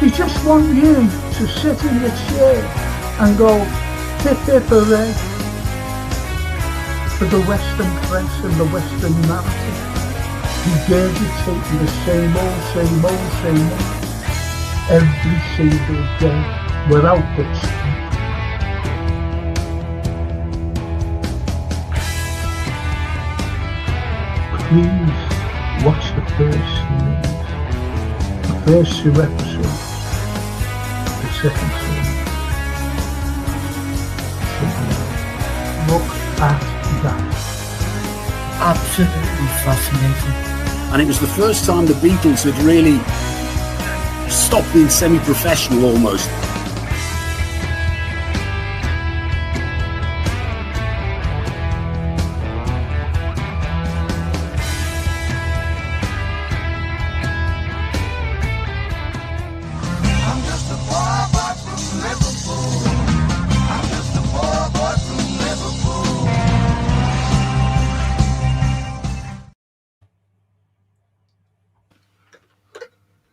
They just want you to sit in your chair and go, hip hip hooray, for the Western press and the Western narrative, regurgitating the same old, every single day, without the Please watch the first 2 episodes, the second series. Look at that. Absolutely fascinating. And it was the first time the Beatles had really stopped being semi-professional almost.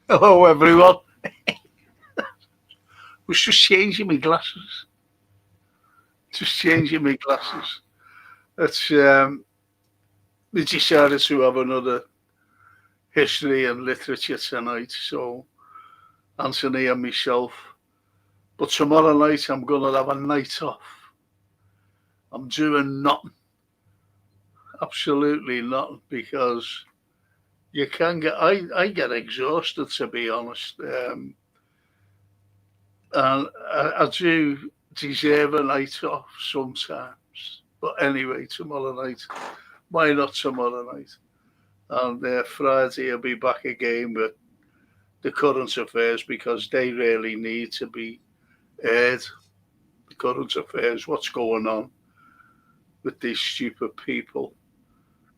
Hello everyone. Was just changing my glasses. It's we decided to have another history and literature tonight, so Anthony and myself. But tomorrow night I'm gonna have a night off. I'm doing nothing. Absolutely nothing, because you can get, I get exhausted, to be honest. And I do deserve a night off sometimes. But anyway, tomorrow night, why not tomorrow night? And Friday I'll be back again with the current affairs, because they really need to be aired. The current affairs, what's going on with these stupid people.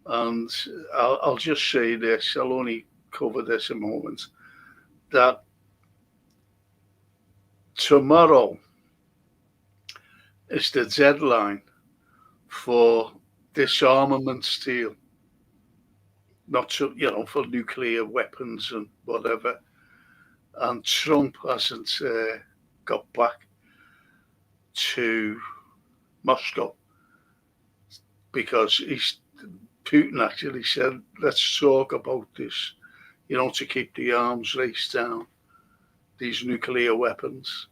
And I'll just say this, I'll only cover this a moment, that tomorrow is the deadline for disarmament deal, not to, for nuclear weapons and whatever. And Trump hasn't got back to Moscow, because Putin actually said, let's talk about this, to keep the arms race down, these nuclear weapons.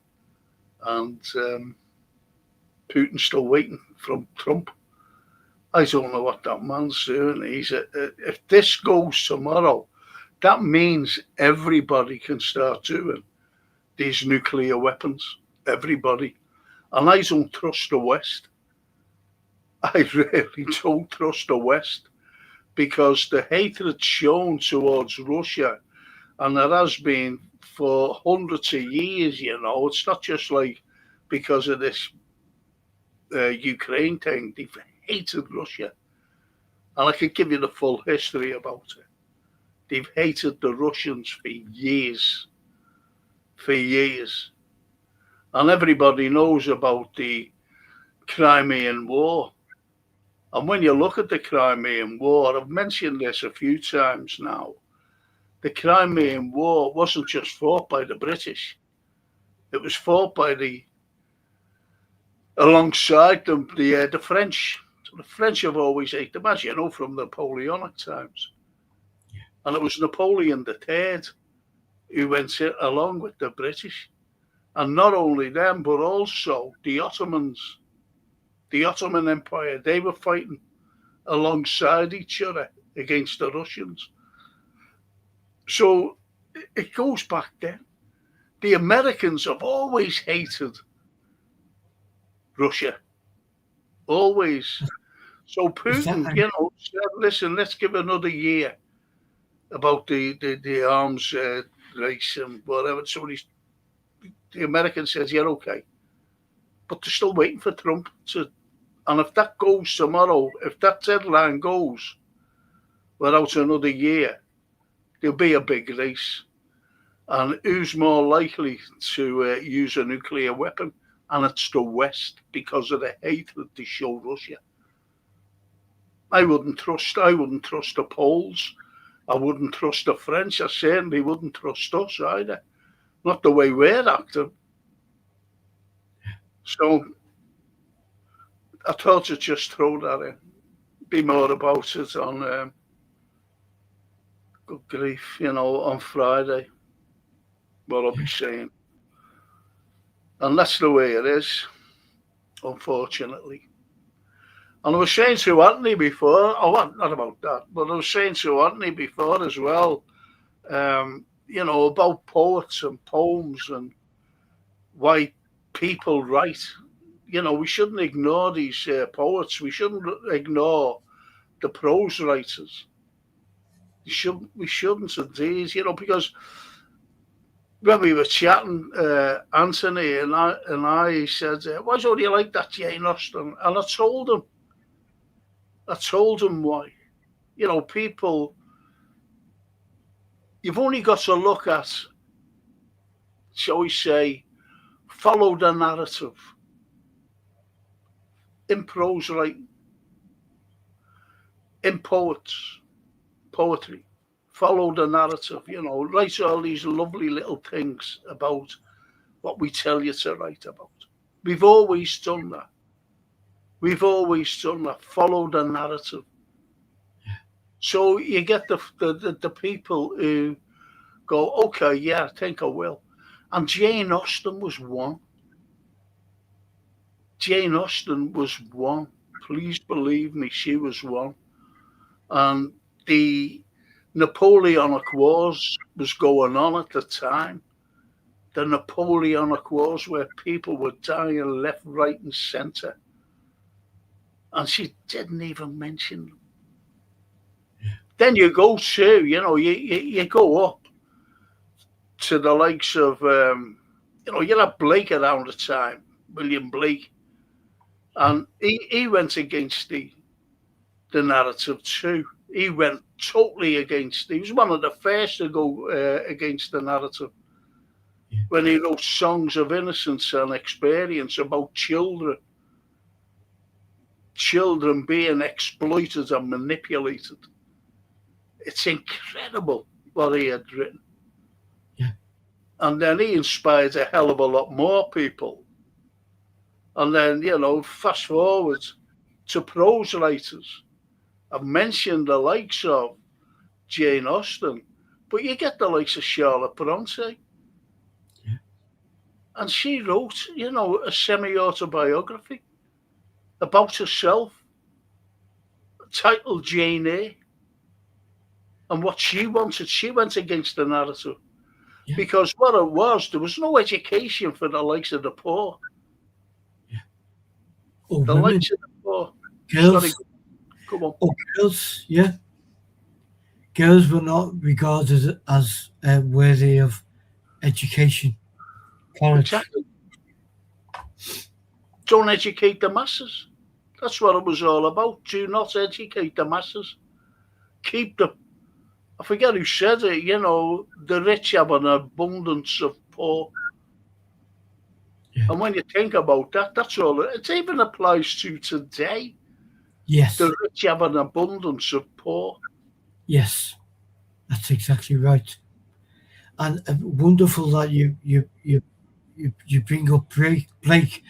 And Putin's still waiting from Trump. I don't know what that man's doing. If this goes tomorrow, that means everybody can start doing these nuclear weapons. Everybody. And I don't trust the West. I really don't trust the West, because the hatred shown towards Russia, and there has been for hundreds of years, it's not just like because of this Ukraine thing. They've hated Russia. And I could give you the full history about it. They've hated the Russians for years. And everybody knows about the Crimean War. And when you look at the Crimean War, I've mentioned this a few times now, the Crimean War wasn't just fought by the British. It was fought by alongside them, the French. So the French have always hated them, as you know, from Napoleonic times. Yeah. And it was Napoleon III who went along with the British. And not only them, but also the Ottomans. The Ottoman Empire, they were fighting alongside each other against the Russians. So it goes back then. The Americans have always hated Russia. Always. So Putin, said, listen, let's give another year about the arms race and whatever. So the American says, yeah, okay. But they're still waiting for Trump to. And if that goes tomorrow, if that deadline goes without another year, there'll be a big race. And who's more likely to use a nuclear weapon? And it's the West, because of the hatred they show Russia. I wouldn't trust the Poles. I wouldn't trust the French. I certainly wouldn't trust us either. not the way we're acting. So I thought I'd just throw that in. Be more about it on good grief, on Friday. What I'll be saying, and that's the way it is, unfortunately. And I was saying to Anthony before, not about that, but I was saying to Anthony before as well, about poets and poems and why people write. We shouldn't ignore these poets. We shouldn't ignore the prose writers. We shouldn't indeed, because when we were chatting, Anthony and I said, "Why don't you like that Jane Austen?" And I told him why. People, you've only got to look at, shall we say, follow the narrative in prose writing, in poetry. Follow the narrative, write all these lovely little things about what we tell you to write about. We've always done that. Follow the narrative. So you get the people who go, okay, yeah, I think I will. And Jane Austen was one. Please believe me, she was one. And the Napoleonic Wars was going on at the time. The Napoleonic Wars where people were dying left, right, and centre. And she didn't even mention them. Yeah. Then you go to, you go up to the likes of, you had Blake around the time, William Blake. And he went against the narrative too. He went totally against. He was one of the first to go against the narrative. Yeah. When he wrote songs of innocence and experience about children being exploited and manipulated. It's incredible what he had written. Yeah. And then he inspired a hell of a lot more people. And then, fast forward to prose writers. I've mentioned the likes of Jane Austen, but you get the likes of Charlotte Bronte. Yeah. And she wrote, a semi-autobiography about herself, titled Jane Eyre. And what she wanted, she went against the narrative. Yeah. Because what it was, there was no education for the likes of the poor. Yeah. Oh, the women. Likes of the poor. Girls. Come on. Oh, girls, yeah. Girls were not regarded as worthy of education. College. Exactly. Don't educate the masses. That's what it was all about. Do not educate the masses. Keep them. I forget who said it, the rich have an abundance of poor. Yeah. And when you think about that, that's all. It even applies to today. Yes. The rich have an abundance of poor. Yes, that's exactly right. And wonderful that you bring up Blake,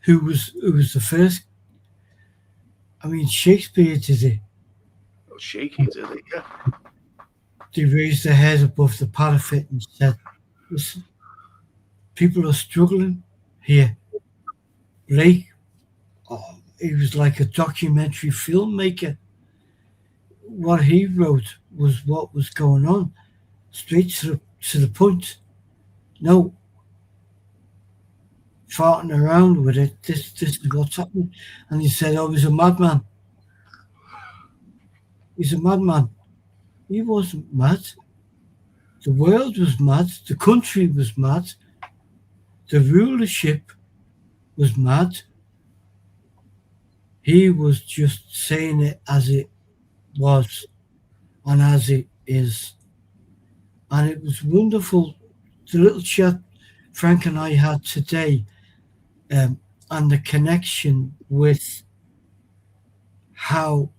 who was the first. I mean, Shakespeare did it. Oh, Shakespeare did it, yeah. They raised their head above the parapet and said, "Listen, people are struggling here." Blake, he was like a documentary filmmaker. What he wrote was what was going on, straight to the point. No farting around with it. This is what's happening. And he said, "Oh, he's a madman." He's a madman. He wasn't mad. The world was mad. The country was mad. The rulership was mad. He was just saying it as it was and as it is. And it was wonderful, the little chat Frank and I had today, and the connection with how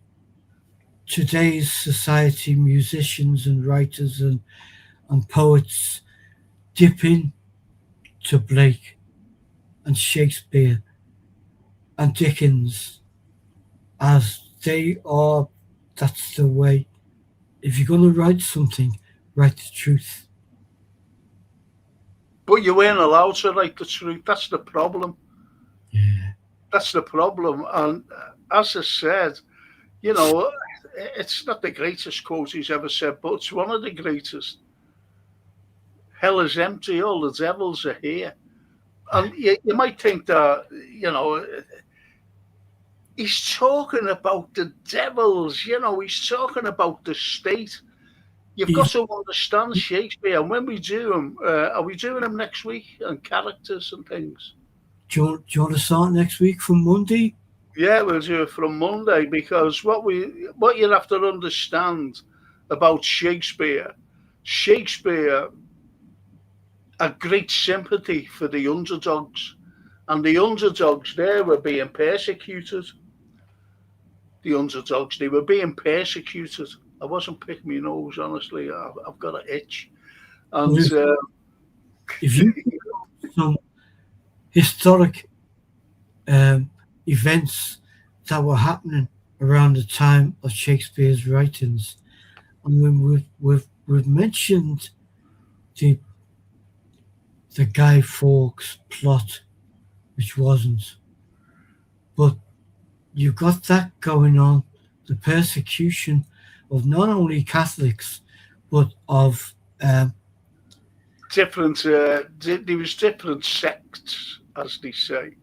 today's society, musicians and writers and poets dip in to Blake and Shakespeare and Dickens as they are. That's the way. If you're going to write something, write the truth. But you weren't allowed to write the truth. That's the problem. Yeah. That's the problem. And as I said, you know, it's not the greatest quote he's ever said, but it's one of the greatest. Hell is empty, all the devils are here. And you might think that, you know, he's talking about the devils, you know, he's talking about the state. You've got to understand Shakespeare. And when we do them, are we doing them next week and characters and things? Do you want to start next week from Monday? Yeah, we'll do it from Monday because what you have to understand about Shakespeare had great sympathy for the underdogs, and the underdogs there were being persecuted. The underdogs, they were being persecuted. I wasn't picking my nose, honestly. I've got an itch. And if you some historic events that were happening around the time of Shakespeare's writings, and when we've mentioned the Guy Fawkes plot, which wasn't, but you've got that going on, the persecution of not only Catholics but of different. There was different sects, as they say,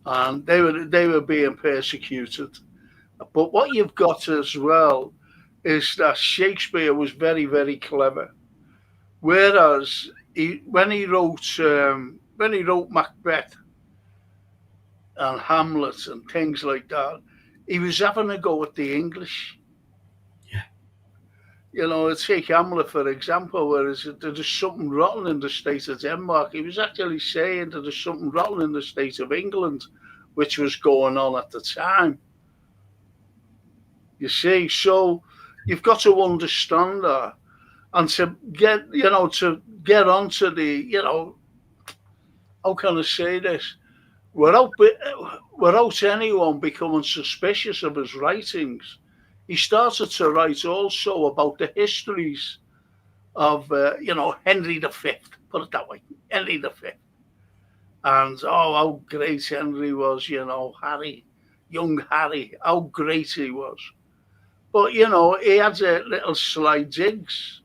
and they were being persecuted. But what you've got as well is that Shakespeare was very, very clever. Whereas when he wrote Macbeth and Hamlet and things like that, he was having a go at the English. Yeah. You know, take Hamlet for example, where there's something rotten in the state of Denmark. He was actually saying that there's something rotten in the state of England, which was going on at the time. You see, so you've got to understand that, and to get onto the, you know, how can I say this, without anyone becoming suspicious of his writings, he started to write also about the histories of, Henry V, put it that way, Henry V. And, how great Henry was, you know, young Harry, how great he was. But, you know, he had little sly jigs.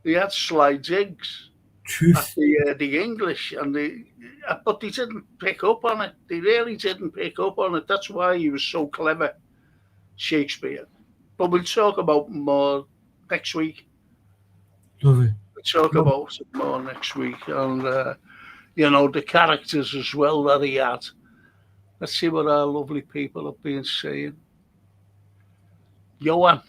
He had sly jigs at the English, but they didn't pick up on it. They really didn't pick up on it. That's why he was so clever, Shakespeare. But we'll talk about more next week. Lovely. We'll talk about it more next week. And, the characters as well that he had. Let's see what our lovely people have been saying. Johan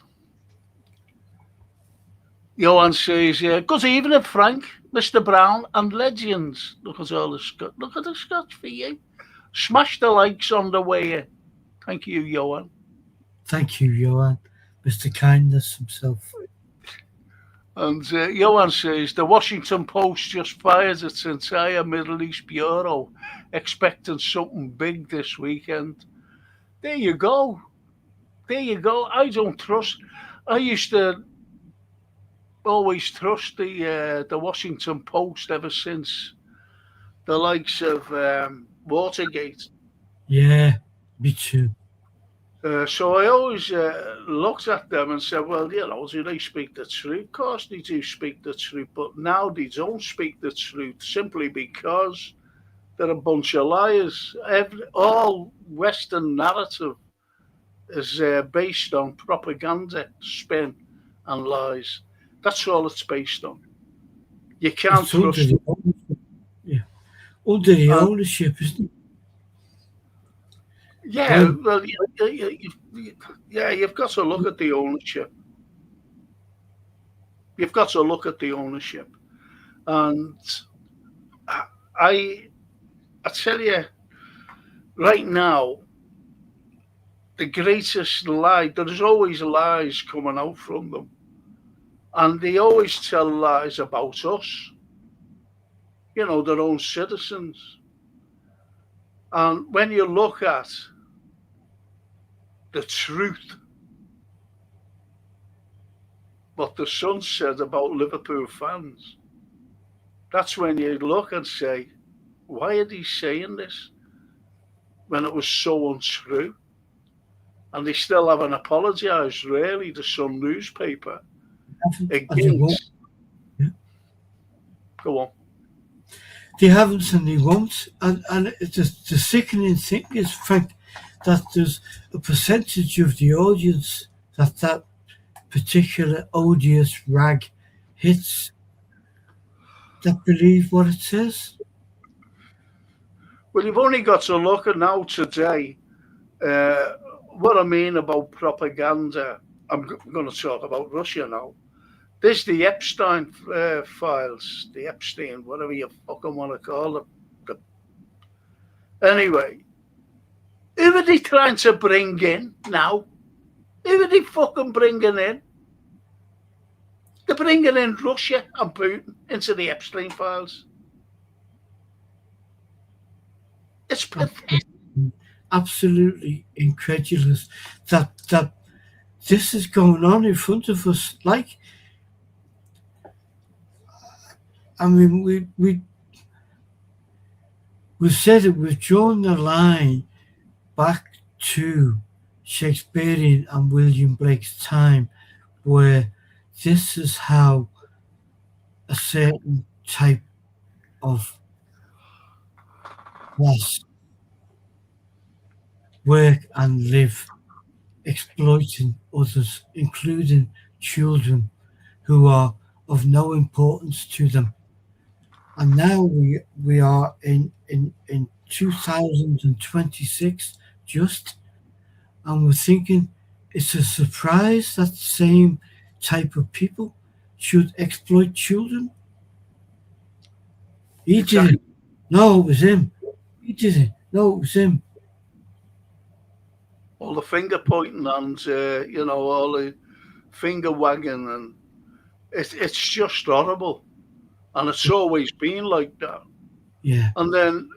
says, good evening, Frank, Mr. Brown, and legends. Look at all the Scotch. Look at the Scotch for you. Smash the likes on the way. Thank you, Johan. Thank you, Johan. Mr. Kindness himself. And Johan says, the Washington Post just fired its entire Middle East bureau, expecting something big this weekend. There you go. I don't trust. I used to always trust the Washington Post ever since the likes of Watergate. Yeah, me too. So I always looked at them and said, well, do they speak the truth? Of course they do speak the truth, but now they don't speak the truth simply because they're a bunch of liars. All Western narrative is based on propaganda, spin, and lies. That's all it's based on. You can't trust it. Under the ownership, isn't it? Yeah, well, you've got to look at the ownership. You've got to look at the ownership. And I tell you, right now, the greatest lie, there's always lies coming out from them. And they always tell lies about us. their own citizens. And when you look at the truth, what the Sun said about Liverpool fans, that's when you look and say, why are they saying this when it was so untrue? And they still haven't apologised, really, the Sun newspaper, And they won't. against. Yeah. Go on. They haven't and they won't. And the sickening thing is, Frank, that there's a percentage of the audience that particular odious rag hits that believe what it says. Well, you've only got to look at now today. What I mean about propaganda, I'm going to talk about Russia now. There's the Epstein files, the Epstein, whatever you fucking want to call it. Anyway, who are they trying to bring in now? Who are they fucking bringing in? They're bringing in Russia and Putin into the Epstein files. It's pathetic. Absolutely incredulous that this is going on in front of us. Like, I mean, we said it. We've drawn the line back to Shakespearean and William Blake's time, where this is how a certain type of class work and live, exploiting others, including children who are of no importance to them. And now we are in 2026 just, and we're thinking it's a surprise that the same type of people should exploit children. He did it. No, it was him. He did it. No, it was him. All the finger pointing and all the finger wagging, and it's just horrible, and it's always been like that. Yeah. And then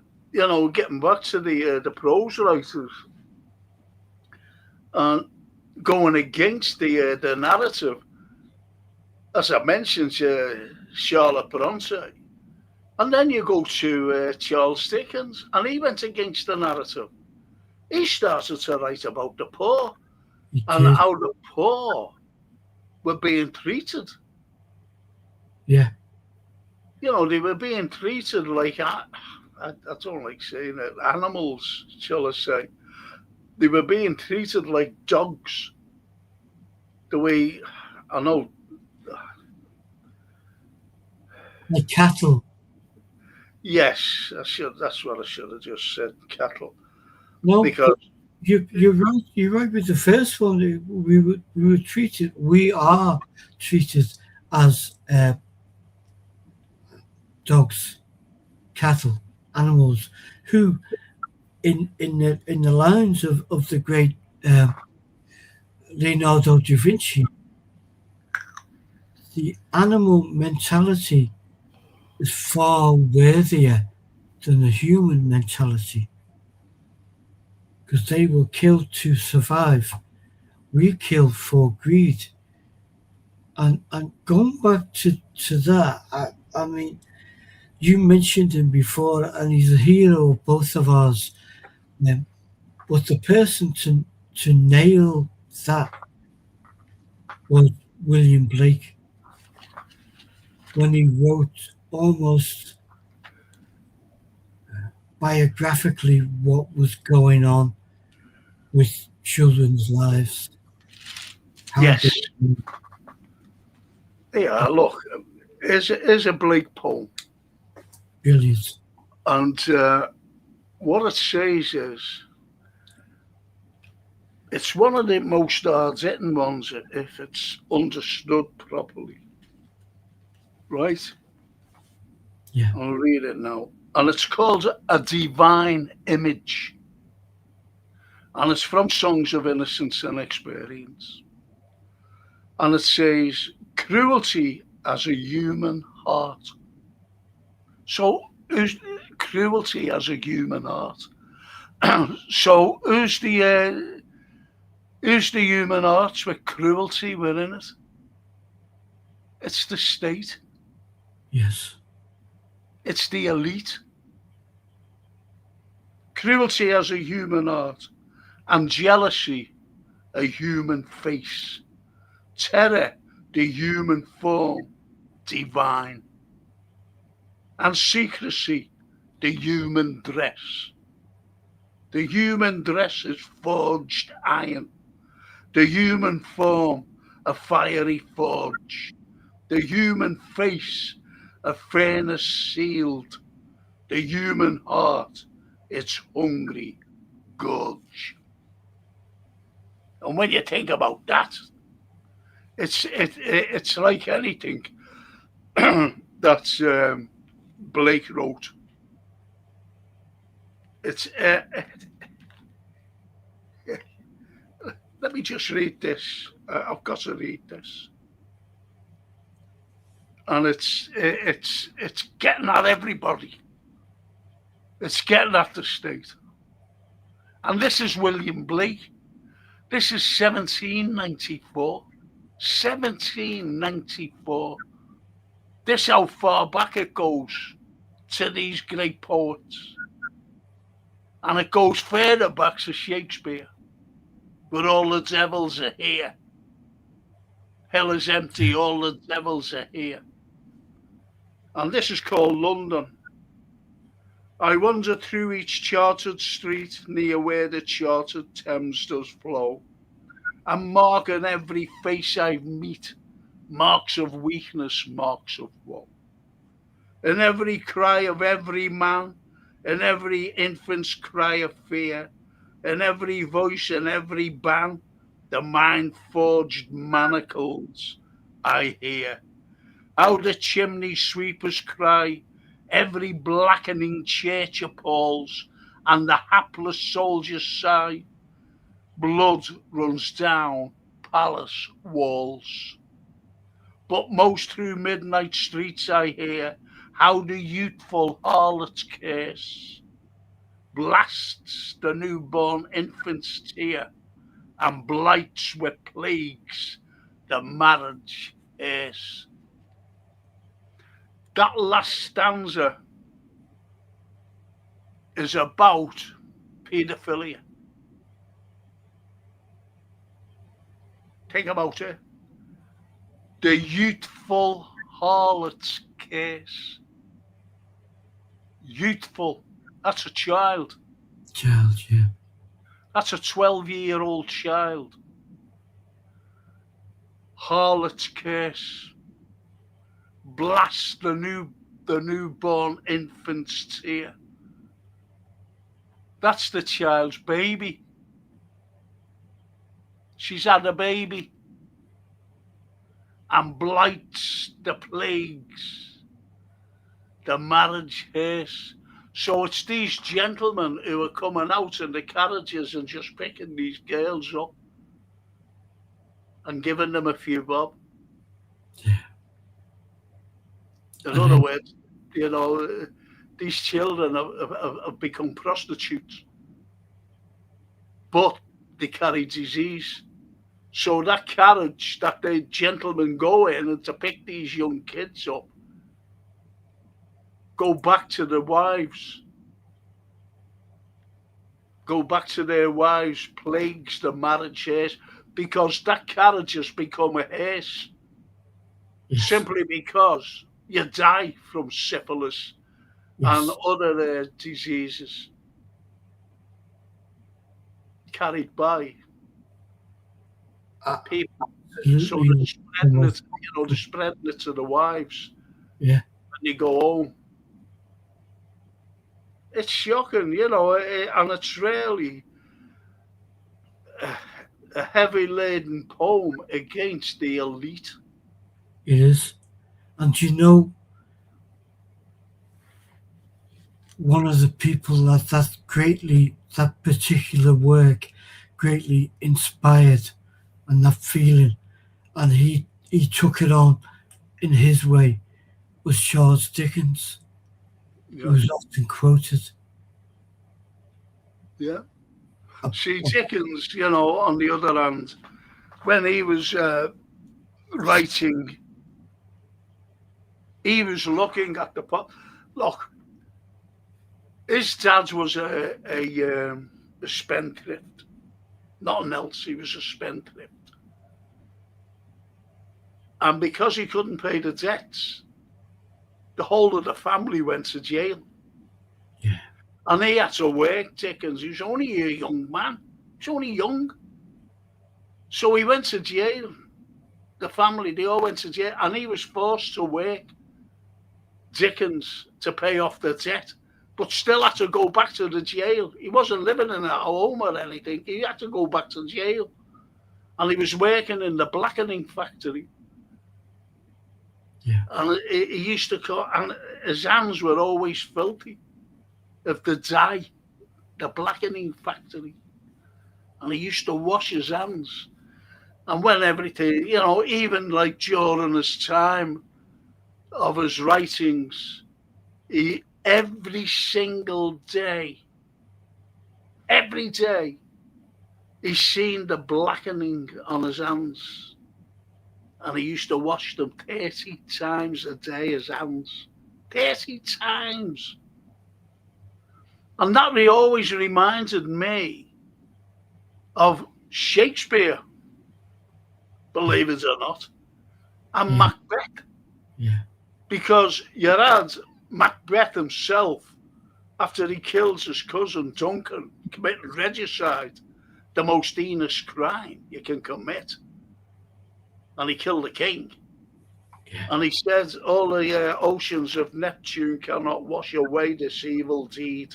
getting back to the prose writers and going against the narrative, as I mentioned, Charlotte Bronte, and then you go to Charles Dickens, and he went against the narrative. He started to write about the poor and how the poor were being treated. Yeah. They were being treated like, I don't like saying it, animals, shall I say. They were being treated like dogs. The way, I know. Like cattle. Yes, that's what I should have just said, cattle. No, because you're right. You're right with the first one. We are treated as dogs, cattle, animals, who, in the lines of the great Leonardo da Vinci, the animal mentality is far worthier than the human mentality, because they will kill to survive. We kill for greed. And going back to that, I mean, you mentioned him before, and he's a hero of both of ours. But the person to nail that was William Blake, when he wrote almost biographically what was going on with children's lives. Yes. Yeah, look, here's a Blake poem. Brilliant. And what it says is, it's one of the most hard-hitting ones if it's understood properly. Right? Yeah. I'll read it now. And it's called A Divine Image. And it's from Songs of Innocence and Experience. And it says, cruelty as a human heart, So who's cruelty as a human art? So who's the human arts with cruelty within it? It's the state. Yes. It's the elite. Cruelty as a human art, and jealousy a human face. Terror the human form, divine. And secrecy the human dress. The human dress is forged iron. The human form a fiery forge. The human face a furnace sealed. The human heart its hungry gorge. And when you think about that, it's like anything that Blake wrote. It's let me just read this. I've got to read this, and it's getting at everybody. It's getting at the state, and this is William Blake. This is 1794. 1794. This how far back it goes to these great poets. And it goes further back to Shakespeare. But all the devils are here. Hell is empty, all the devils are here. And this is called London. I wander through each chartered street near where the chartered Thames does flow. And mark on every face I meet marks of weakness, marks of woe. In every cry of every man, in every infant's cry of fear, in every voice and every ban, the mind-forged manacles I hear. How the chimney sweepers cry, every blackening church appalls, and the hapless soldiers sigh. Blood runs down palace walls. But most through midnight streets I hear how the youthful harlot's curse blasts the newborn infant's tear and blights with plagues the marriage hearse. That last stanza is about paedophilia. Think about it. The youthful harlot's curse. Youthful. That's a child. Child, yeah. That's a 12-year-old child. Harlot's curse. Blast the newborn infant's tear. That's the child's baby. She's had a baby. And blights the plagues, the marriage hearse. So it's these gentlemen who are coming out in the carriages and just picking these girls up and giving them a few bob. Yeah. In other words, you know, these children have become prostitutes, but they carry disease. So that carriage that the gentlemen go in and to pick these young kids up, go back to the wives. Go back to their wives, plagues the marriage hearse, because that carriage has become a hearse. Yes. Simply because you die from syphilis and other diseases carried by people. So they're spreading it, they're spreading it to the wives. Yeah. And you go home. It's shocking, and it's really a heavy laden poem against the elite. It is. And one of the people that particular work greatly inspired, and that feeling, and he took it on in his way, was Charles Dickens. He Yeah. was often quoted. Yeah. Uh, See, Dickens, on the other hand, when he was writing, he was looking at look. His dad was a spendthrift, nothing else. He was a spendthrift, and because he couldn't pay the debts, the whole of the family went to jail, Yeah. and he had to work. Dickens, he was only a young man. He was only young, so he went to jail. The family, they all went to jail, and he was forced to work, Dickens, to pay off the debt, but still had to go back to the jail. He wasn't living in a home or anything. He had to go back to jail, and he was working in the blackening factory. Yeah. And he used to call, and his hands were always filthy of the dye, the blackening factory. And he used to wash his hands. And when everything, even like during his time of his writings, every single day, every day, he's seen the blackening on his hands. And he used to wash them 30 times a day, his hands. 30 times. And that always reminded me of Shakespeare, believe it or not, and Yeah. Macbeth. Yeah. Because you had Macbeth himself, after he kills his cousin Duncan, committing regicide, the most heinous crime you can commit. And he killed the king. Yeah. And he says, all the oceans of Neptune cannot wash away this evil deed,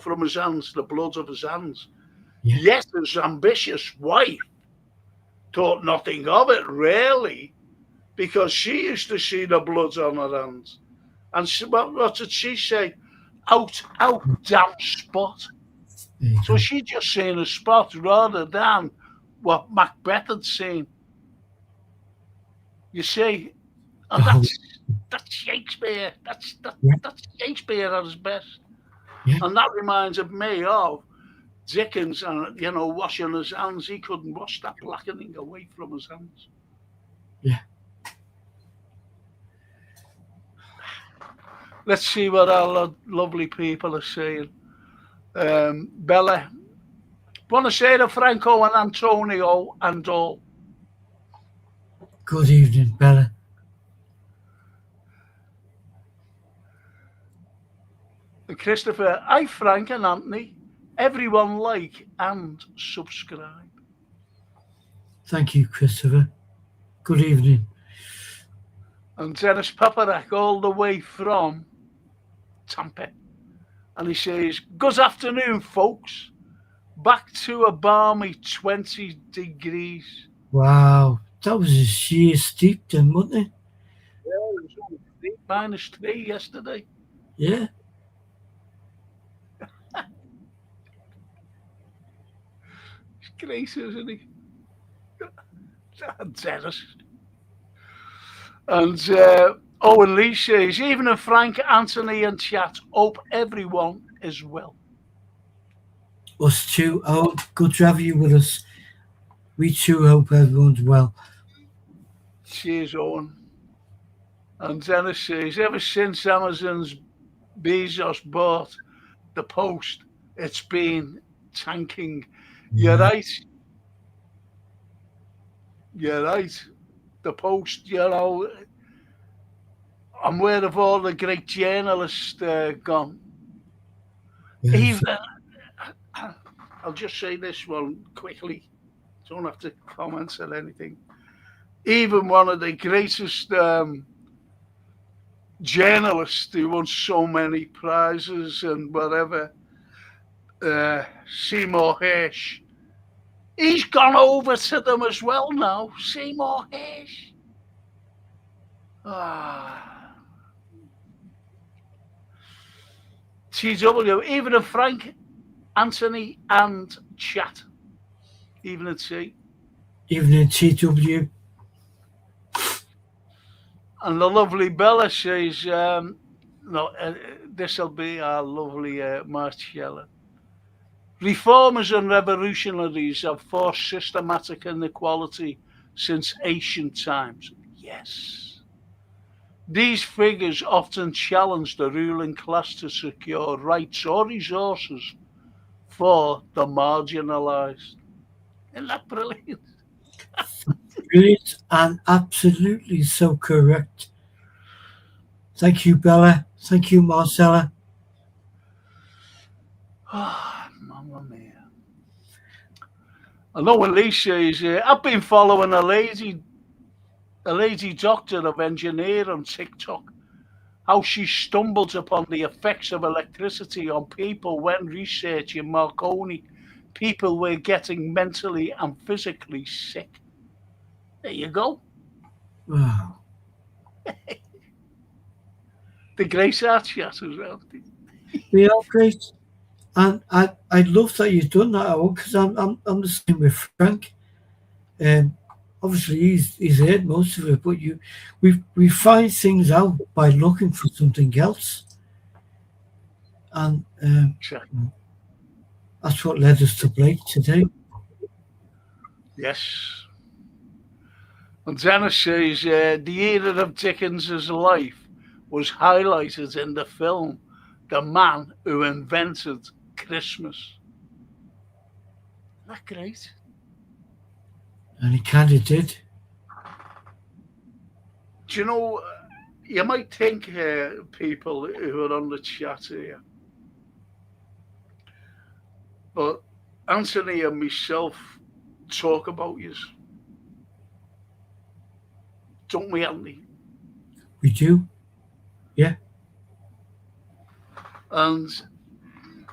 from his hands, the blood of his hands. Yeah. Yet his ambitious wife thought nothing of it, really, because she used to see the blood on her hands. And what did she say? Out, damn spot. There you So go. she just seen a spot rather than what Macbeth had seen. You see, and The whole- that's Shakespeare. Yeah. That's Shakespeare at his best. Yeah. And that reminds me of Dickens, and washing his hands. He couldn't wash that blackening away from his hands. Yeah. Let's see what our lovely people are saying. Bella, buonasera Franco and Antonio and all. Good evening, Bella. Christopher, hi Frank and Anthony. Everyone like and subscribe. Thank you, Christopher. Good evening. And Dennis Paparak all the way from Tampa. And he says, good afternoon, folks. Back to a balmy 20 degrees. Wow. That was a sheer steep then, wasn't it? Yeah, it was only -3 yesterday. Yeah. It's great, isn't he? Dennis. And Owen Lee says, even if Frank, Anthony and chat, hope everyone is well. Us too. Oh, good to have you with us. We too hope everyone's well. Cheers, Owen. And Dennis says, ever since Amazon's Bezos bought the Post, it's been tanking. You're right. You're right. The Post, and where have all the great journalists gone? Yes. Even, I'll just say this one quickly. Don't have to comment on anything. Even one of the greatest journalists who won so many prizes and whatever, Seymour Hersh, he's gone over to them as well now. Seymour Hersh. TW, even a Frank, Anthony and chat. Even a T. Even in TW. And the lovely Bella says, no, this will be our lovely Marcella. Reformers and revolutionaries have forced systematic inequality since ancient times. Yes. These figures often challenge the ruling class to secure rights or resources for the marginalised. Isn't that brilliant? Brilliant and absolutely so correct. Thank you, Bella. Thank you, Marcella. Ah, mamma mia. I know Alicia is here. I've been following a lady doctor of engineer on TikTok, how she stumbles upon the effects of electricity on people when researching Marconi. People were getting mentally and physically sick. There you go. Wow. The Grace Art chat as well. We are great. And I love that you've done that, because I'm the same with Frank. Obviously, he's heard most of it, but we find things out by looking for something else, and Check. that's what led us to Blake today. Yes. And Dennis says the era of Dickens's life was highlighted in the film The Man Who Invented Christmas. Isn't that great? And he kind of did. Do you know, you might think people who are on the chat here, but Anthony and myself talk about you, don't we, Anthony? We do. Yeah. And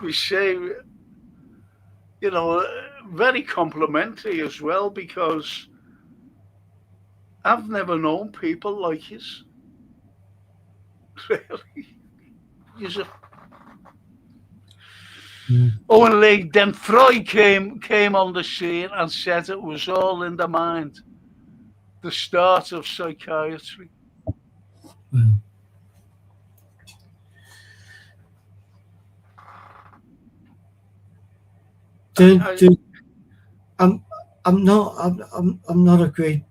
we say, very complimentary as well, because I've never known people like you. Really. Owen Lee, then Freud came on the scene and said it was all in the mind. The start of psychiatry. Well, I'm not a great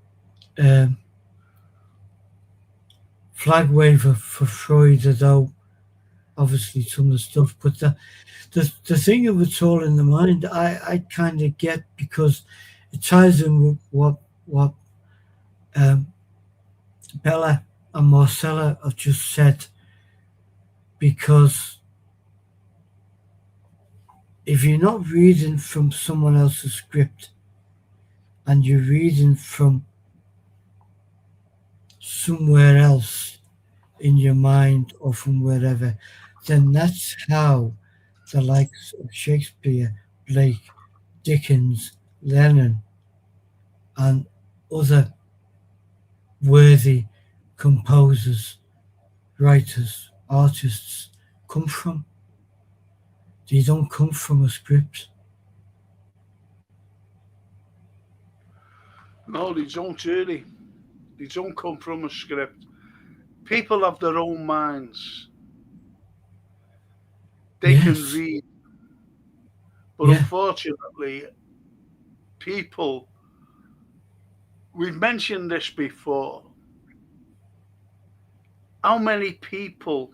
flag waver for Freud, although obviously some of the stuff, but the thing of it's all in the mind, I kind of get, because it ties in with what Bella and Marcella have just said, because if you're not reading from someone else's script and you're reading from somewhere else in your mind or from wherever, then that's how the likes of Shakespeare, Blake, Dickens, Lennon, and other worthy composers, writers, artists come from. They don't come from a script. No, they don't really. They don't come from a script. People have their own minds. They can read. But unfortunately, we've mentioned this before. How many people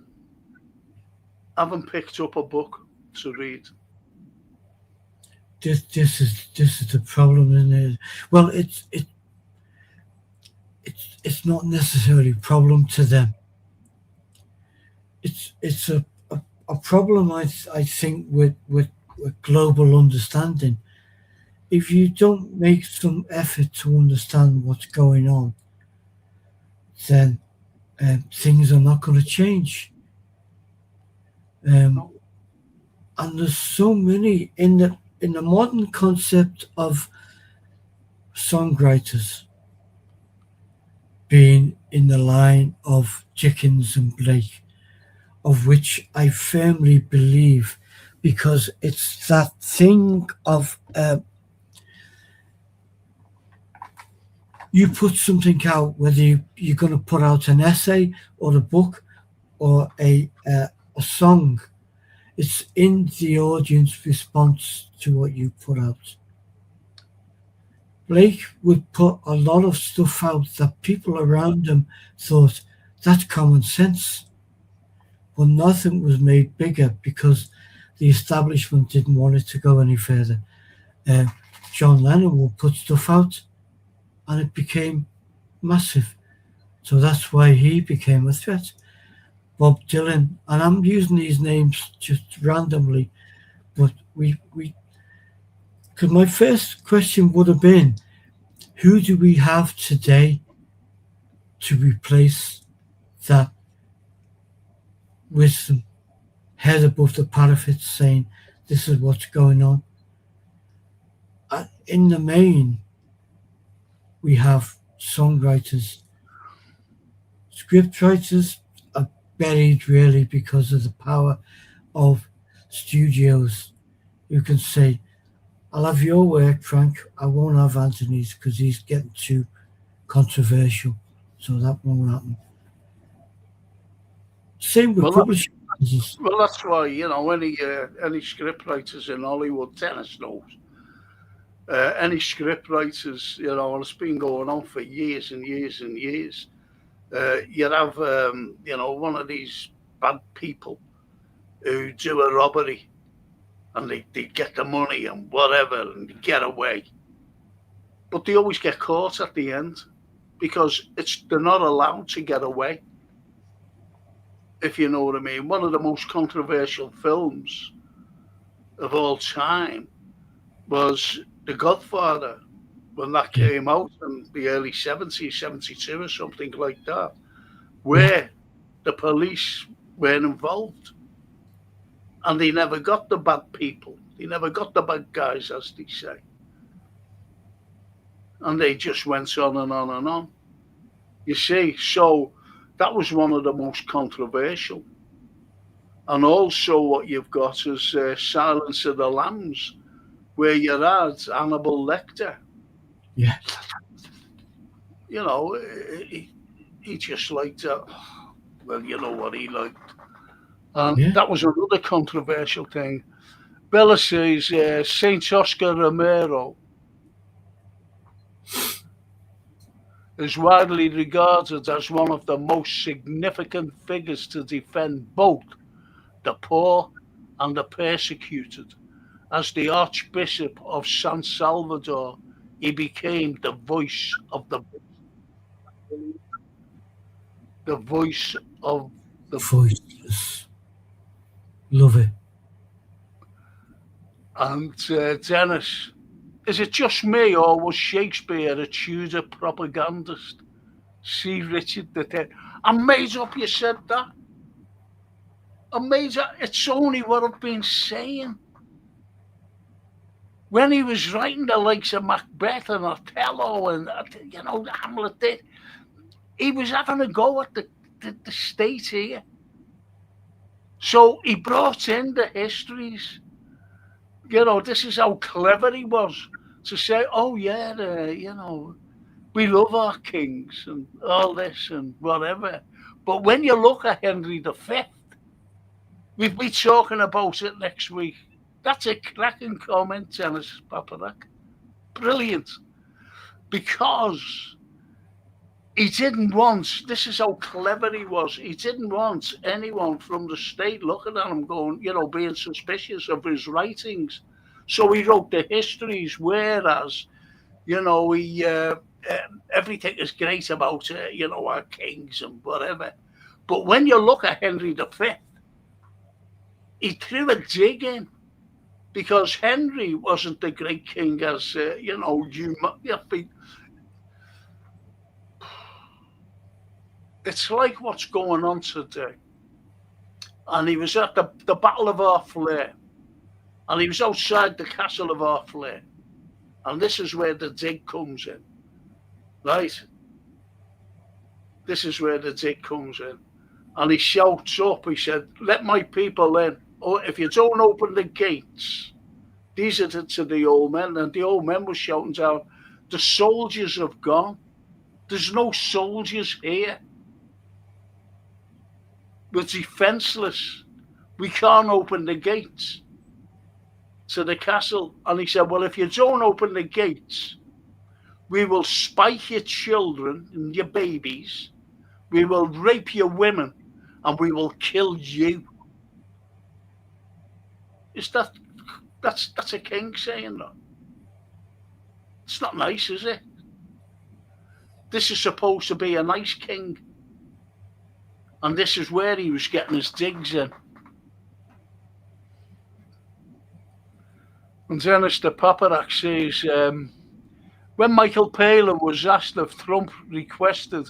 haven't picked up a book to read? This is the problem, isn't it? Well, it's not necessarily a problem to them. It's a problem, I think, with global understanding. If you don't make some effort to understand what's going on, then things are not going to change. And there's so many in the modern concept of songwriters being in the line of Dickens and Blake, of which I firmly believe, because it's that thing of you put something out, whether you're going to put out an essay or a book or a song. It's in the audience response to what you put out. Blake would put a lot of stuff out that people around him thought that's common sense, but nothing was made bigger because the establishment didn't want it to go any further. Uh, John Lennon would put stuff out, and it became massive. So that's why he became a threat. Bob Dylan, and I'm using these names just randomly, but because my first question would have been, who do we have today to replace that wisdom, head above the parapet saying, this is what's going on? In the main, we have songwriters. Script writers are buried really because of the power of studios. You can say, I'll have your work, Frank. I won't have Anthony's because he's getting too controversial. So that won't happen. Same with publishing houses. Well, that's why, any script writers in Hollywood, Dennis knows. Any script writers, and it's been going on for years and years and years. You have, one of these bad people who do a robbery and they get the money and whatever and they get away. But they always get caught at the end because they're not allowed to get away, if you know what I mean. One of the most controversial films of all time was The Godfather, when that came out in the early 70s, 72 or something like that, where the police weren't involved. And they never got the bad people. They never got the bad guys, as they say. And they just went on and on and on. You see, so that was one of the most controversial. And also what you've got is Silence of the Lambs, where you had Hannibal Lecter. Yeah. He just liked it. Well, you know what he liked. And that was another controversial thing. Bella says Saint Oscar Romero is widely regarded as one of the most significant figures to defend both the poor and the persecuted. As the Archbishop of San Salvador, he became the voice of the voiceless. Love it. And Dennis, is it just me or was Shakespeare a Tudor propagandist? See Richard III. I'm made up you said that. I'm made up. It's only what I've been saying. When he was writing the likes of Macbeth and Othello and, Hamlet did, he was having a go at the state here. So he brought in the histories. This is how clever he was to say, oh, yeah, we love our kings and all this and whatever. But when you look at Henry V, we'll be talking about it next week. That's a cracking comment, Dennis Papadak. Brilliant. Because he didn't want, this is how clever he was, he didn't want anyone from the state looking at him going, being suspicious of his writings. So he wrote the histories, whereas, he everything is great about, our kings and whatever. But when you look at Henry V, he threw a dig in. Because Henry wasn't the great king as, it's like what's going on today. And he was at the Battle of Harfleur. And he was outside the castle of Harfleur. And this is where the dig comes in. Right? This is where the dig comes in. And he shouts up, he said, let my people in. Or if you don't open the gates, these are to the old men. And the old men were shouting down, the soldiers have gone. There's no soldiers here. We're defenceless. We can't open the gates to the castle. And he said, well, if you don't open the gates, we will spike your children and your babies. We will rape your women and we will kill you. Is that's a king saying that? It's not nice, is it? This is supposed to be a nice king. And this is where he was getting his digs in. And Dennis the Paparak says, when Michael Palin was asked if Trump requested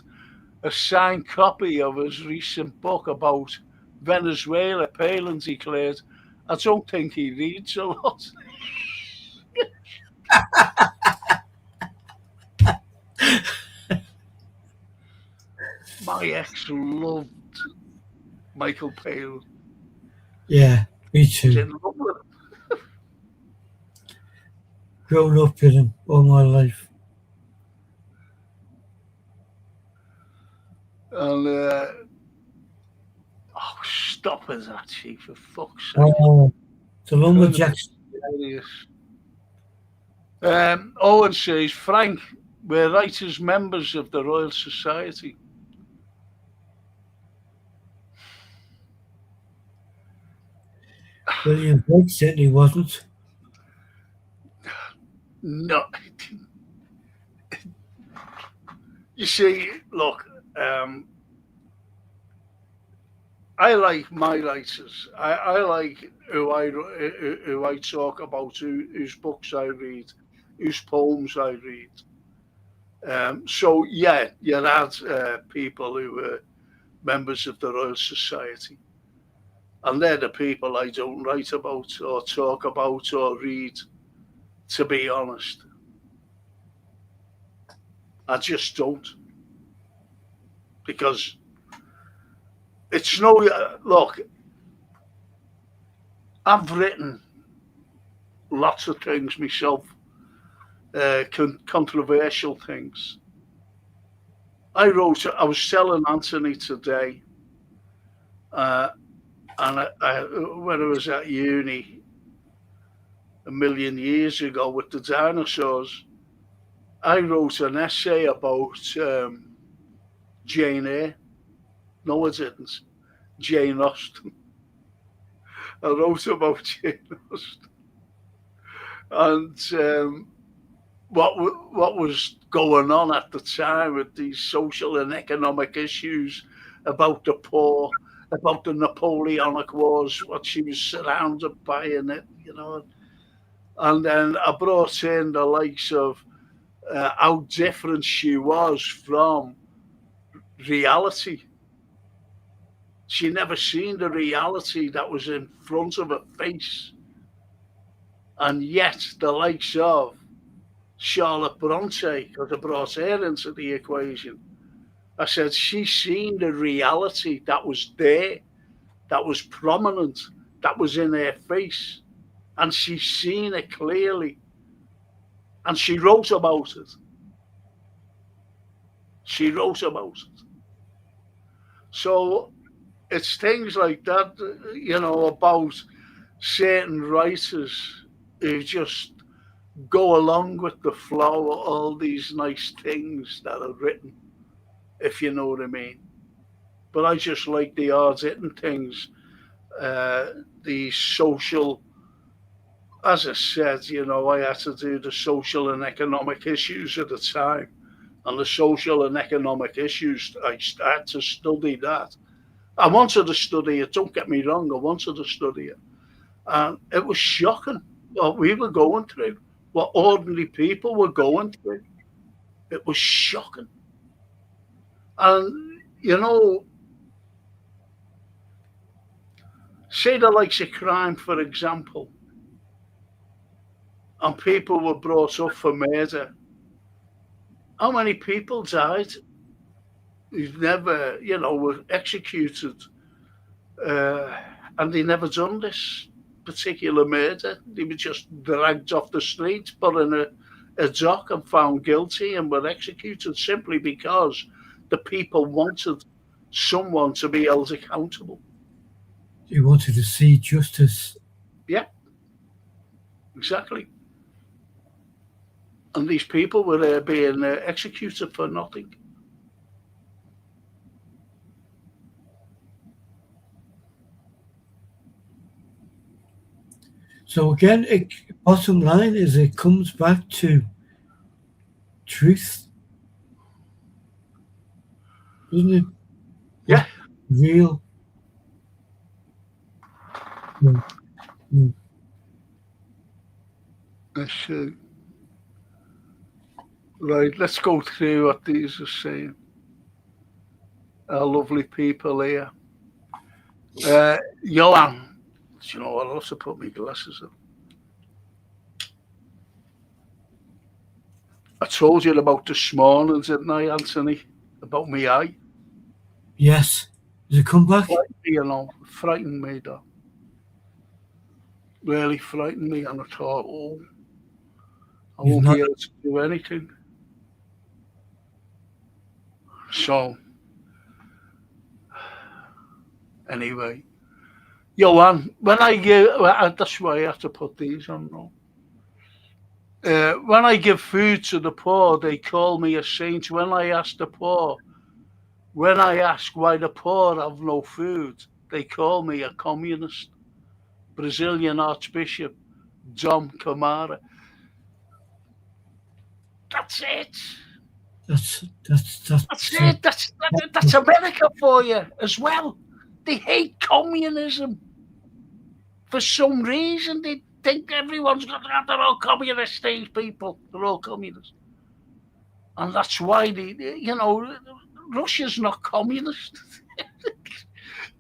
a signed copy of his recent book about Venezuela, Palin declared, I don't think he reads a lot. My ex loved Michael Palin. Yeah, me He's too. in love with him. Grown up with him all my life. And stop with that, Chief, for fuck's sake. Oh, the lumberjacks. Owen says, Frank, we're writers members of the Royal Society. William Blake certainly wasn't. No. You see, look, I like my writers. I like who I talk about, whose books I read, whose poems I read. So yeah, you had people who were members of the Royal Society, and they're the people I don't write about or talk about or read. To be honest, I just don't, because it's no look. I've written lots of things myself, controversial things. I was telling Anthony today, and when I was at uni a million years ago with the dinosaurs, I wrote an essay about Jane Eyre. No, I didn't. Jane Austen. I wrote about Jane Austen. And what was going on at the time with these social and economic issues about the poor, about the Napoleonic Wars, what she was surrounded by in it, And then I brought in the likes of how different she was from reality. She never seen the reality that was in front of her face. And yet the likes of Charlotte Bronte, because I brought her into the equation, I said, she's seen the reality that was there, that was prominent, that was in her face. And she's seen it clearly. And she wrote about it. She wrote about it. So it's things like that, about certain writers who just go along with the flow of all these nice things that are written, if you know what I mean. But I just like the hard-hitting things, the social. As I said, I had to do the social and economic issues at the time. And the social and economic issues, I had to study that. I wanted to study it, don't get me wrong, I wanted to study it. And it was shocking what we were going through, what ordinary people were going through. It was shocking. And, say the likes of crime, for example, and people were brought up for murder. How many people died who never, were executed, and they never done this particular murder? They were just dragged off the street, put in a dock and found guilty and were executed simply because the people wanted someone to be held accountable. He wanted to see justice. Yeah, exactly. And these people were being executed for nothing. So again, bottom line is it comes back to truth, doesn't it? Yeah. Real. Mm, mm. That's, right, let's go through what these are saying. Our lovely people here. Johan, do you know what? I'll have to put my glasses on. I told you about this morning, didn't I, Anthony? About my eye. Yes. Does it come back? You know, frightened me, though. Really frightened me, and I thought, oh, I You've won't not. be able to do anything. So, anyway, Johan, when I give, that's why I have to put these on now. When I give food to the poor, they call me a saint. When I ask why the poor have no food, they call me a communist. Brazilian Archbishop Dom Camara. That's it. That's it. That's America for you as well. They hate communism. For some reason, they think everyone's got to have their own communist. These people, they're all communists. And that's why Russia's not communist.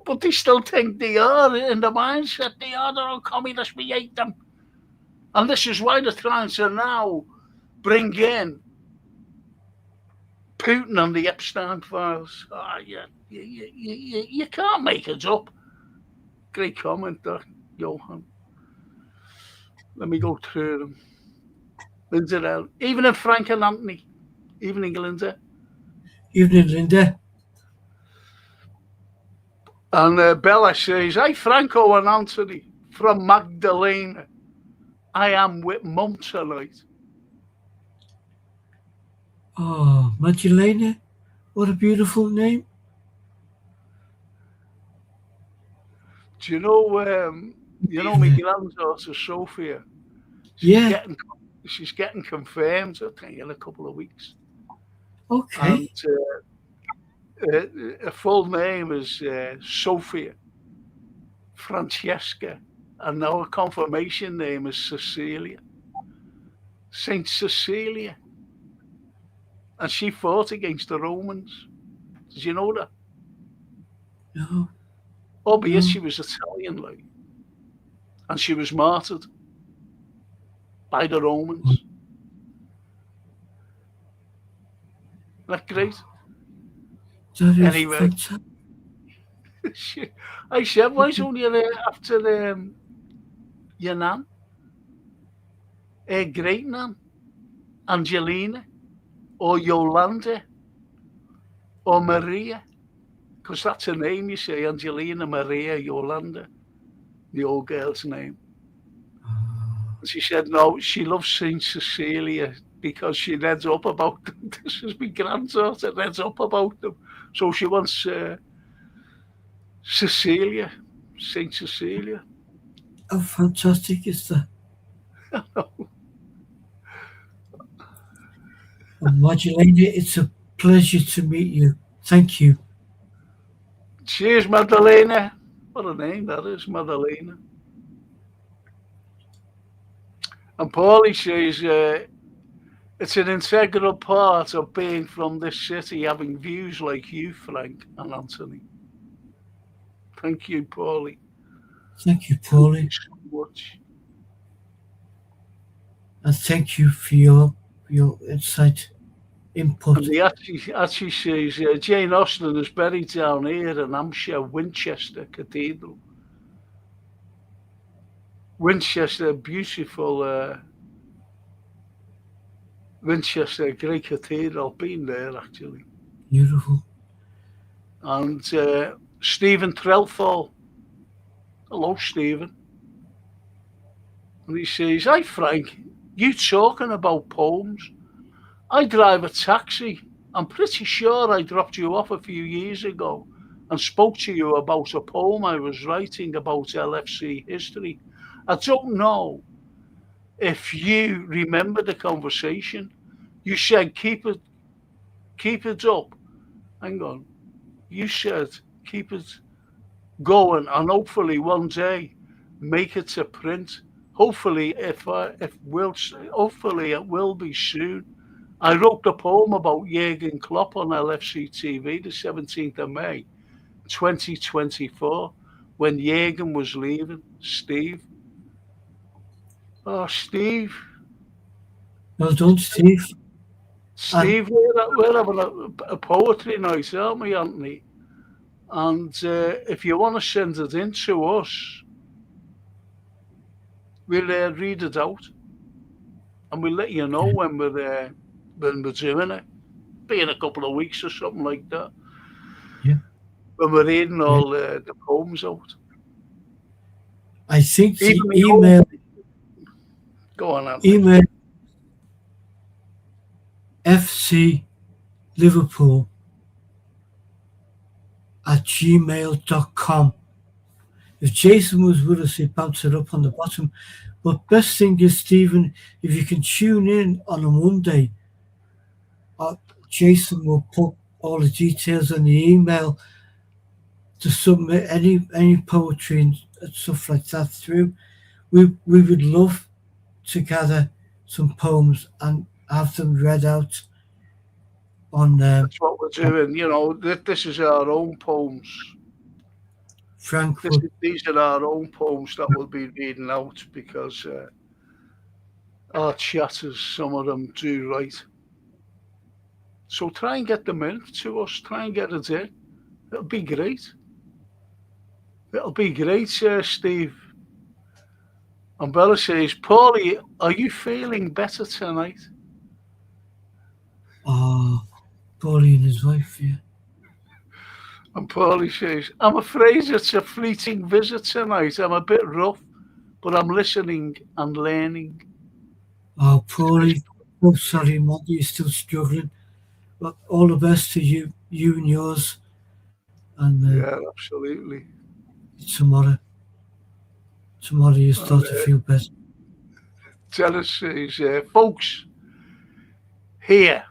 But they still think they are in the mindset. They are their own communists. We hate them. And this is why they're trying to now bring in Putin and the Epstein files. You can't make it up. Great comment there, Johan. Let me go through them. Linda, evening, Frank and Anthony. Evening, Linda. Evening, Linda. And Bella says, "Hi, Franco and Anthony from Magdalena. I am with Mum tonight." Oh, Magdalena. What a beautiful name. Do you know my granddaughter Sophia? She's getting confirmed, I think, in a couple of weeks. Okay. And her full name is Sophia Francesca, and now her confirmation name is Cecilia. Saint Cecilia. And she fought against the Romans. Did you know that? No. Albeit she was Italian, like, and she was martyred by the Romans. Isn't that great? Anyway, I said, why is only after your nan? Great nan? Angelina? Or Yolanda? Or Maria? Because that's her name, you say, Angelina Maria Yolanda, the old girl's name. She said, no, she loves Saint Cecilia because she reads up about them. This is my granddaughter, reads up about them. So she wants Cecilia, Saint Cecilia. How fantastic is that? Magdalena, it's a pleasure to meet you. Thank you. Cheers, Madalena. What a name that is, Madalena. And Paulie says, it's an integral part of being from this city, having views like you, Frank and Anthony. Thank you, Paulie. Thank you, Paulie. Thank you so much. And thank you for your insight, input. And he actually says, Jane Austen is buried down here in Hampshire, Winchester Cathedral. Winchester, beautiful Winchester, great cathedral. Been there, actually. Beautiful. And Stephen Trelthall. Hello, Stephen. And he says, "Hi, Frank. You talking about poems? I drive a taxi. I'm pretty sure I dropped you off a few years ago and spoke to you about a poem I was writing about LFC history. I don't know if you remember the conversation. You said keep it up. Hang on. You said keep it going, and hopefully one day make it to print. Hopefully, hopefully it will be soon. I wrote the poem about Jurgen Klopp on LFC TV the 17th of May, 2024, when Jurgen was leaving. Steve. Oh, Steve. Well done, Steve. Steve, we're having a poetry night, aren't we, Anthony? And if you want to send it in to us, we'll read it out, and we'll let you know when we're doing it. Be in a couple of weeks or something like that. Yeah. When we're reading all the poems out. I think the Even email. Go on, Anthony. Email FC Liverpool @gmail.com. If Jason was with us, he'd bounce it up on the bottom. But best thing is, Stephen, if you can tune in on a Monday, Jason will put all the details in the email to submit any poetry and stuff like that through. We would love to gather some poems and have them read out on That's what we're doing. You know, this is our own poems. Frankfurt. These are our own poems that we'll be reading out because our chatters, some of them do write. So try and get them in to us. Try and get it in. It'll be great. It'll be great, Steve. And Bella says, "Paulie, are you feeling better tonight?" Oh, Paulie and his wife, yeah. And Paulie says, "I'm afraid it's a fleeting visit tonight. I'm a bit rough, but I'm listening and learning." Oh, Paulie. Oh, sorry, Maggie, you're still struggling. But all the best to you and yours. And Yeah, absolutely. Tomorrow you start to feel better. Dennis says, "Folks here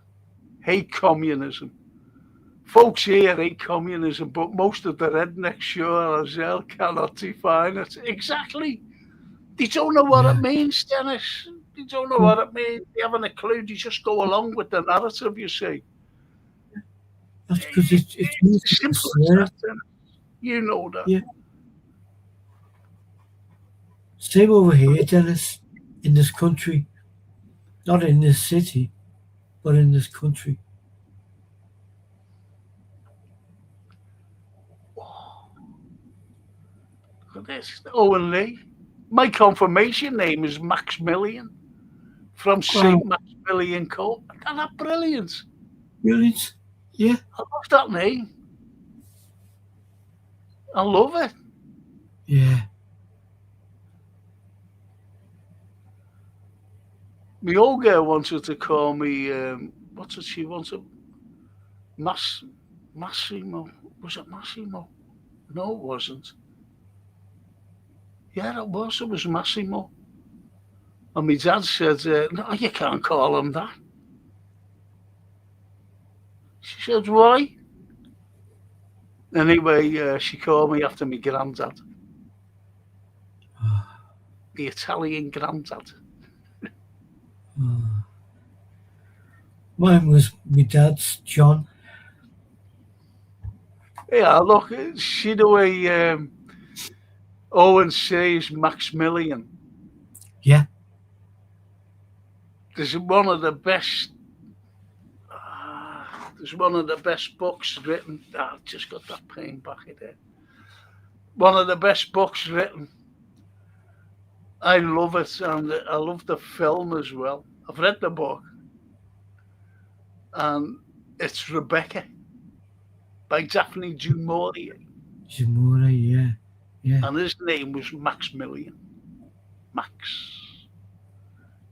hate communism. Folks here hate communism, but most of the rednecks sure as hell cannot define it." Exactly. They don't know what it means, Dennis. They don't know what it means. They haven't a clue. They just go along with the narrative, you see. That's because it's simple as that, Dennis. You know that. Yeah. Same over here, Dennis, in this country. Not in this city, but in this country. Look at this. Owen Lee. My confirmation name is Maximilian from St. Maximilian Court. Isn't that brilliant? Brilliant. Yeah. I love that name. I love it. Yeah. My old girl wanted to call me, what did she want to? Massimo. Was it Massimo? No, it wasn't. Yeah, it was. It was Massimo. And my dad said, "No, you can't call him that." She said, "Why?" Anyway, she called me after my granddad. The Italian granddad. Mine was my dad's, John. Yeah, look, see the way Owen says Maximilian. Yeah. There's one of the best. There's one of the best books written. I just got that pain back in there. One of the best books written. I love it, and I love the film as well. I've read the book, and it's Rebecca. by Daphne du Maurier, Zamora, yeah. Yeah. and his name was Maximilian. Max.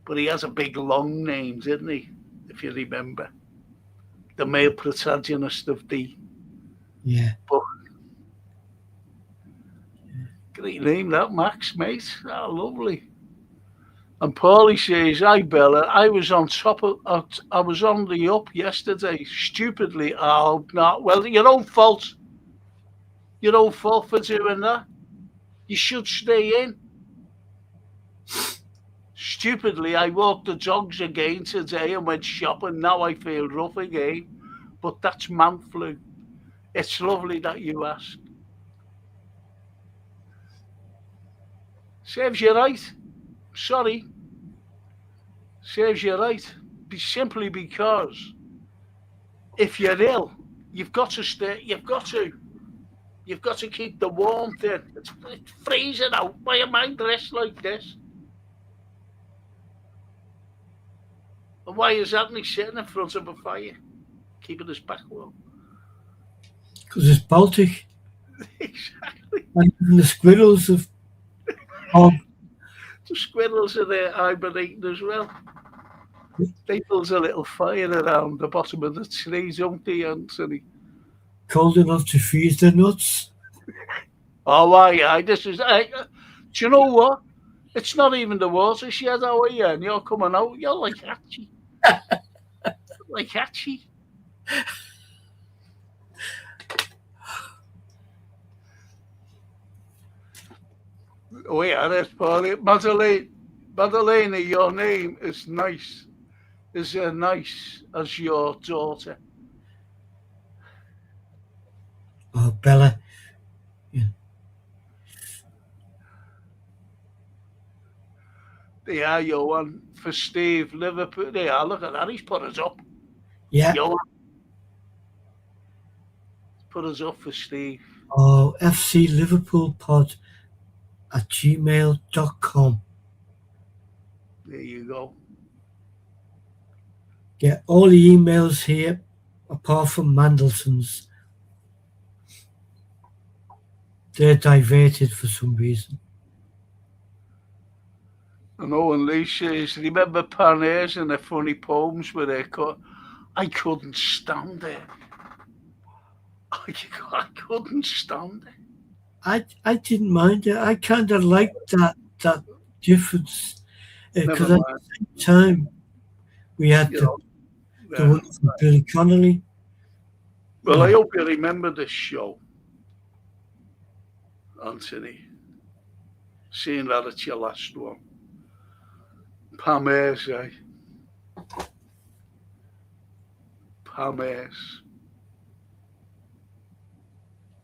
But he has a big long name, didn't he? If you remember. The male protagonist of the Yeah. book. Great name, that Max, mate. Oh, lovely. And Paulie says, "Hi Bella, I was on top of, I was on the up yesterday. Stupidly, oh no, well, your own fault. Your own fault for doing that. You should stay in. Stupidly, I walked the dogs again today and went shopping. Now I feel rough again. But that's man flu. It's lovely that you ask. Serves you right. Sorry. Serves you right. Simply because if you're ill, you've got to stay. You've got to keep the warmth in. It's freezing out. Why am I dressed like this? And why is Anthony sitting in front of a fire, keeping his back warm? Because it's Baltic. Exactly. And even the squirrels have. Oh, The squirrels are there hibernating as well. They build a little fire around the bottom of the trees, don't they, Anthony? cold enough to freeze their nuts. Oh, aye. This is. Do you know what? It's not even the watershed out here, and you're coming out. You're like Hatchie. Like Hatchie. Oh, yeah, that's Paulie. Madalena, your name is nice. Is as nice as your daughter. Oh, Bella. They are your one for Steve Liverpool. They are. Look at that. He's put us up. Yeah. Your put us up for Steve. Oh, FC Liverpool pod at gmail.com. There you go. Get all the emails here apart from Mandelson's. They're diverted for some reason. And Owen Lee says, remember Paners and their funny poems where they cut? I couldn't stand it. I couldn't stand it. I didn't mind it. I kind of liked that difference. Because at the same time, we had the one from Billy Connolly. Well, I hope you remember this show, Anthony. Seeing that it's your last one. Pamers, eh? Pamers.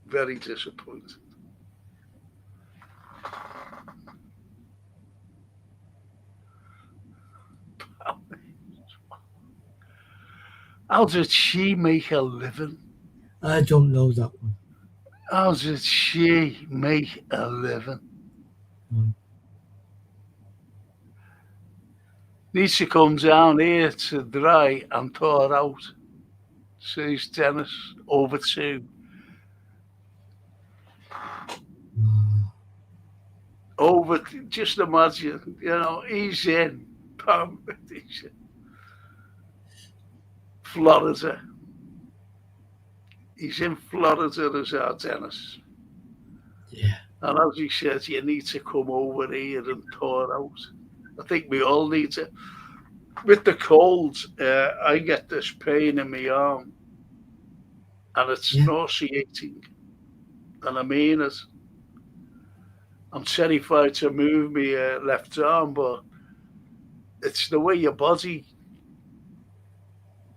Very disappointed. How did she make a living? I don't know that one. How did she make a living? Needs to come down here to dry and thaw out. Says Dennis over 2. Over, just imagine, he's in Florida. He's in Florida as our Dennis. Yeah. And as he says, you need to come over here and thaw out. I think we all need to. With the cold, I get this pain in my arm. And it's nauseating. And I mean it. I'm terrified to move my left arm, but it's the way your body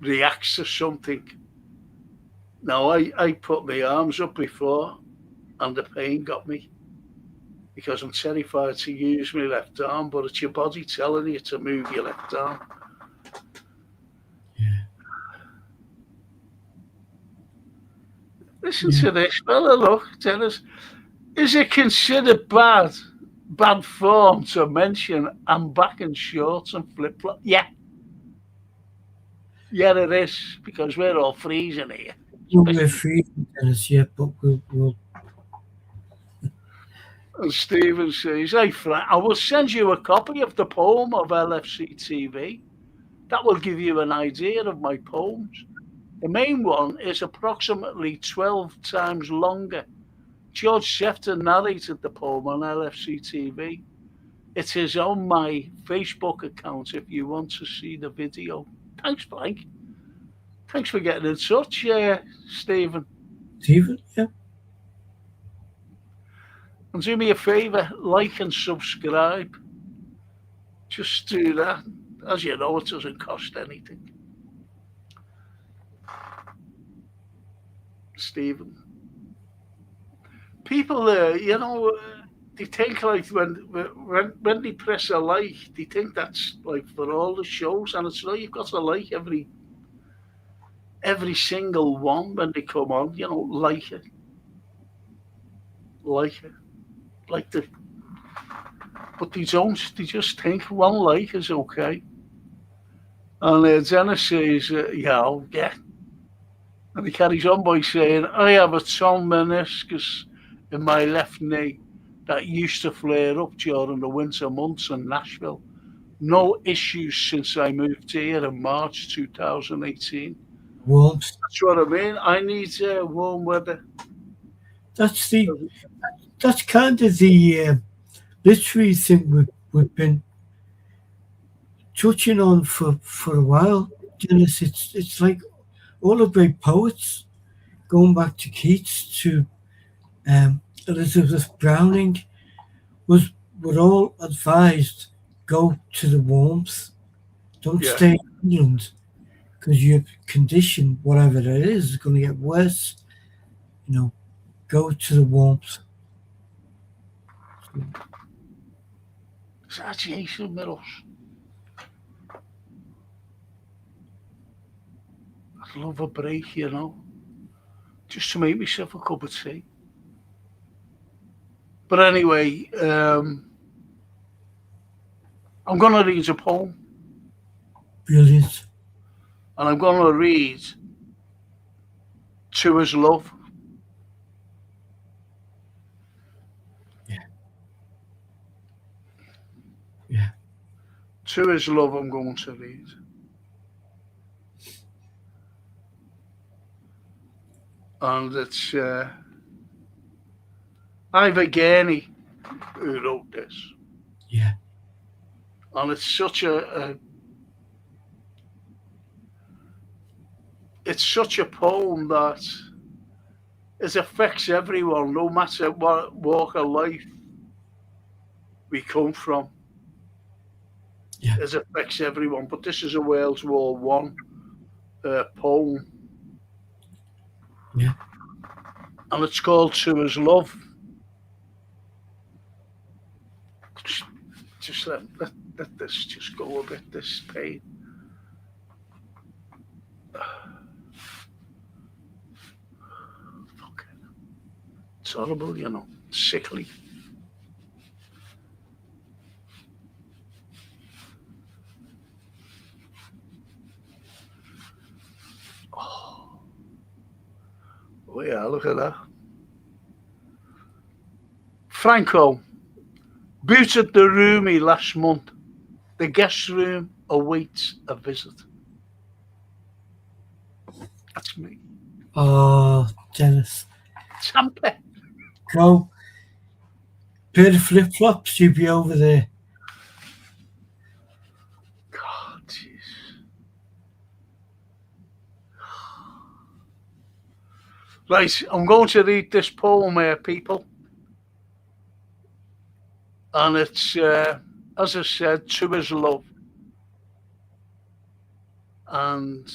reacts to something. Now, I put my arms up before, and the pain got me because I'm terrified to use my left arm, but it's your body telling you to move your left arm. Yeah. Listen to this, fella, look, Dennis. Is it considered bad form to mention I'm back in shorts and flip-flops? Yeah. Yeah, it is, because we're all freezing here. we're freezing tennis yet, but we'll And Stephen says, "Hey, Frank, I will send you a copy of the poem of LFC TV. That will give you an idea of my poems. The main one is approximately 12 times longer. George Sefton narrated the poem on LFC TV. It is on my Facebook account if you want to see the video." Thanks, Frank. Thanks for getting in touch, Stephen. Stephen, yeah. And do me a favour, like and subscribe. Just do that. As you know, it doesn't cost anything. Stephen. People, they think like when they press a like, they think that's like for all the shows, and it's not. You've got to like every single one when they come on. Like it, like it, like the. But they don't. They just think one like is okay. And Dennis says, "Yeah, I'll get." And he carries on by saying, "I have a torn meniscus in my left knee that used to flare up during the winter months in Nashville. No issues since I moved here in March 2018. Warmth. That's what I mean. I need warm weather. That's kind of the literary thing we've been touching on for a while. Dennis, it's like all the great poets, going back to Keats, to Elizabeth Browning, were all advised, go to the warmth. Don't Yeah. stay in England, because your condition, whatever it is going to get worse. Go to the warmth. Is that Jason Mills? I'd love a break, just to make myself a cup of tea. But anyway, I'm going to read a poem. Brilliant. And I'm going to read To His Love. Yeah. To His Love, I'm going to read. And it's Ivor Gurney who wrote this. Yeah. And it's such it's such a poem that it affects everyone, no matter what walk of life we come from. Yeah. It affects everyone. But this is a World War One poem. Yeah. And it's called To His Love. Just let this just go a bit, this pain. It's horrible, sickly. Oh yeah, look at that. Franco booted the roomie last month. The guest room awaits a visit. That's me. Oh, Dennis. Tampa. Go. Pair of flip-flops, you'd be over there. God, jeez. Right, I'm going to read this poem here, people. And it's, as I said, To His Love. And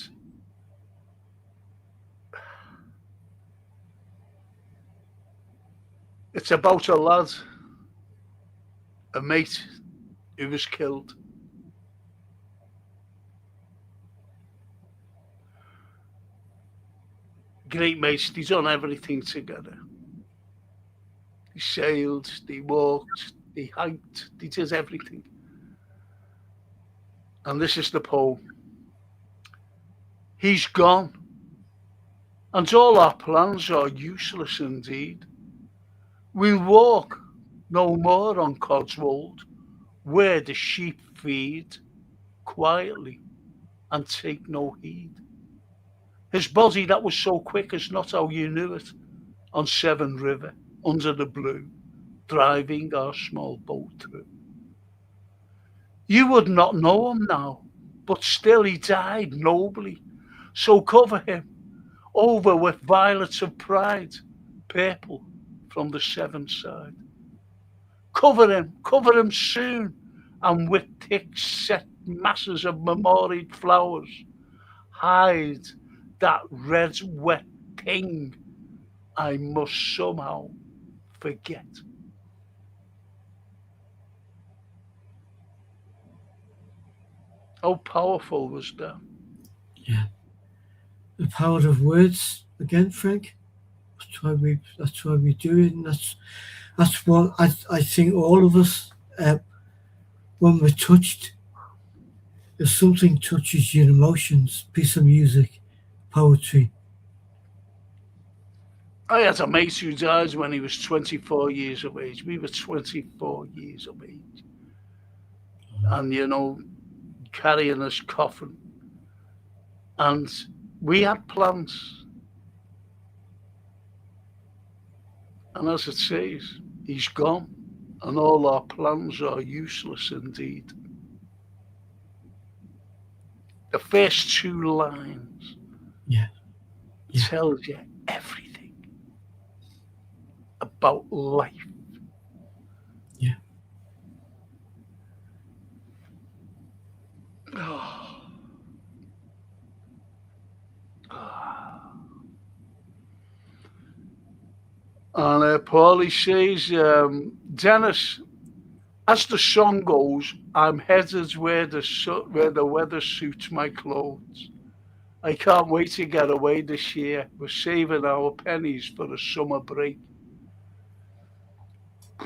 it's about a lad, a mate, who was killed. Great mates, they done everything together. They sailed, they walked, they hiked, they did everything. And this is the poem. He's gone. And all our plans are useless indeed. We'll walk no more on Codswold, where the sheep feed quietly and take no heed. His body that was so quick is not how you knew it on Severn River under the blue, driving our small boat through. You would not know him now, but still he died nobly. So cover him over with violets of pride, purple from the Severn side. Cover him soon, and with thick set masses of memoried flowers, hide that red wet thing I must somehow forget. How powerful was that? Yeah. The power of words again, Frank. That's why we do it, and that's what I think all of us, when we're touched, if something touches your emotions, piece of music, poetry. I had a mate who died when he was 24 years of age. We were 24 years of age. And, carrying his coffin. And we had plans. And as it says, he's gone. And all our plans are useless indeed. The first two lines Yeah, yeah, tells you everything about life. yeah. And Paulie says, Dennis, as the song goes, I'm headed where the weather suits my clothes. I can't wait to get away this year. We're saving our pennies for a summer break.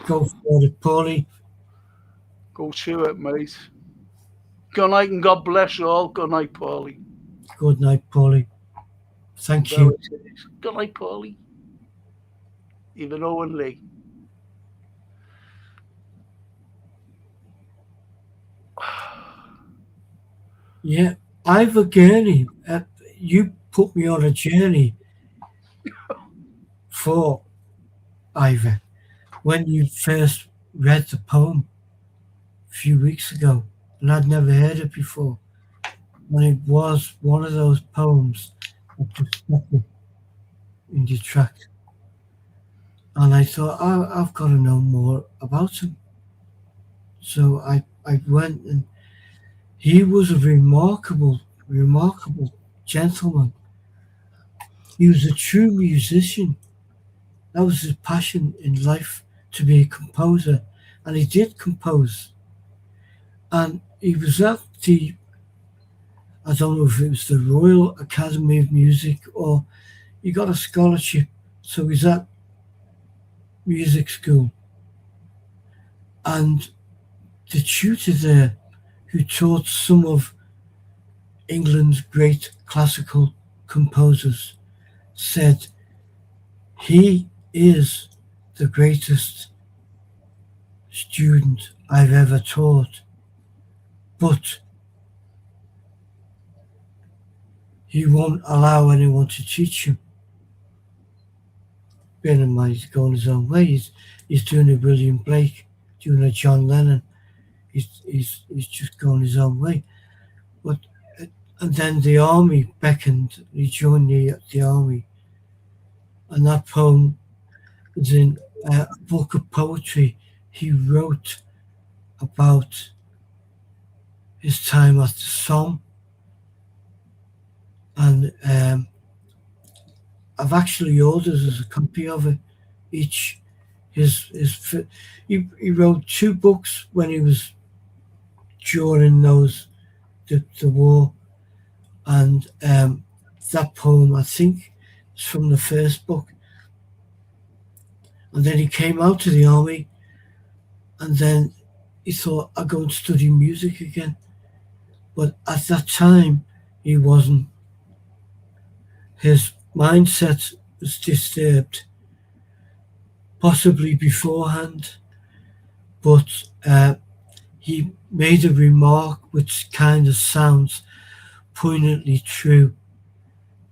Go for it, Paulie. Go to it, mate. Good night and God bless you all. Good night, Paulie. Good night, Paulie. Thank There you. it is. Good night, Paulie. Even Owen Lee. Yeah, I've a journey. You put me on a journey for Ivor when you first read the poem a few weeks ago, and I'd never heard it before. And it was one of those poems that just stuck in your track. And I thought, I've got to know more about him. So I went, and he was a remarkable gentleman. He was a true musician. That was his passion in life, to be a composer. And he did compose. And he was at I don't know if it was the Royal Academy of Music or he got a scholarship. So he's at music school. And the tutor there, who taught some of England's great classical composers, said he is the greatest student I've ever taught, but he won't allow anyone to teach him. Bear in mind, he's going his own way. He's doing a William Blake, doing a John Lennon. He's just going his own way. But and then the army beckoned. He joined the army, and that poem is in a book of poetry he wrote about his time at the Somme. And I've actually ordered as a copy of it. Each he wrote two books when he was during the war, and that poem I think is from the first book. And then he came out of the army, and then he thought, I'd go and study music again. But at that time, he wasn't. His mindset was disturbed, possibly beforehand, but he made a remark which kind of sounds poignantly true.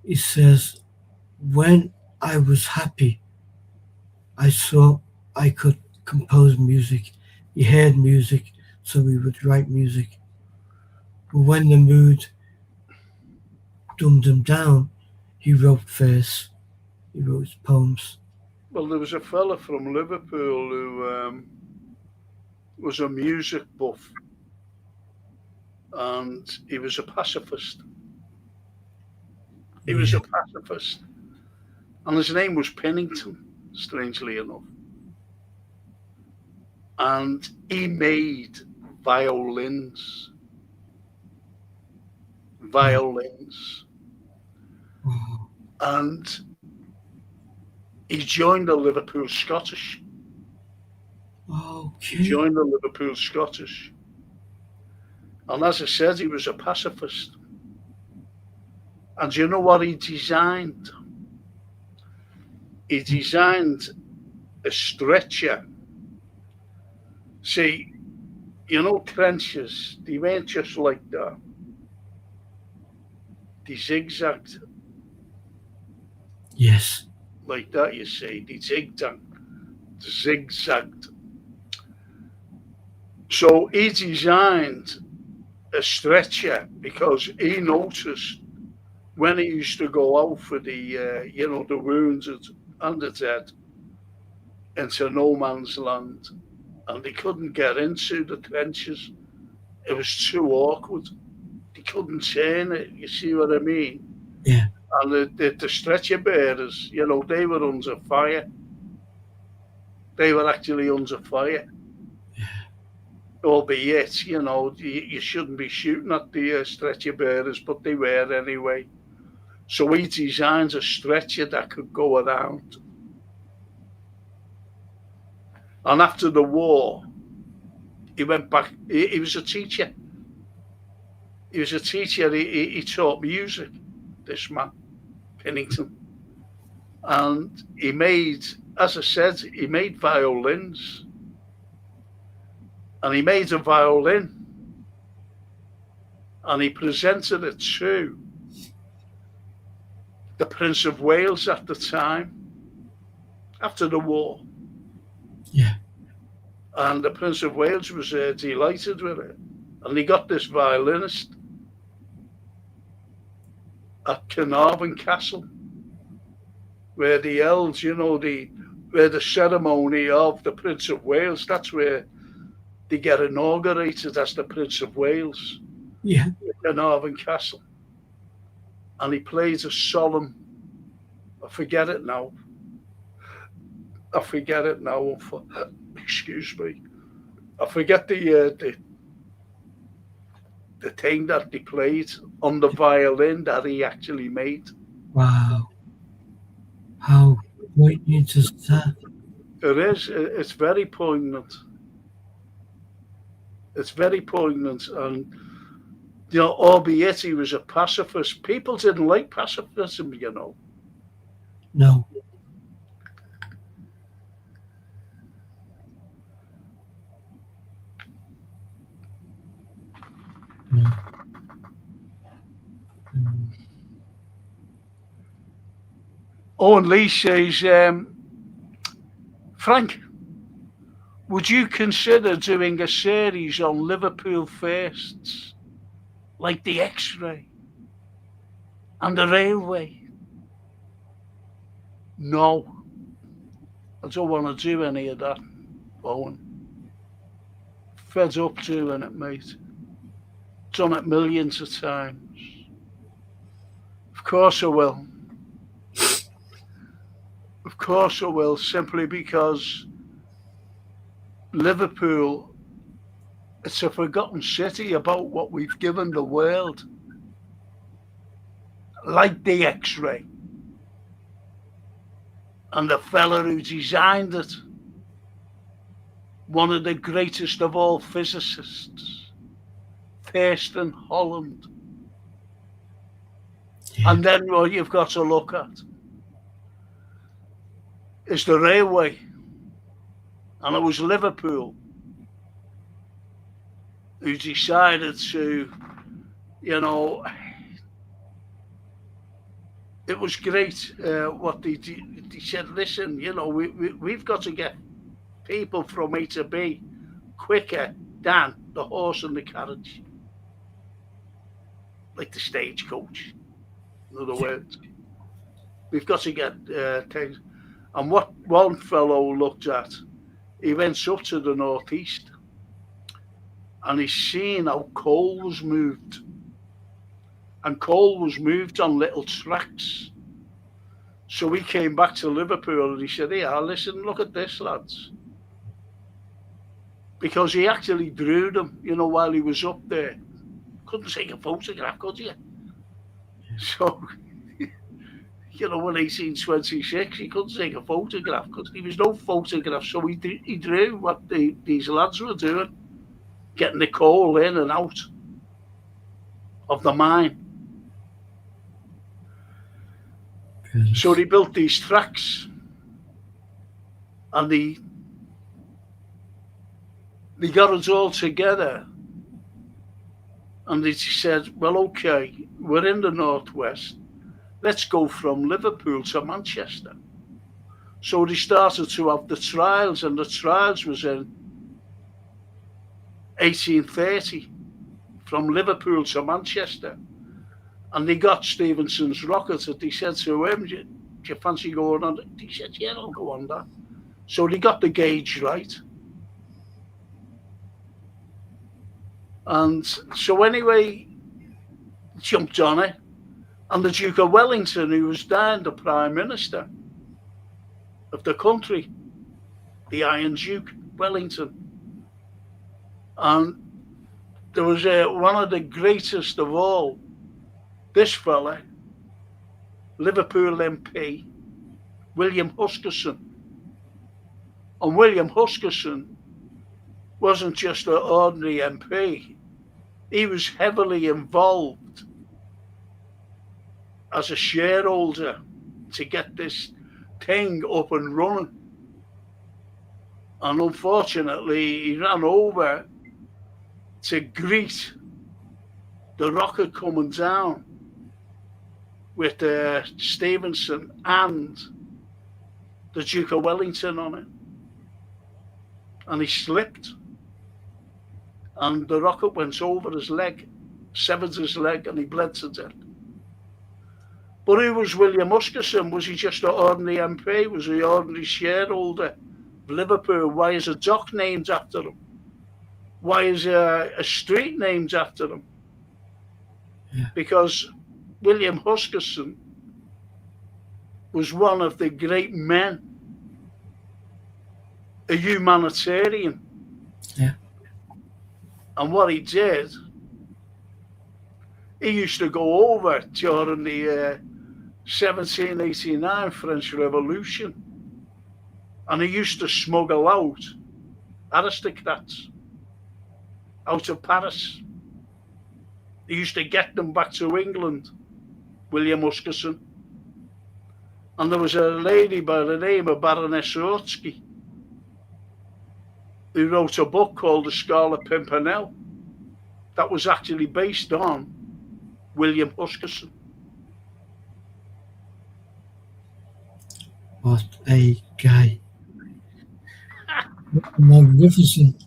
He says, when I was happy, I saw I could compose music. He heard music, so he would write music. But when the mood dumbed him down, he wrote verse, he wrote his poems. Well, there was a fella from Liverpool who was a music buff, and he was a pacifist. He was Yeah. a pacifist, and his name was Pennington, strangely enough. And he made violins, Wow. violins, Wow. and he joined the Liverpool Scottish. He Okay. joined the Liverpool Scottish, and as I said, he was a pacifist. And you know what he designed? He designed a stretcher. See, you know, trenches, they weren't just like that. They zigzagged Yes. like that, you see. They zigzagged. So he designed a stretcher because he noticed when he used to go out for the wounded and the dead into no man's land, and they couldn't get into the trenches. It was too awkward. They couldn't turn it. You see what I mean? Yeah. And the stretcher bearers, they were under fire. They were actually under fire. Albeit, you shouldn't be shooting at the stretcher bearers, but they were anyway. So he designed a stretcher that could go around. And after the war, he went back. He was a teacher. He was a teacher. He taught music, this man, Pennington. And he made, as I said, he made violins. And he made a violin. And he presented it to the Prince of Wales at the time, after the war. Yeah. And the Prince of Wales was delighted with it. And he got this violinist at Carnarvon Castle, where they held, where the ceremony of the Prince of Wales, that's where they get inaugurated as the Prince of Wales, Yeah. Carnarvon Castle. And he played a solemn, I forget it now. Excuse me. I forget the thing that they played on the violin that he actually made. Wow. How poignant is that? It is. It's very poignant. It's very poignant. And, albeit he was a pacifist, people didn't like pacifism, No. No. Owen Lee says, Frank, would you consider doing a series on Liverpool firsts, like the X-ray and the railway? No, I don't want to do any of that, Owen. Fed up doing it, mate. Done it millions of times. Of course I will. Of course I will, simply because Liverpool, it's a forgotten city about what we've given the world. Like the X-ray. And the fella who designed it, one of the greatest of all physicists, Thurston Holland. Yeah. And then what you've got to look at is the railway. And it was Liverpool who decided to, you know, it was great what they said, listen, you know, we've got to get people from A to B quicker than the horse and the carriage, like the stagecoach, in other words. We've got to get things. And what one fellow looked at, he went up to the northeast and he's seen how coal was moved. And coal was moved on little tracks. So he came back to Liverpool and he said, "Yeah, listen, look at this, lads." Because he actually drew them, you know, while he was up there. Couldn't take a photograph, could you? So, you know, in 1826, he couldn't take a photograph because there was no photograph. So he drew what these lads were doing, getting the coal in and out of the mine. So they built these tracks and they got us all together and they said, well, okay, we're in the northwest. Let's go from Liverpool to Manchester. So they started to have the trials, and the trials was in 1830 from Liverpool to Manchester. And they got Stephenson's rocket and they said to him, do you fancy going on? He said, yeah, I'll go on that. So they got the gauge right. And so anyway, jumped on it. And the Duke of Wellington, who was then the Prime Minister of the country, the Iron Duke, Wellington. And there was one of the greatest of all, this fella, Liverpool MP, William Huskisson. And William Huskisson wasn't just an ordinary MP. He was heavily involved as a shareholder to get this thing up and running. And unfortunately, he ran over to greet the rocket coming down with Stephenson and the Duke of Wellington on it. And he slipped. And the rocket went over his leg, severed his leg, and he bled to death. But who was William Huskisson? Was he just an ordinary MP? Was he an ordinary shareholder of Liverpool? Why is a dock named after him? Why is a street named after him? Yeah. Because William Huskisson was one of the great men, a humanitarian. Yeah. And what he did, he used to go over during the 1789 French Revolution, and he used to smuggle out aristocrats out of Paris. He used to get them back to England, William Huskisson. And there was a lady by the name of Baroness Ortsky who wrote a book called The Scarlet Pimpernel that was actually based on William Huskisson. What a guy. Magnificent.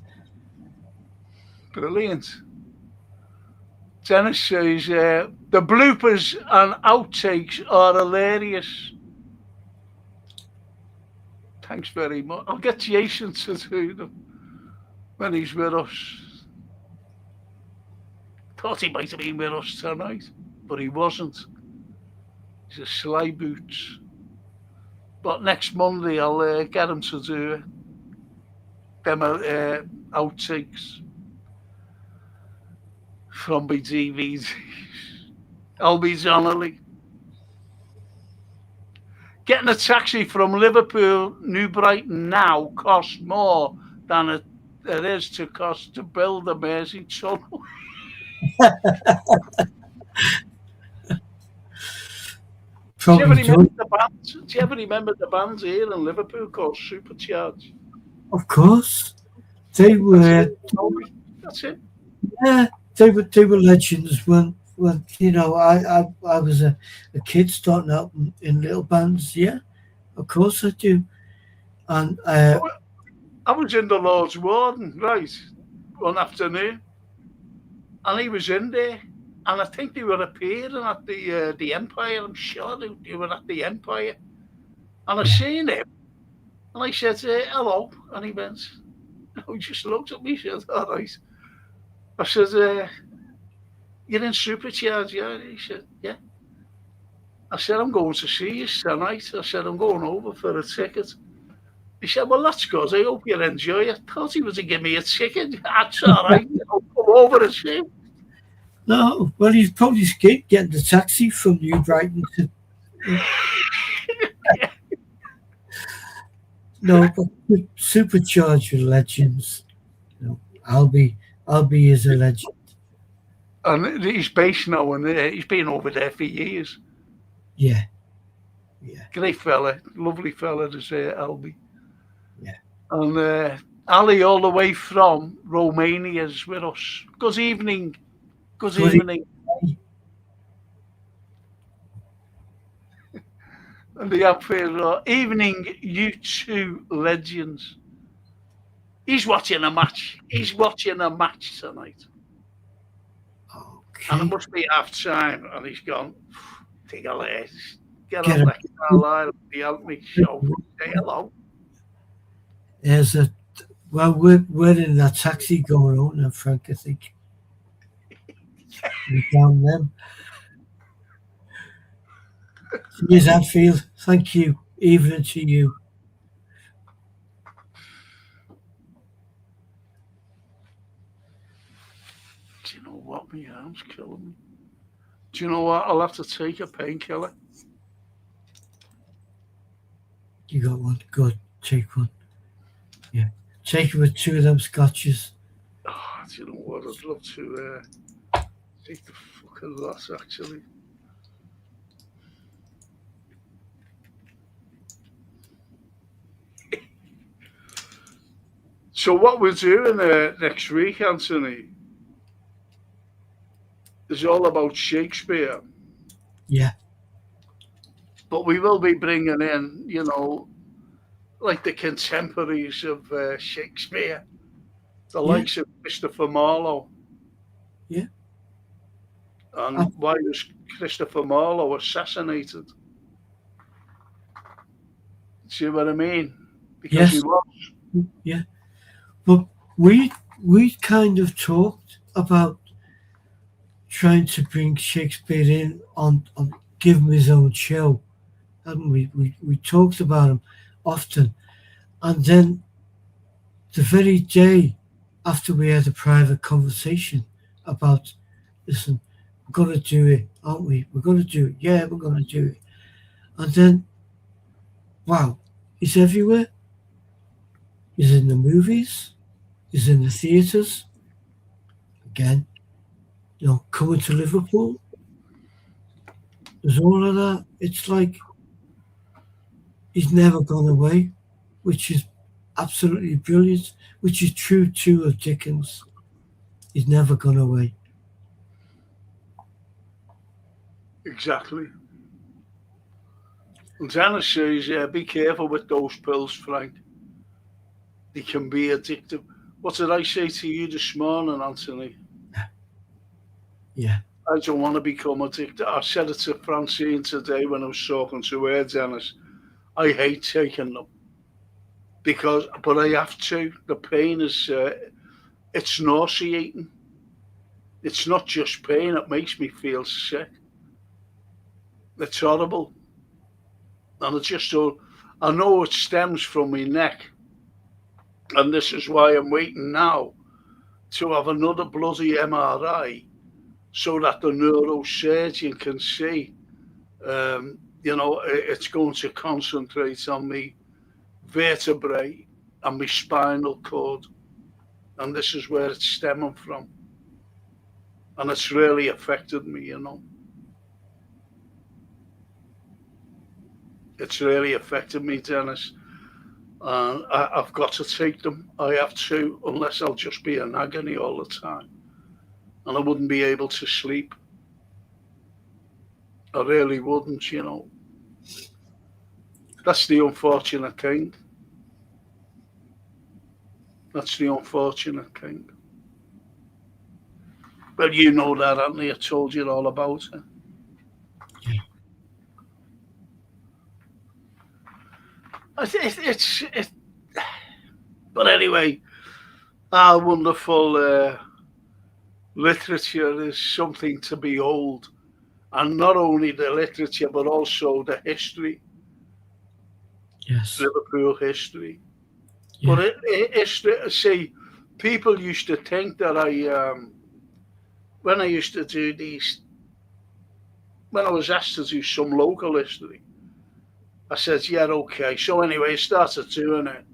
Brilliant. Dennis says, the bloopers and outtakes are hilarious. Thanks very much. I'll get Jason to do them when he's with us. Thought he might have been with us tonight, but he wasn't. He's a sly boots. But next Monday, I'll get him to do them outtakes from my DVDs. Albie Donnelly. Getting a taxi from Liverpool, New Brighton now costs more than it is to cost to build the Mersey Tunnel. Do you ever Probably remember do. the bands? Do you ever remember the bands here in Liverpool called Supercharge? Of course, they That's were. it. That's it. Yeah, they were legends when you know I was a kid starting out in little bands. Yeah, of course I do. And I was in the Lord's Warden, right, one afternoon, and he was in there, and I think they were appearing at the Empire. I'm sure they were at the Empire, and I yeah, seen him, and I said, "Hello," and he went, he just looked at me, said, "All right." I said, "You're in Supercharge, yeah?" He said, "Yeah." I said, "I'm going to see you tonight." I said, "I'm going over for a ticket." He said, "Well, that's good. I hope you enjoy it." I thought he was to give me a ticket. That's all right. I'll come over and see him. no, well he's probably scared getting the taxi from New Brighton to no, but supercharged legends. You know, Albie is a legend. And he's based now, and he's been over there for years. Yeah, yeah, Great fella, lovely fella, to say Albie. yeah. And Ali, all the way from Romania, is with us. Good evening. Good Good evening. And the outfield, evening, you two legends. He's watching a match. He's watching a match tonight. And it okay. must be half time. And he's gone, take a leg. Get Get on him. that Carlyle, the help me show. Say hello. There's a well, we're in that taxi going on now, Frank. I think we're down them. Cheers, Anfield. Thank you. Evening to you. Do you know what? My arm's killing me. Do you know what? I'll have to take a painkiller. You got one. Good. Take one. Yeah. Take it with two of them scotches. Oh, do you know what? I'd love to take the fucking loss, actually. So what we're doing next week, Anthony, is all about Shakespeare. Yeah. But we will be bringing in, like the contemporaries of Shakespeare, the Yeah. likes of Christopher Marlowe. Yeah. And Uh, why was Christopher Marlowe assassinated? See what I mean? Because he yes. was. Yeah. But we kind of talked about trying to bring Shakespeare in on give him his own show, haven't we? We talked about him often, and then the very day after we had a private conversation about, listen, we're going to do it, aren't we? We're going to do it. Yeah, we're going to do it. And then, wow, he's everywhere. He's in the movies. He's in the theatres. Again, coming to Liverpool. There's all of that. It's like he's never gone away, which is absolutely brilliant, which is true too of Dickens. He's never gone away. Exactly. And Dennis says, be careful with those pills, Frank. They can be addictive. What did I say to you this morning, Anthony? Yeah. I don't want to become addicted. I said it to Francine today when I was talking to her, Dennis. I hate taking them but I have to. The pain is, it's nauseating. It's not just pain, it makes me feel sick. It's horrible. And I know it stems from my neck. And this is why I'm waiting now to have another bloody MRI so that the neurosurgeon can see. It's going to concentrate on me vertebrae and my spinal cord. And this is where it's stemming from. And it's really affected me. It's really affected me, Dennis. I've got to take them. I have to, unless I'll just be in agony all the time. And I wouldn't be able to sleep. I really wouldn't. That's the unfortunate thing. That's the unfortunate thing. Well, you know that, haven't you? I told you all about it. Yeah. It's. But anyway, our wonderful literature is something to behold. And not only the literature, but also the history, Yes. Liverpool history. Yeah. But see, people used to think that when I used to do these, when I was asked to do some local history, I said, yeah, okay. So anyway, I started doing it.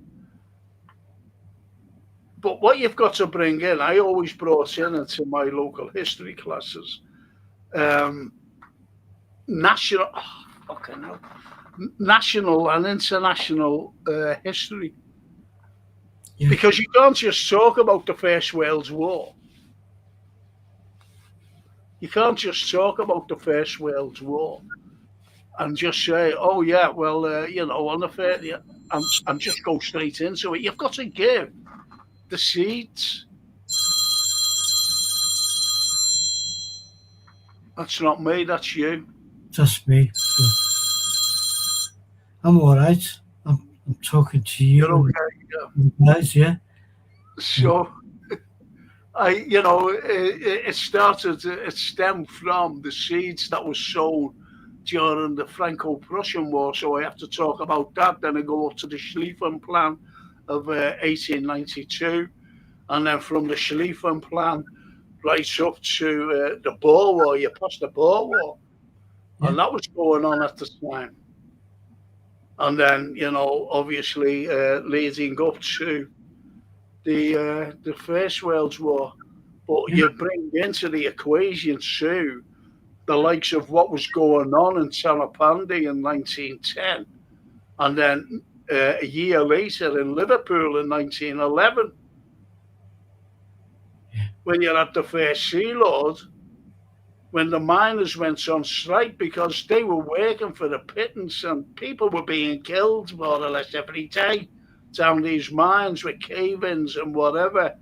But what you've got to bring in, I always brought in into my local history classes, um, national, oh, fucking hell, national and international history. Yeah. Because you can't just talk about the First World War. You can't just talk about the First World War and just say, "Oh yeah, well, on the first," yeah, and just go straight into it. You've got to give the seeds. That's not me. That's you. That's me. But I'm all right. I'm talking to You're you and okay. Yeah. the guys. Yeah. So it started. It stemmed from the seeds that were sown during the Franco-Prussian War. So I have to talk about that. Then I go up to the Schlieffen Plan of 1892, and then from the Schlieffen Plan right up to the Boer War. You passed the Boer War, Yeah. and that was going on at the time. And then obviously leading up to the First World War. But Yeah. you bring into the equation too the likes of what was going on in Tanapandi in 1910, and then a year later in Liverpool in 1911, Yeah. when you had the first Sea Lord, when the miners went on strike because they were working for the pittance and people were being killed more or less every day down these mines with cave-ins and whatever.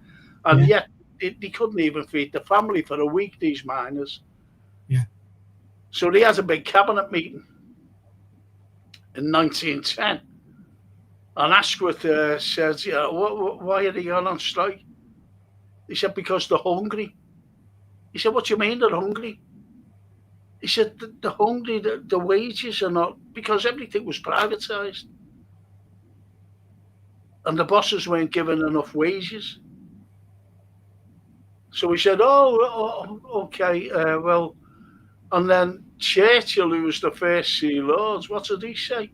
And Yeah. yet they couldn't even feed the family for a week, these miners. Yeah. So they had a big cabinet meeting in 1910. And Asquith said, why are they going on strike? He said, because they're hungry. He said, what do you mean they're hungry? He said, they're hungry, the wages are not, because everything was privatised. And the bosses weren't given enough wages. So he said, okay, well, and then Churchill, who was the first Sea Lords, what did he say?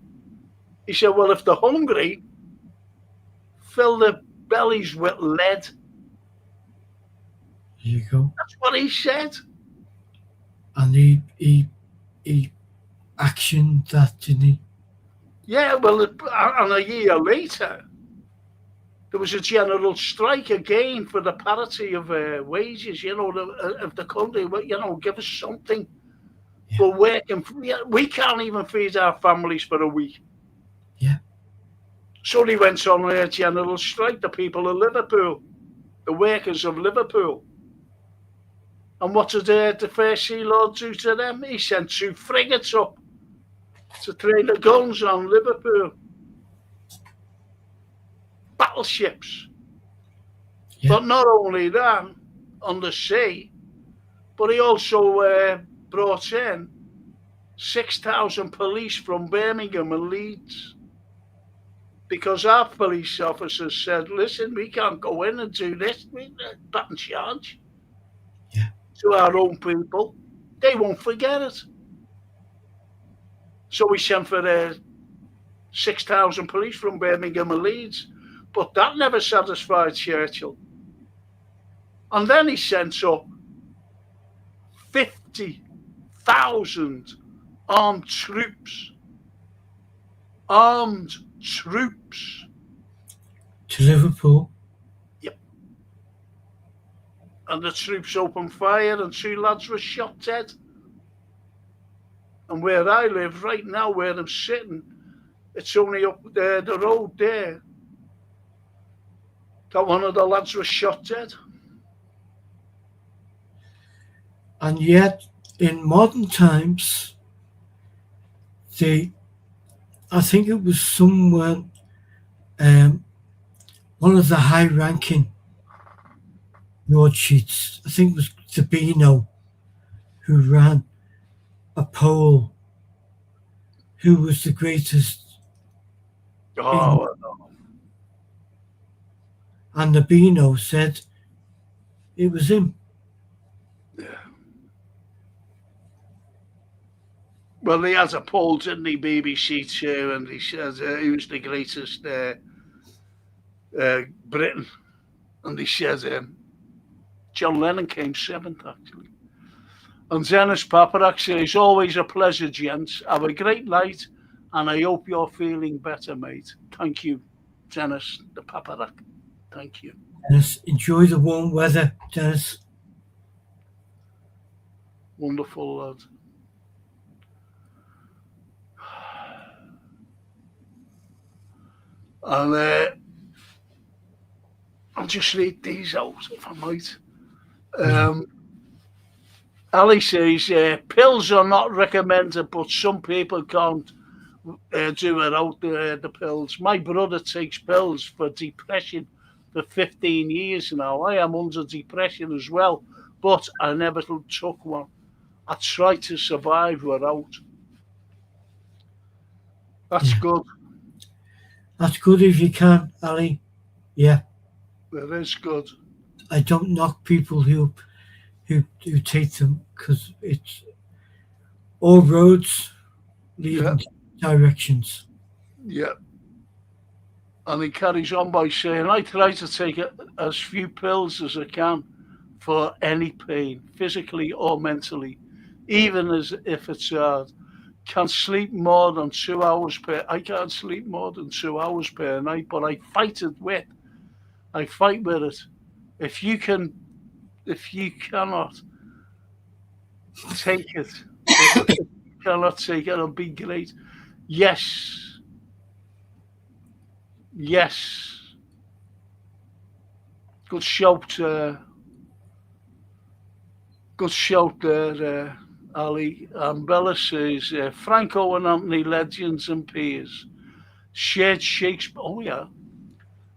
He said, well, if they're hungry, fill their bellies with lead. There you go. That's what he said. And he actioned that, didn't he? Yeah, well, and a year later, there was a general strike again for the parity of wages, of the country. Give us something. Yeah. For working. We can't even feed our families for a week. Yeah. So they went on a general strike, the people of Liverpool, the workers of Liverpool. And what did the first Sea Lord do to them? He sent 2 frigates up to train the guns on Liverpool. Battleships. Yeah. But not only that, on the sea, but he also brought in 6,000 police from Birmingham and Leeds. Because our police officers said, listen, we can't go in and do this. We're not in charge. Yeah. To our own people. They won't forget it. So we sent for 6,000 police from Birmingham and Leeds. But that never satisfied Churchill. And then he sent up 50,000 armed troops armed troops. To Liverpool. Yep. And the troops opened fire and 2 lads were shot dead. And where I live right now, where I'm sitting, it's only up there, the road there, that one of the lads was shot dead. And yet, in modern times, I think it was someone, one of the high-ranking broadsheets, I think it was Sabino, who ran a poll, who was the greatest. Oh, And Sabino said it was him. yeah. Well, he has a poll, didn't he, BBC too, and he says who's the greatest Britain, and he says John Lennon came 7th, actually. And Dennis Paparak says, it's always a pleasure, gents. Have a great night, and I hope you're feeling better, mate. Thank you, Dennis the Paparak. Thank you. Dennis, enjoy the warm weather, Dennis. Wonderful, lad. And I'll just read these out, if I might. Ali says, pills are not recommended, but some people can't do without the pills. My brother takes pills for depression for 15 years now. I am under depression as well, but I never took one. I try to survive without. That's good. That's good if you can, Ali. Yeah. It is good. I don't knock people who take them, because it's all roads lead in directions. Yeah. And he carries on by saying, I try to take as few pills as I can for any pain, physically or mentally, even as if it's hard. Can't sleep more than 2 hours I can't sleep more than 2 hours per night, but I fight with it. If you cannot take it, it'll be great. Yes. Good shout there, Ali. And Bella says, Franco and Anthony, legends and peers. Shared Shakespeare. Oh, yeah.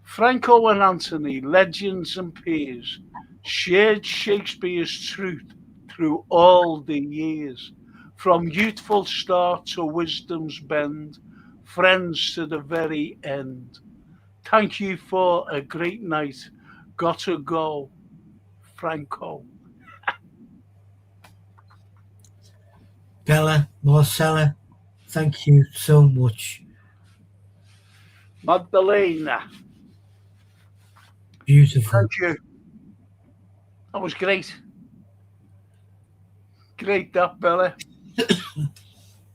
Franco and Anthony, legends and peers, shared Shakespeare's truth through all the years. From youthful start to wisdom's bend, friends to the very end. Thank you for a great night. Gotta go, Franco. Bella, Marcella, thank you so much. Magdalena. Beautiful. Thank you. That was great. Great, that, Bella.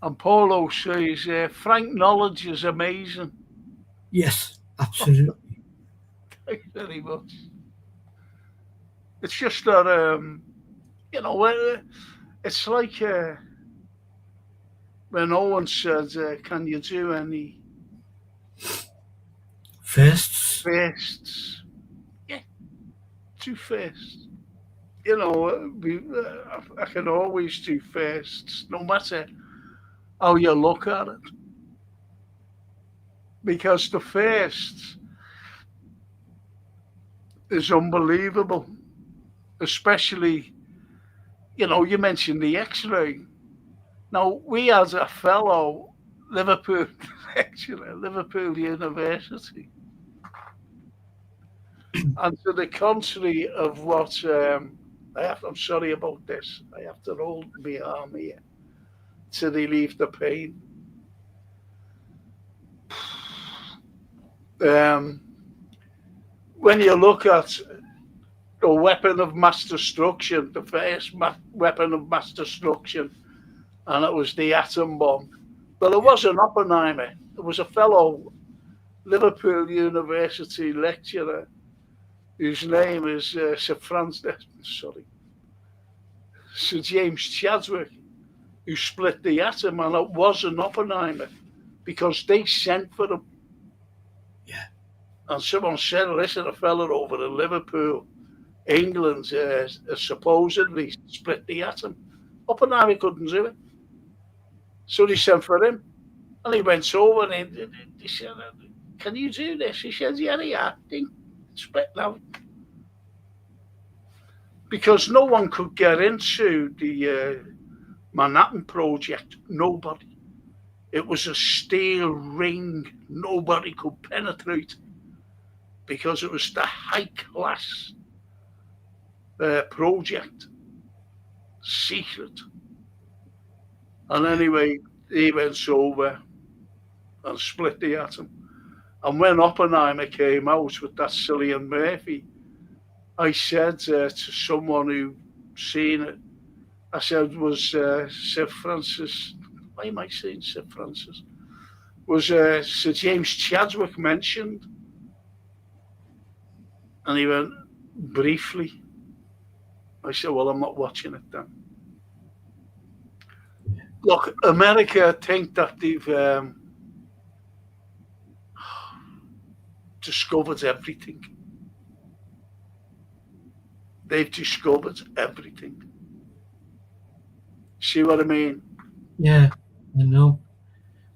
And Paulo says, Frank knowledge is amazing. Yes, absolutely. Thank you very much. It's just that, it's like when Owen said, can you do any Firsts? Yeah, 2 firsts. I can always do firsts, no matter how you look at it. Because the first is unbelievable. Especially, you mentioned the X-ray. Now, we had a fellow, Liverpool lecturer, Liverpool University. And to the contrary of what, I'm sorry about this, I have to hold my arm here to relieve the pain. When you look at the weapon of mass destruction, the first weapon of mass destruction, and it was the atom bomb. Well, it wasn't Oppenheimer. there was a fellow Liverpool University lecturer whose name is Sir James Chadwick, who split the atom, and it was an Oppenheimer because they sent for him. Yeah. And someone said, listen, a fella over in Liverpool, England, supposedly split the atom. Oppenheimer couldn't do it. So they sent for him. And he went over and he said, can you do this? He said, yeah, I think split now. Because no one could get into the Manhattan Project. Nobody. It was a steel ring. Nobody could penetrate because it was the high-class project. Secret. And anyway, he went over and split the atom. And when Oppenheimer came out with that Cillian Murphy, I said to someone who seen it, I said, was Sir Francis, why am I saying Sir Francis? Was Sir James Chadwick mentioned? And he went, briefly. I said, well, I'm not watching it then. Look, America think that they've discovered everything. They've discovered everything. See what I mean? Yeah, I know.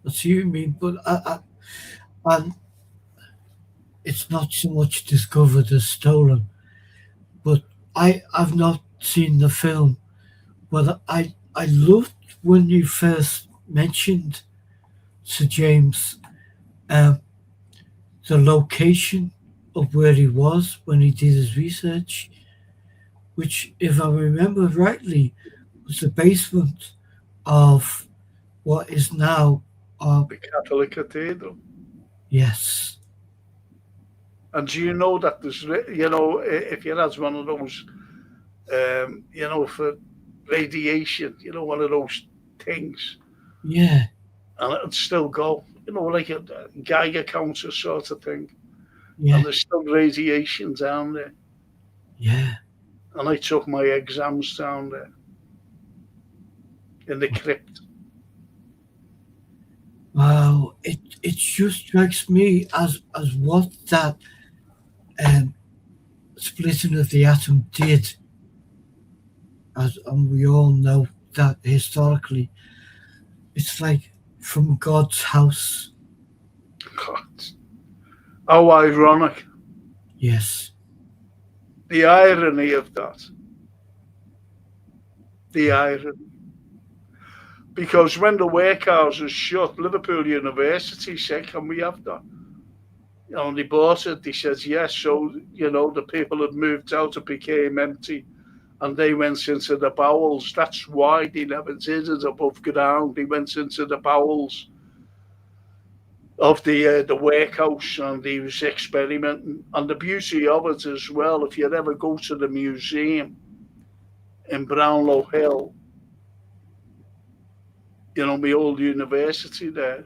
I see what you mean, but and it's not so much discovered as stolen. But I've not seen the film, but I loved when you first mentioned Sir James, um, the location of where he was when he did his research, which, if I remember rightly, was the basement of what is now The Catholic Cathedral. yes. And do you know that there's, if you had one of those, for radiation, one of those things, Yeah, and it'd still go, like a Geiger counter sort of thing. yeah, And there's still radiation down there. yeah. And I took my exams down there in the crypt. Wow, it just strikes me as what that splitting of the atom did, and we all know that historically, it's like from God's house. God, how ironic. Yes, The irony of that. The irony. Because when the workhouses shut, Liverpool University said, can we have that? And they bought it. They said, yes. So, the people had moved out, it became empty. And they went into the bowels. That's why they never did it above ground. They went into the bowels of the workhouse, and he was experimenting. And the beauty of it as well, if you ever go to the museum in Brownlow Hill, my old university there,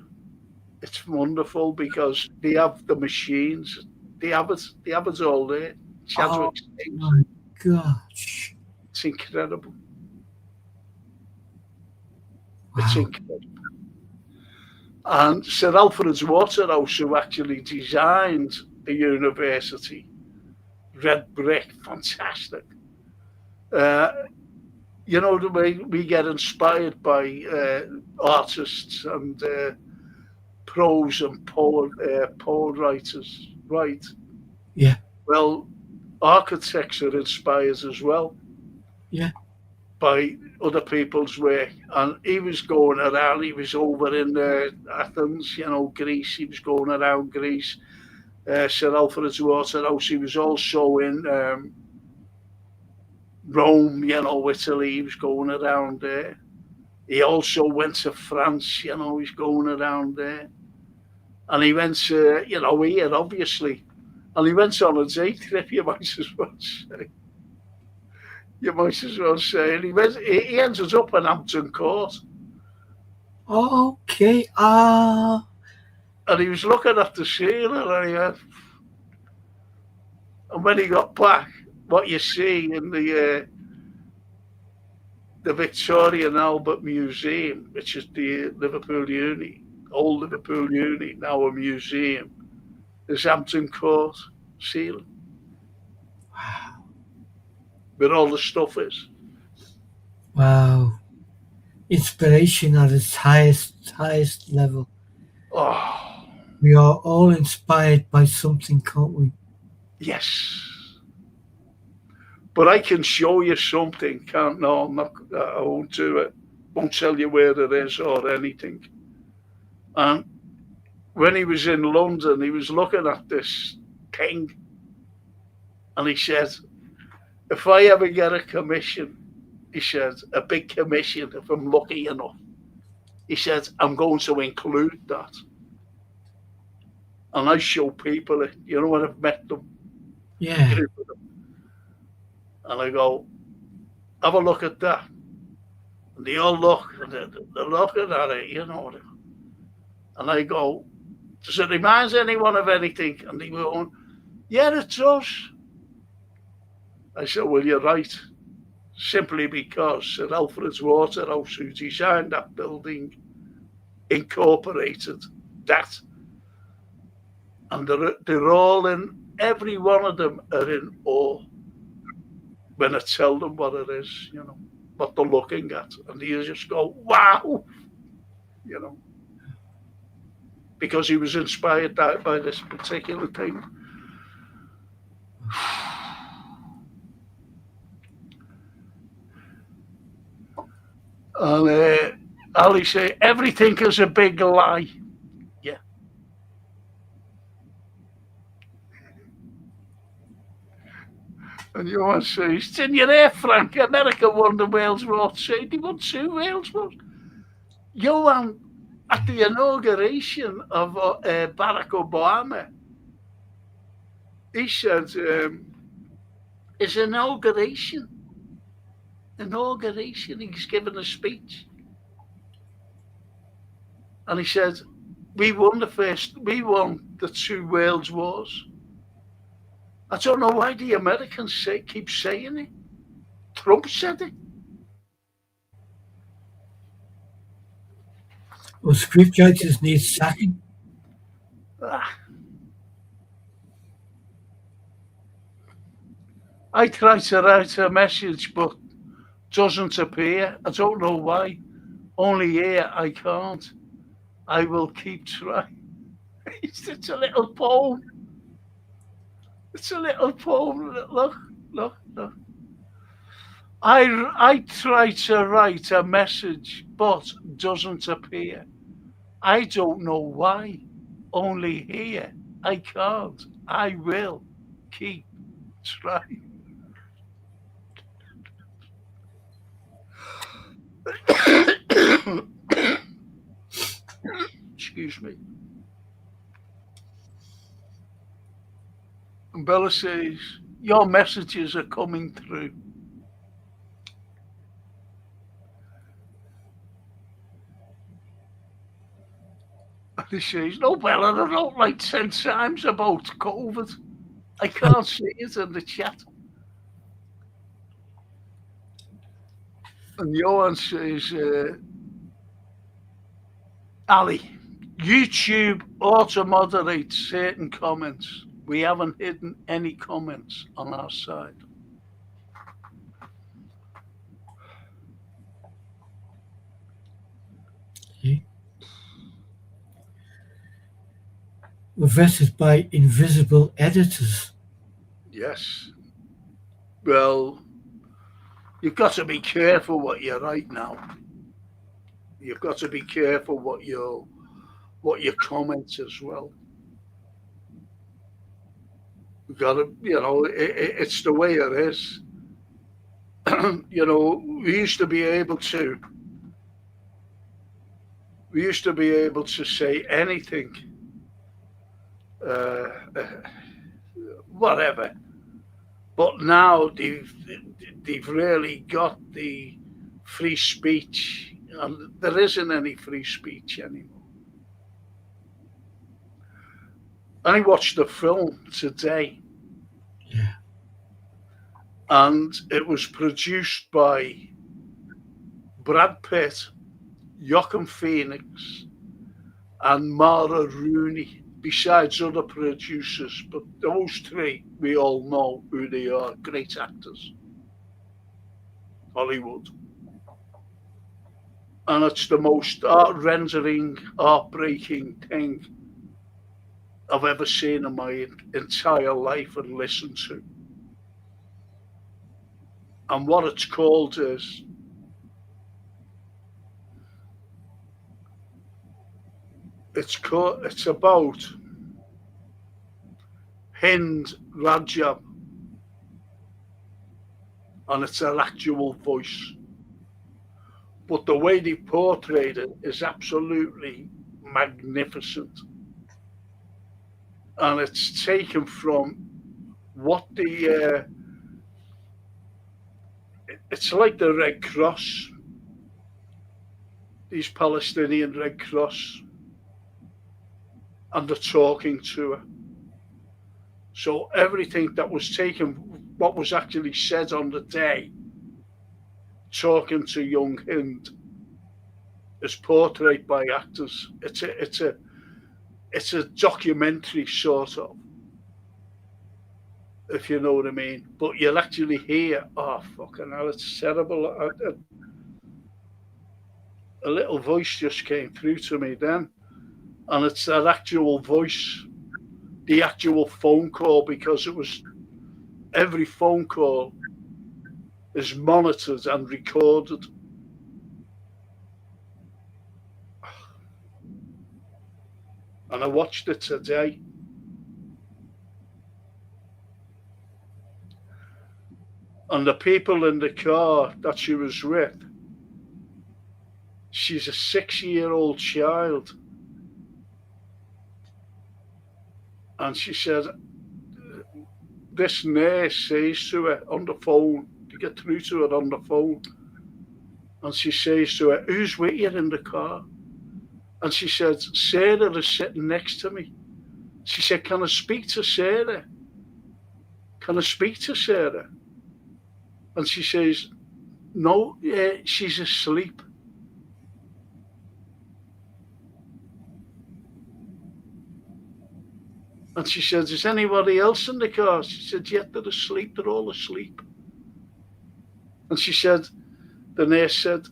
it's wonderful because they have the machines. They have it all there. Chadwick's things. my gosh. It's incredible. Wow. It's incredible. And Sir Alfred's Waterhouse, who actually designed the university, red brick, fantastic. The way we get inspired by artists and prose and poet writers, right? Yeah. Well, architects are inspired as well. Yeah. By other people's work. And he was going around, he was over in Athens, Greece, he was going around Greece. Sir Alfred's Waterhouse, he was also in Rome, Italy, he was going around there. He also went to France, he's going around there. And he went to, here, obviously. And he went on a day trip, you might as well say. And he ended up in Hampton Court. Okay. And he was looking at the ceiling, and he went, and when he got back, what you see in the Victoria and Albert Museum, which is the Liverpool Uni, old Liverpool Uni, now a museum, is Hampton Court ceiling, where all the stuff is. Wow. Inspiration at its highest level. Oh, We are all inspired by something, can't we? yes. But I can show you something, can't no, I'm not, I won't do it. Won't tell you where it is or anything. And when he was in London, he was looking at this thing, and he said, if I ever get a commission, he said, a big commission, if I'm lucky enough, he said, I'm going to include that. And I show people it, you know, when I've met them, Yeah. and I go, have a look at that. And they all look, and they're looking at it, you know. And I go, does it remind anyone of anything? And they go, yeah, it does. I said, well, you're right. Simply because Sir Alfred's Waterhouse, who designed that building, incorporated that. And they're all in, every one of them are in awe when I tell them what it is, you know, what they're looking at. And they just go, wow, you know, because he was inspired by this particular thing. And Ali say, everything is a big lie. Yeah. And Johan says, it's in your ear, Frank. America won the Wales War. Say, they won 2 Wales Wars. Johan, at the inauguration of Barack Obama, he said, his inauguration, he's given a speech. And he said, we won the 2 World Wars. I don't know why the Americans keep saying it. Trump said it. Well, scriptwriters need sacking. I try to write a message, but doesn't appear. I don't know why. Only here I can't. I will keep trying. It's a little poem. It's a little poem. Look. I try to write a message, but doesn't appear. I don't know why. Only here I can't. I will keep trying. Excuse me. And Bella says, your messages are coming through. And he says, no, Bella, I don't like 10 times about COVID. I can't see it in the chat. And Johan says, Ali, YouTube auto-moderates certain comments. We haven't hidden any comments on our side. Okay. We're vetted by invisible editors. Yes. Well, you've got to be careful what you write now. You've got to be careful what you comment as well. You've got to, you know, it's the way it is. You know, we used to be able to say anything, whatever. But now they've really got the free speech, and there isn't any free speech anymore. I watched the film today, Yeah. and it was produced by Brad Pitt, Joaquin Phoenix, and Mara Rooney, besides other producers. But those three, we all know who they are. Great actors. Hollywood. And it's the most heart-rendering, heartbreaking thing I've ever seen in my entire life and listened to. And what it's called is, it's about Hind Rajab, and it's her actual voice. But the way they portrayed it is absolutely magnificent. And it's taken from what it's like the Red Cross, these Palestinian Red Cross, and they're talking to her. So everything that was taken, what was actually said on the day, talking to young Hind, is portrayed by actors. It's a documentary sort of, if you know what I mean. But you'll actually hear, oh fucking hell, it's terrible. A little voice just came through to me then, and it's that actual voice, the actual phone call, because it was every phone call is monitored and recorded. And I watched it today. And the people in the car that she was with, she's a 6-year-old child. And she said, this nurse says to her on the phone, to get through to her on the phone, and she says to her, who's with you in the car? And she said, Sarah is sitting next to me. She said, can I speak to Sarah? Can I speak to Sarah? And she says, no, she's asleep. And she said, is anybody else in the car? She said, yeah, they're asleep. They're all asleep. And she said, the nurse said,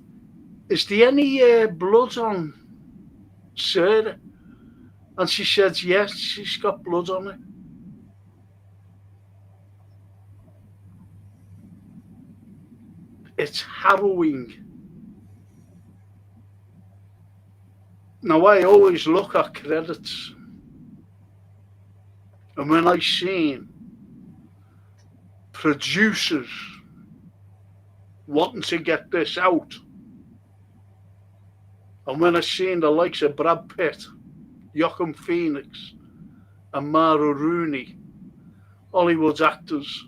is there any blood on Sarah? And she said, yes, she's got blood on her. It's harrowing. Now, I always look at credits. And when I seen producers wanting to get this out, and when I seen the likes of Brad Pitt, Joaquin Phoenix, and Mara Rooney, Hollywood's actors,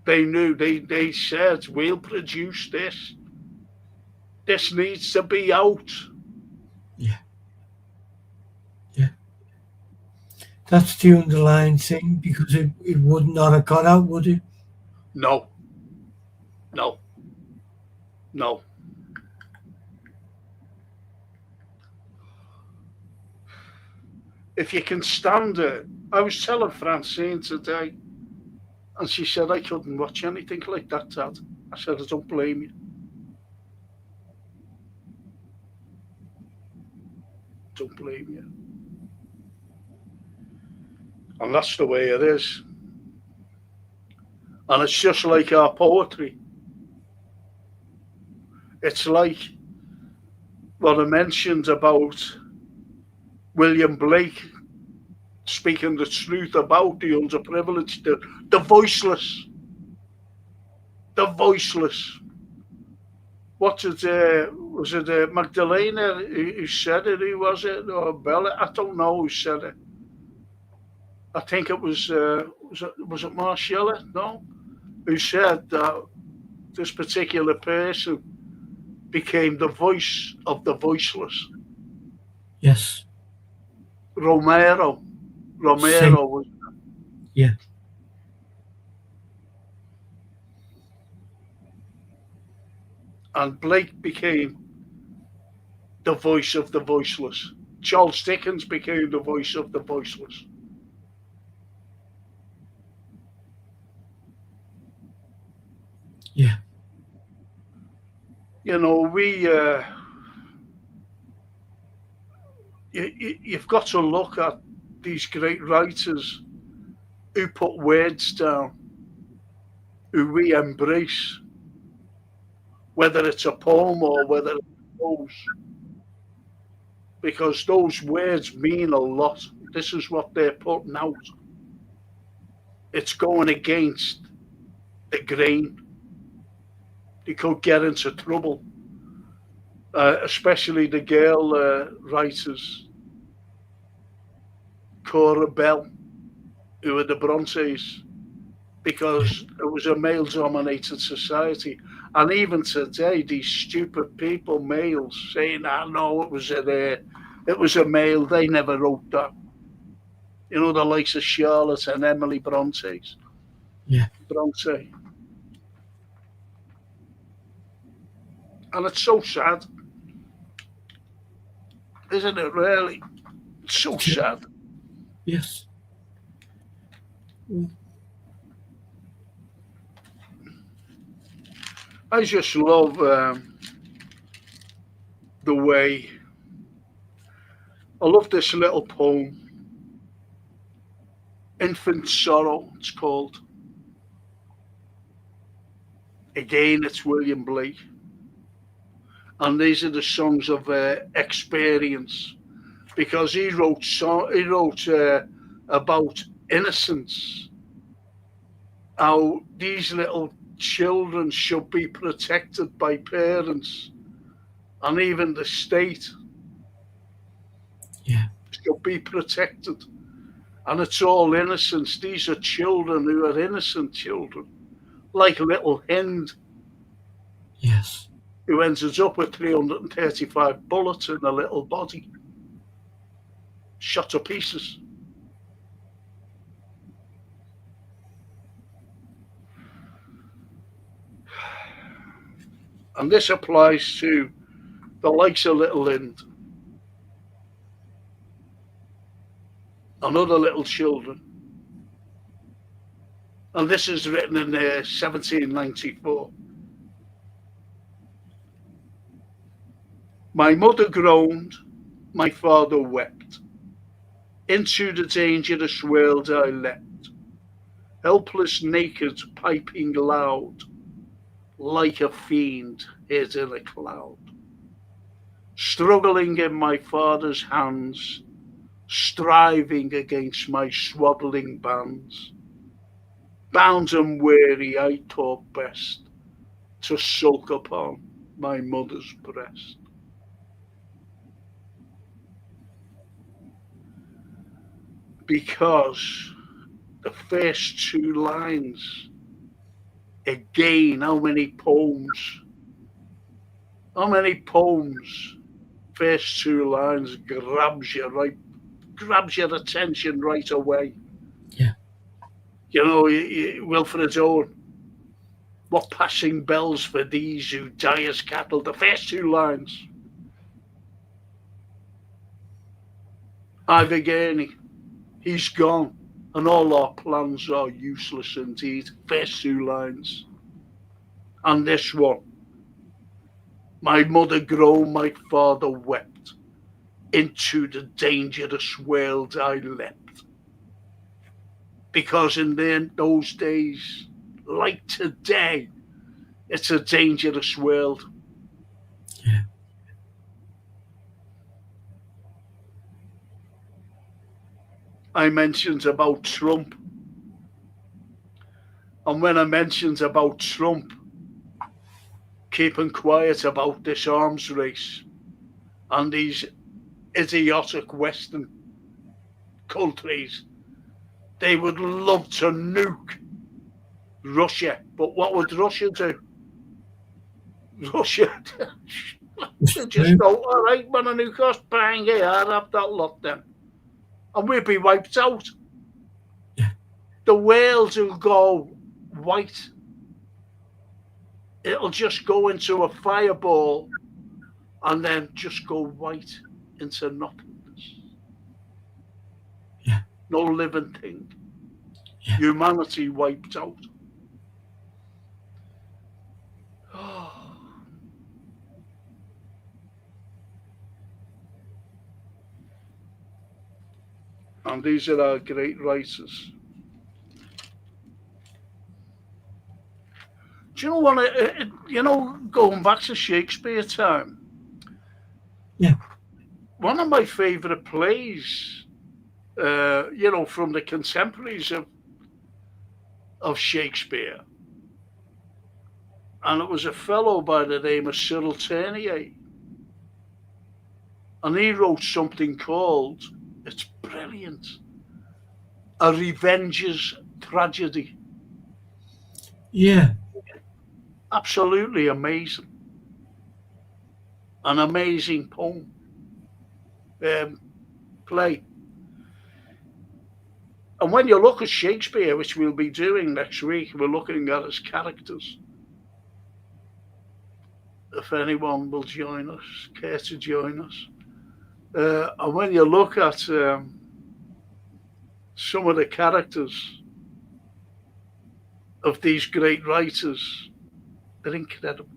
they knew, they said, we'll produce this. This needs to be out. Yeah. Yeah. That's the underlying thing, because it would not have got out, would it? No. No. No. If you can stand it, I was telling Francine today, and she said, I couldn't watch anything like that, Dad. I said, I don't blame you. Don't blame you. And that's the way it is. And it's just like our poetry. It's like what I mentioned about William Blake speaking the truth about the underprivileged, the voiceless. The voiceless. Was it Magdalena who said it? Who was it? Or Bella? I don't know who said it. I think it was it Marcella? No? Who said that this particular person became the voice of the voiceless. Yes. Romero Same. was, Yeah. and Blake became the voice of the voiceless. Charles Dickens became the voice of the voiceless. Yeah. You know, you've got to look at these great writers who put words down, who we embrace, whether it's a poem or whether it's prose, because those words mean a lot. This is what they're putting out. It's going against the grain. They could get into trouble, especially the girl writers, Cora Bell, who were the Brontes, because it was a male-dominated society. And even today, these stupid people, males, saying, "I know it was a male." They never wrote that. You know, the likes of Charlotte and Emily Bronte's. Yeah. Bronte. And it's so sad, isn't it? Really, it's so sad. Yes. I just love the way. I love this little poem, "Infant Sorrow." It's called. Again, it's William Blake, and these are the songs of experience, because he wrote about innocence, how these little children should be protected by parents, and even the state should be protected. And it's all innocence. These are children who are innocent children, like little Hind, Yes. who ended up with 335 bullets in her little body, shot to pieces. And this applies to the likes of little Hind and other little children. And this is written in 1794. My mother groaned, my father wept. Into the dangerous world I leapt, helpless, naked, piping loud, like a fiend hid in a cloud. Struggling in my father's hands, striving against my swaddling bands. Bound and weary, I thought best to sulk upon my mother's breast. Because the first two lines, again, how many poems, first two lines grabs your attention right away. Yeah. You know, Wilfred Owen, what passing bells for these who die as cattle, the first two lines. Ivor Gurney, he's gone, and all our plans are useless indeed. First two lines. And this one, my mother groaned, my father wept. Into the dangerous world I leapt. Because in those days, like today, it's a dangerous world. Yeah. I mentioned about Trump. And when I mentioned about Trump keeping quiet about this arms race and these idiotic Western countries, they would love to nuke Russia. But what would Russia do? Russia just go, all right, when a nuke us, bang, yeah, I'd have that lot then. and we'll be wiped out. Yeah. The world will go white. It'll just go into a fireball and then just go white into nothingness. Yeah. No living thing. Yeah. Humanity wiped out. And these are our great writers. Do you know what? Going back to Shakespeare time. Yeah. One of my favourite plays, from the contemporaries of Shakespeare, and it was a fellow by the name of Cyril Tourneur, and he wrote something called, it's brilliant, A Revenger's Tragedy. Yeah. Absolutely amazing. An amazing poem. Play. And when you look at Shakespeare, which we'll be doing next week, we're looking at his characters. If anyone will join us, care to join us. And when you look at some of the characters of these great writers, they're incredible.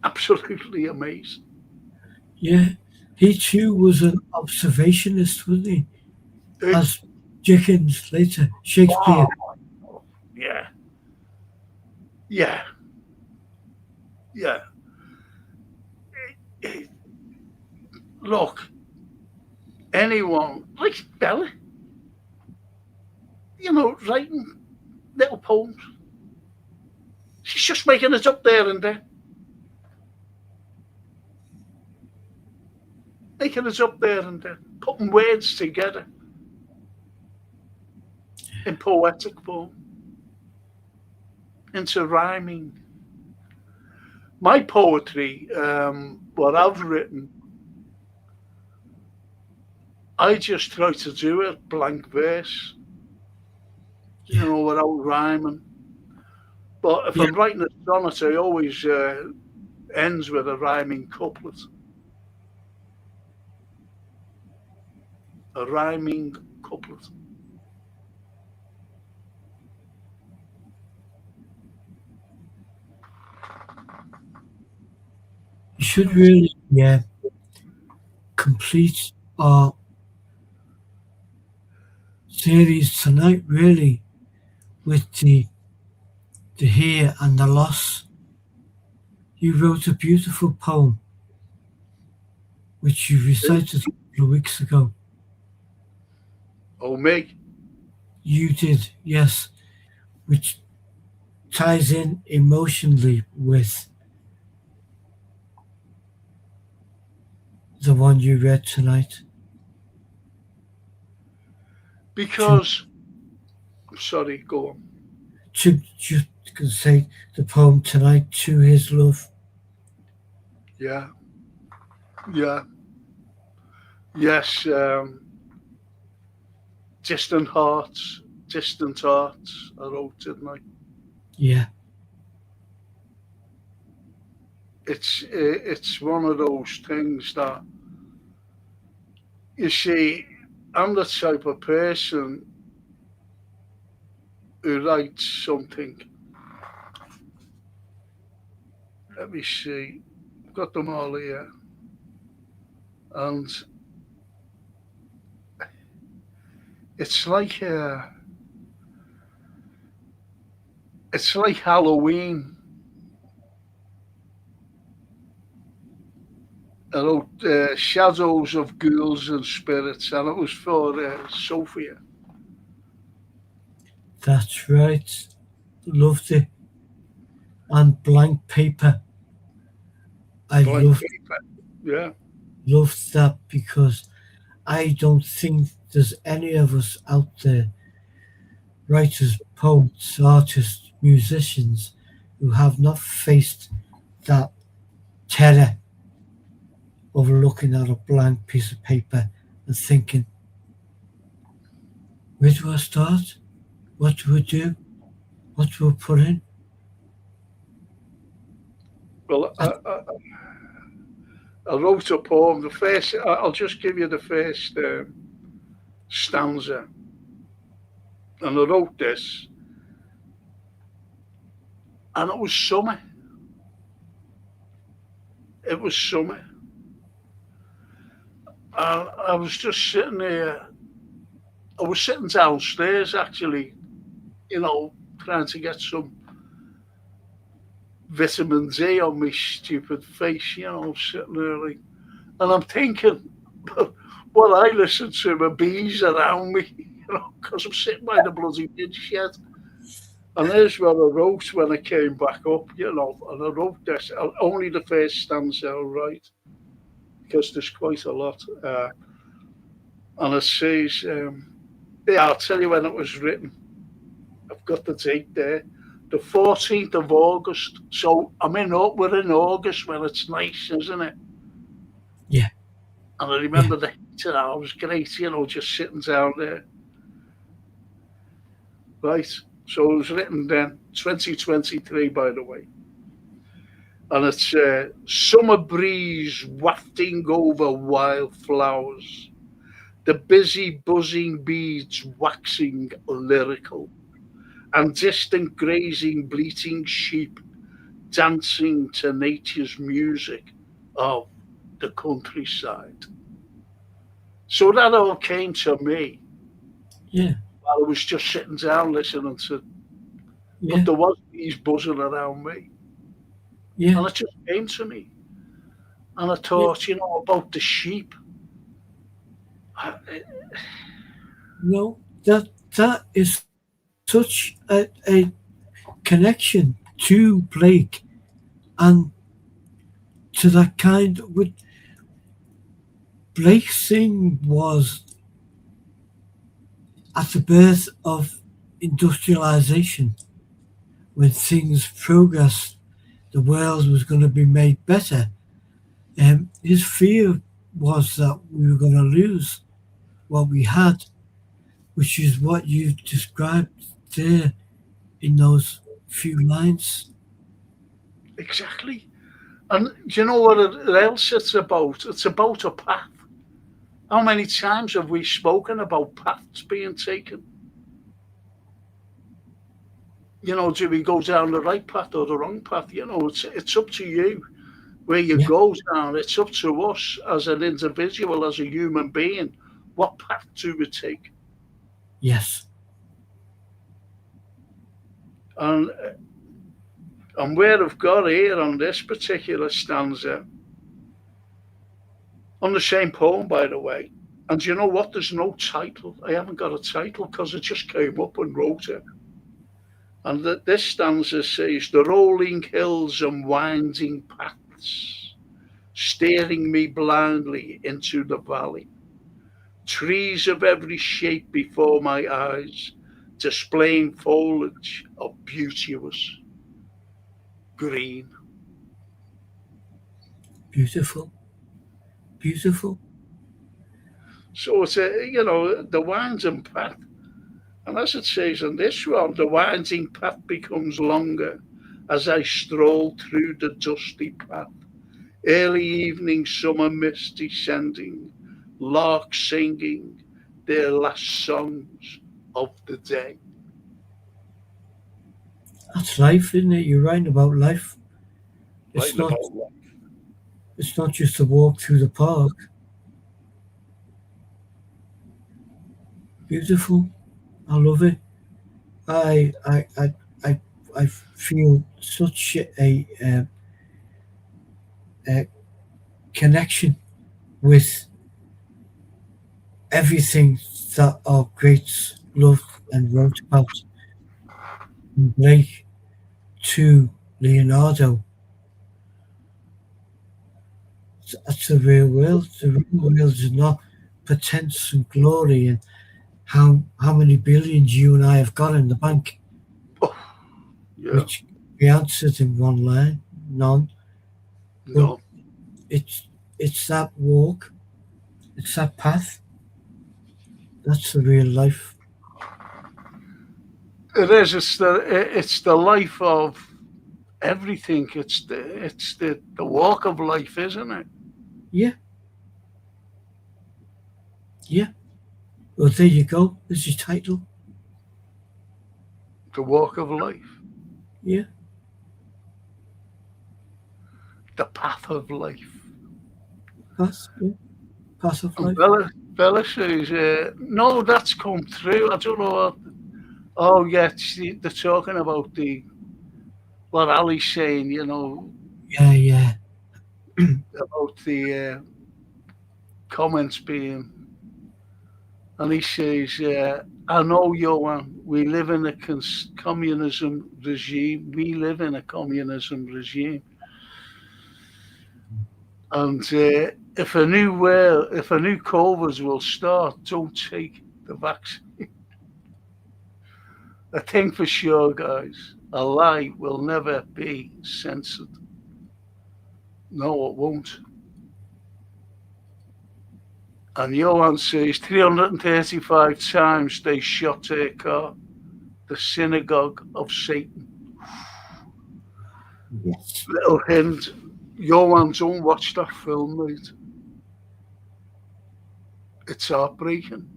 Absolutely amazing. Yeah. He too was an observationist, wasn't he? As Dickens later, Shakespeare. Wow. Yeah. Yeah. Yeah. Look, anyone like Bella, writing little poems. She's just making it up there and then. Making it up there and then. Putting words together in poetic form. Into rhyming. My poetry, what I've written, I just try to do it blank verse, without rhyming. But if I'm writing a sonnet, I always ends with a rhyming couplet. A rhyming couplet. You should really complete our series tonight, really, with the here and the loss. You wrote a beautiful poem, which you recited a couple of weeks ago. Oh, me? You did, yes, which ties in emotionally with the one you read tonight. Because, sorry, go on. Just to say the poem tonight, To His Love. Yeah. Yeah. Yes. Distant Hearts, I wrote, didn't I? Yeah. It's one of those things that, you see, I'm the type of person who writes something. Let me see. I've got them all here. And it's like Halloween. I wrote Shadows of Ghouls and Spirits, and it was for Sophia. That's right. Loved it. And Blank Paper. Paper. Loved that, because I don't think there's any of us out there, writers, poets, artists, musicians, who have not faced that terror of looking at a blank piece of paper and thinking, where do I start? What do we do? What do we put in? Well, And, I wrote a poem. The first, I'll just give you the first stanza. And I wrote this, and it was summer. It was summer. And I was just sitting there. I was sitting downstairs, actually, trying to get some vitamin D on my stupid face, sitting there like, and I'm thinking, what I listen to are bees around me, because I'm sitting by the bloody bin shed. And there's what I wrote when I came back up, and I wrote this, only the first stanza, all right, because there's quite a lot. And it says, yeah, I'll tell you when it was written. I've got the date there. The 14th of August. So we're in August when it's nice, isn't it? yeah, And I remember the heat and it was great, just sitting down there. Right. So it was written then, 2023, by the way. And it's summer breeze wafting over wildflowers, the busy buzzing bees waxing lyrical, and distant grazing bleating sheep dancing to nature's music of the countryside. So that all came to me yeah, while I was just sitting down listening to, yeah, but there was bees buzzing around me. yeah, And it just came to me. And I yeah. thought, about the sheep. No, that is such a connection to Blake and to that kind with Blake's thing was at the birth of industrialization when things progressed, the world was going to be made better. His fear was that we were going to lose what we had, which is what you described there in those few lines. Exactly. And do you know what else it's about? It's about a path. How many times have we spoken about paths being taken? Do we go down the right path or the wrong path? It's up to you where you Yeah, go down. It's up to us as an individual, as a human being. What path do we take? yes, And where I've got here on this particular stanza, on the same poem, by the way. And you know what? There's no title. I haven't got a title because I just came up and wrote it. And this stanza says, the rolling hills and winding paths, staring me blindly into the valley. Trees of every shape before my eyes, displaying foliage of beauteous green. beautiful, beautiful. So it's the winding path. And as it says in this one, the winding path becomes longer as I stroll through the dusty path. Early evening summer mist descending, larks singing their last songs of the day. That's life, isn't it? You're writing about life. It's Writing not. about life. It's not just a walk through the park. Beautiful. I love it. I I I I, I feel such a connection with everything that our greats loved and wrote about, from Blake to Leonardo. That's the real world. The real world is not pretense and glory and how many billions you and I have got in the bank, Oh, yeah, which we answered in one line, none. But no, it's it's that walk, it's that path, That's the real life. It is. It's the life of everything. It's the walk of life, isn't it? Yeah, yeah. Well, there you go. There's your title. The walk of life, Yeah, the path of life. path. Yeah, path of And life. Bella says, "No, that's come through. I don't know what." Oh, yeah, they're talking about the what Ali's saying. Yeah, yeah. About the comments being, and he says, "I know, Johan. We live in a communism regime. We live in a communism regime, and if a new COVID will start, don't take the vaccine. A thing for sure, guys. A lie will never be censored. No, it won't." And Johan says 335 times they shot their car, the synagogue of Satan. Yes. Little hint, Johan, don't watch that film, mate. It's heartbreaking.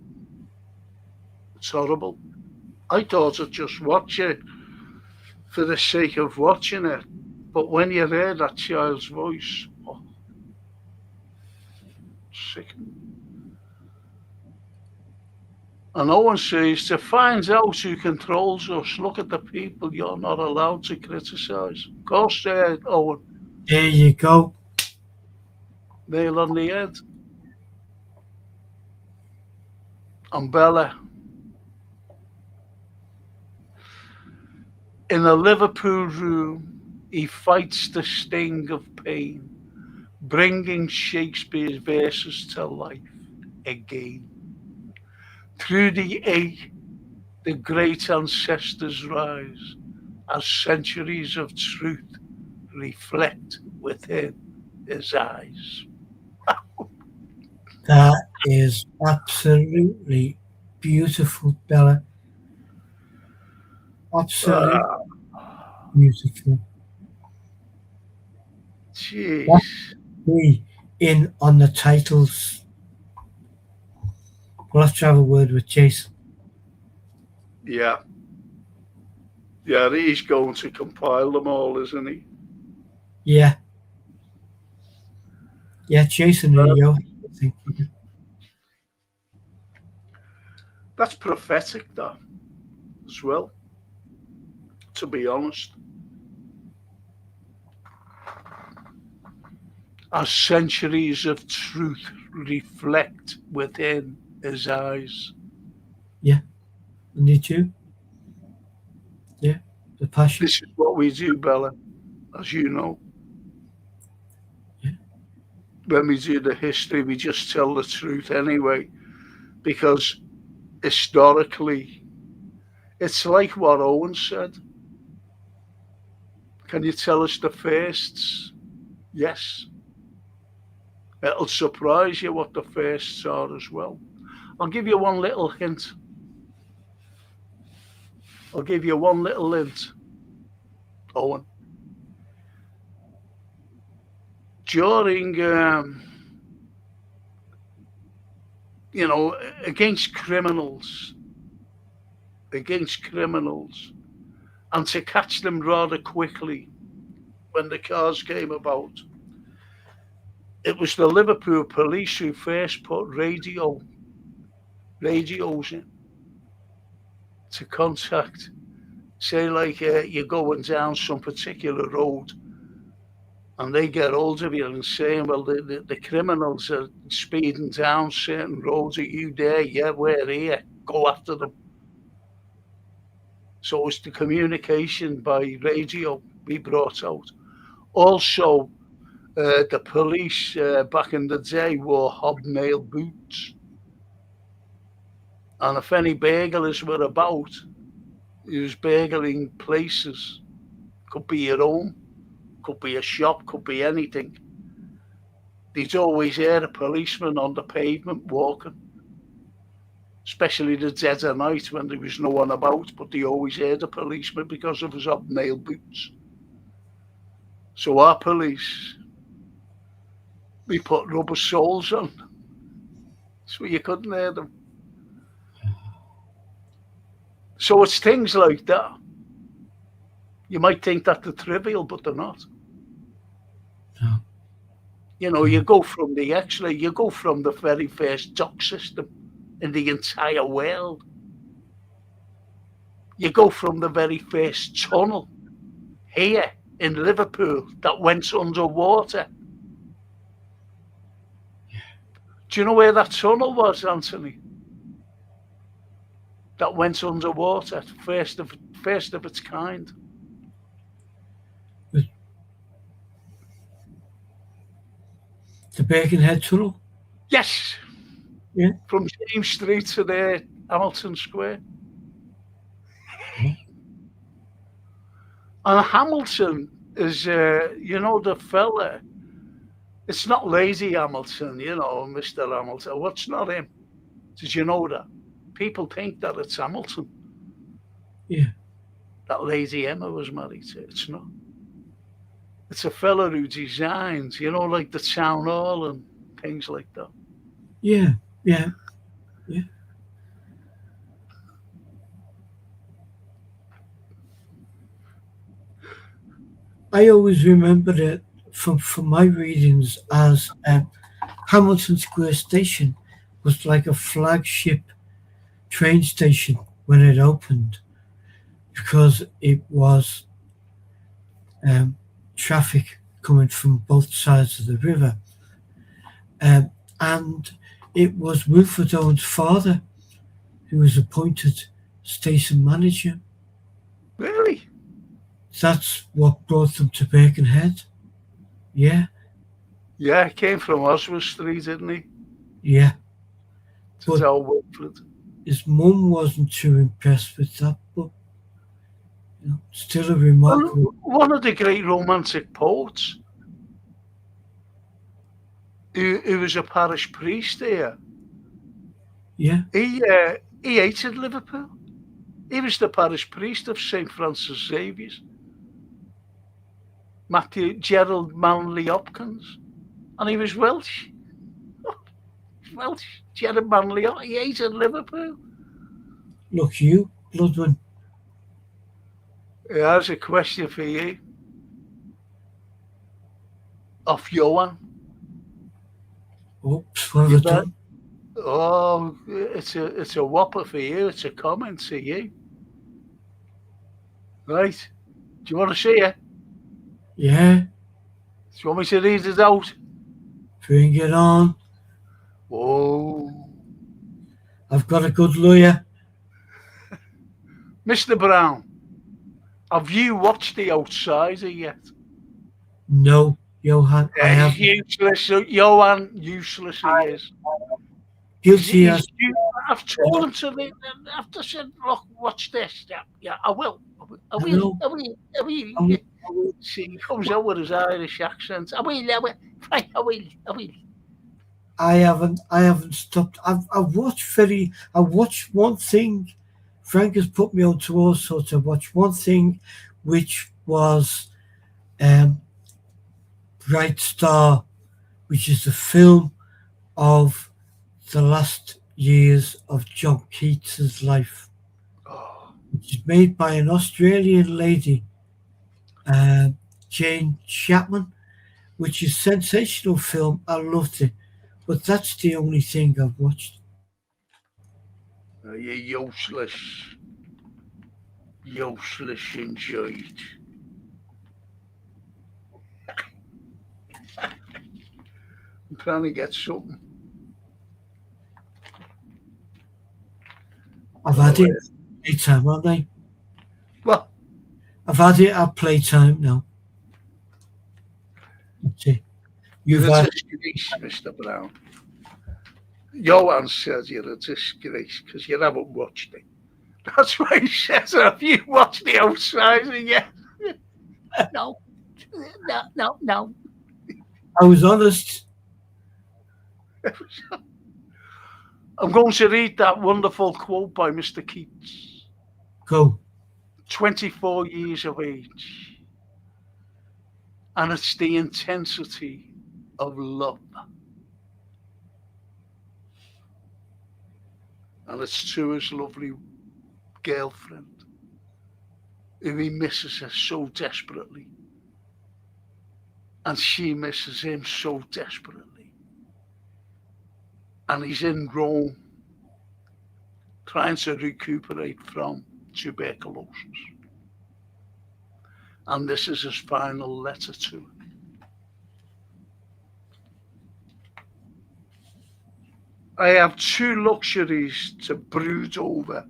It's horrible. I thought I'd just watch it for the sake of watching it. But when you hear that child's voice, oh, sickening. And Owen says, to find out who controls us, look at the people you're not allowed to criticise. Of course, Owen, There you go. nail on the head. And Bella, in a Liverpool room, he fights the sting of pain, bringing Shakespeare's verses to life again. Through the ache, the great ancestors rise as centuries of truth reflect within his eyes. That is absolutely beautiful, Bella. Absolutely Ah, beautiful. That jeez. be in on the titles. We'll have to have a word with Jason. Yeah. Yeah, he's going to compile them all, isn't he? Yeah, yeah, Jason and Uh, you. I think. that's prophetic, that, as well, to be honest. As centuries of truth reflect within his eyes. Yeah, and you too. Yeah, the passion. This is what we do, Bella, as you know. Yeah, When we do the history, we just tell the truth anyway, because historically, it's like what Owen said. Can you tell us the firsts? Yes. It'll surprise you what the firsts are as well. I'll give you one little hint. I'll give you one little hint, Owen. During, you know, against criminals, against criminals, and to catch them rather quickly when the cars came about, it was the Liverpool police who first put radios in to contact. Say, like, you're going down some particular road and they get hold of you and saying, well, the criminals are speeding down certain roads. Are you there? Yeah, we're here. Go after them. So it's the communication by radio we brought out. Also, the police back in the day wore hobnail boots. And if any burglars were about, he was burgling places. Could be your home, could be a shop, could be anything. There's always hear a policeman on the pavement walking. especially the dead of night when there was no one about, but they always heard a policeman because of his hobnail boots. So our police, we put rubber soles on, so you couldn't hear them. So it's things like that. You might think that they're trivial, but they're not. No. You know, you go from the very first dock system in the entire world. You go from the very first tunnel here in Liverpool that went underwater. Do you know where that tunnel was, Anthony? That went underwater, first of its kind. The Birkenhead Tunnel? Yes. Yeah. From James Street to there, Hamilton Square. And Hamilton is, the fella. It's not lazy Hamilton, Mr. Hamilton. What's not him? Did you know that? People think that it's Hamilton. Yeah. That Lady Emma was married to. It's not. It's a fella who designs, like the town hall and things like that. Yeah. I always remember it from my readings as Hamilton Square Station was like a flagship train station when it opened, because it was traffic coming from both sides of the river. And it was Wilfred Owen's father who was appointed station manager. Really? That's what brought them to Birkenhead. Yeah. Yeah, he came from Oswald Street, didn't he? Yeah. To tell Wilfred. His mum wasn't too impressed with that, but still a remarkable. One of the great romantic poets, who was a parish priest there. Yeah. He hated Liverpool. He was the parish priest of St. Francis Xavier's. Gerald Manley Hopkins. And he was Welsh. Welsh. Gerald Manley. He hated Liverpool. Look, you, Bloodman. Here's a question for you. Off Johan. Oops, what have I done? Oh, it's a whopper for you. It's a comment to you. Right. Do you want to see it? Yeah. Do you want me to read it out? Bring it on. Whoa. I've got a good lawyer. Mr. Brown, have you watched The Outsider yet? No, Johan, I have. Useless. Johan, useless he is. Guilty as. I've told him to. I've said, look, watch this. Yeah, I will. I will. See, he comes out with his Irish accent. I will. I haven't stopped. I've watched one thing. Frank has put me on to all sorts. I watched one thing, which was Bright Star, which is the film of the last years of John Keats's life, which is made by an Australian lady, Jane Chapman, which is a sensational film. I loved it, but that's the only thing I've watched. You're useless indeed. I'm trying to get something. I've had it at playtime, haven't I? What? I've had it at playtime now. That's it. You've You're a had disgrace, Mr. Brown. Johan says you're a disgrace because you haven't watched it. That's why he says, have you watched The Outsider yet? No. I was honest. I'm going to read that wonderful quote by Mr. Keats. Go. 24 years of age, and it's the intensity of love. And it's to his lovely girlfriend, who he misses her so desperately, and she misses him so desperately. And he's in Rome trying to recuperate from tuberculosis. And this is his final letter to her. I have two luxuries to brood over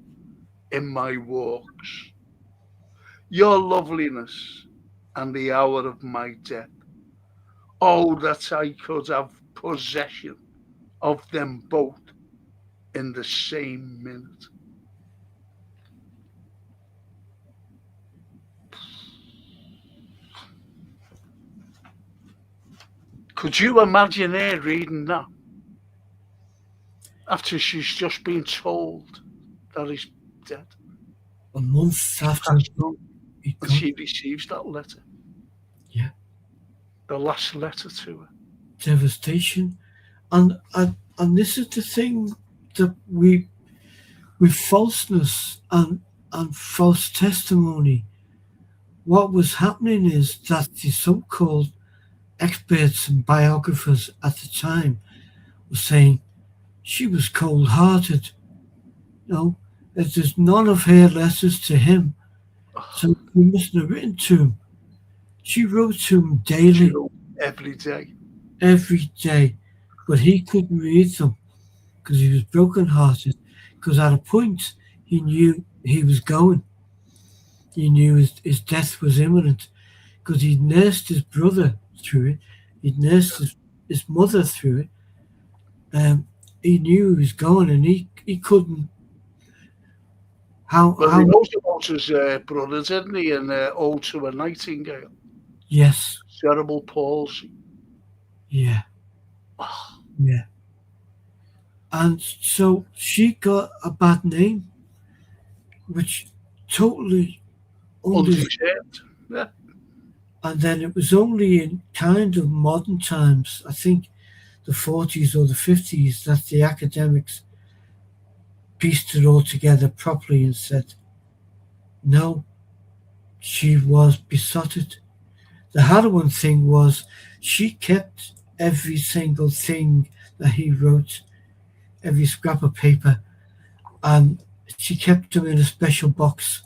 in my walks: your loveliness and the hour of my death. Oh, that I could have possession of them both in the same minute. Could you imagine her reading that after she's just been told that he's dead? A month after Passed on, he and gone. she receives that letter, Yeah. the last letter to her. Devastation. And this is the thing that we with falseness and false testimony, what was happening is that the so-called experts and biographers at the time were saying she was cold-hearted. No, there's none of her letters to him, so she mustn't have written to him. She wrote to him daily, Every day. every day, but he couldn't read them because he was broken-hearted. Because at a point he knew he was going. He knew his death was imminent because he'd nursed his brother through it. He'd nursed his mother through it. He knew he was going, and he couldn't. Well, How? he knows about his brother, didn't he? And Ode to a Nightingale. Yes. Cerebral palsy. Yeah. Yeah. And so she got a bad name, which totally Undeserved. Yeah. And then it was only in kind of modern times, I think the 40s or the 50s, that the academics pieced it all together properly and said, no, she was besotted. The harder one thing was she kept every single thing that he wrote, every scrap of paper, and she kept them in a special box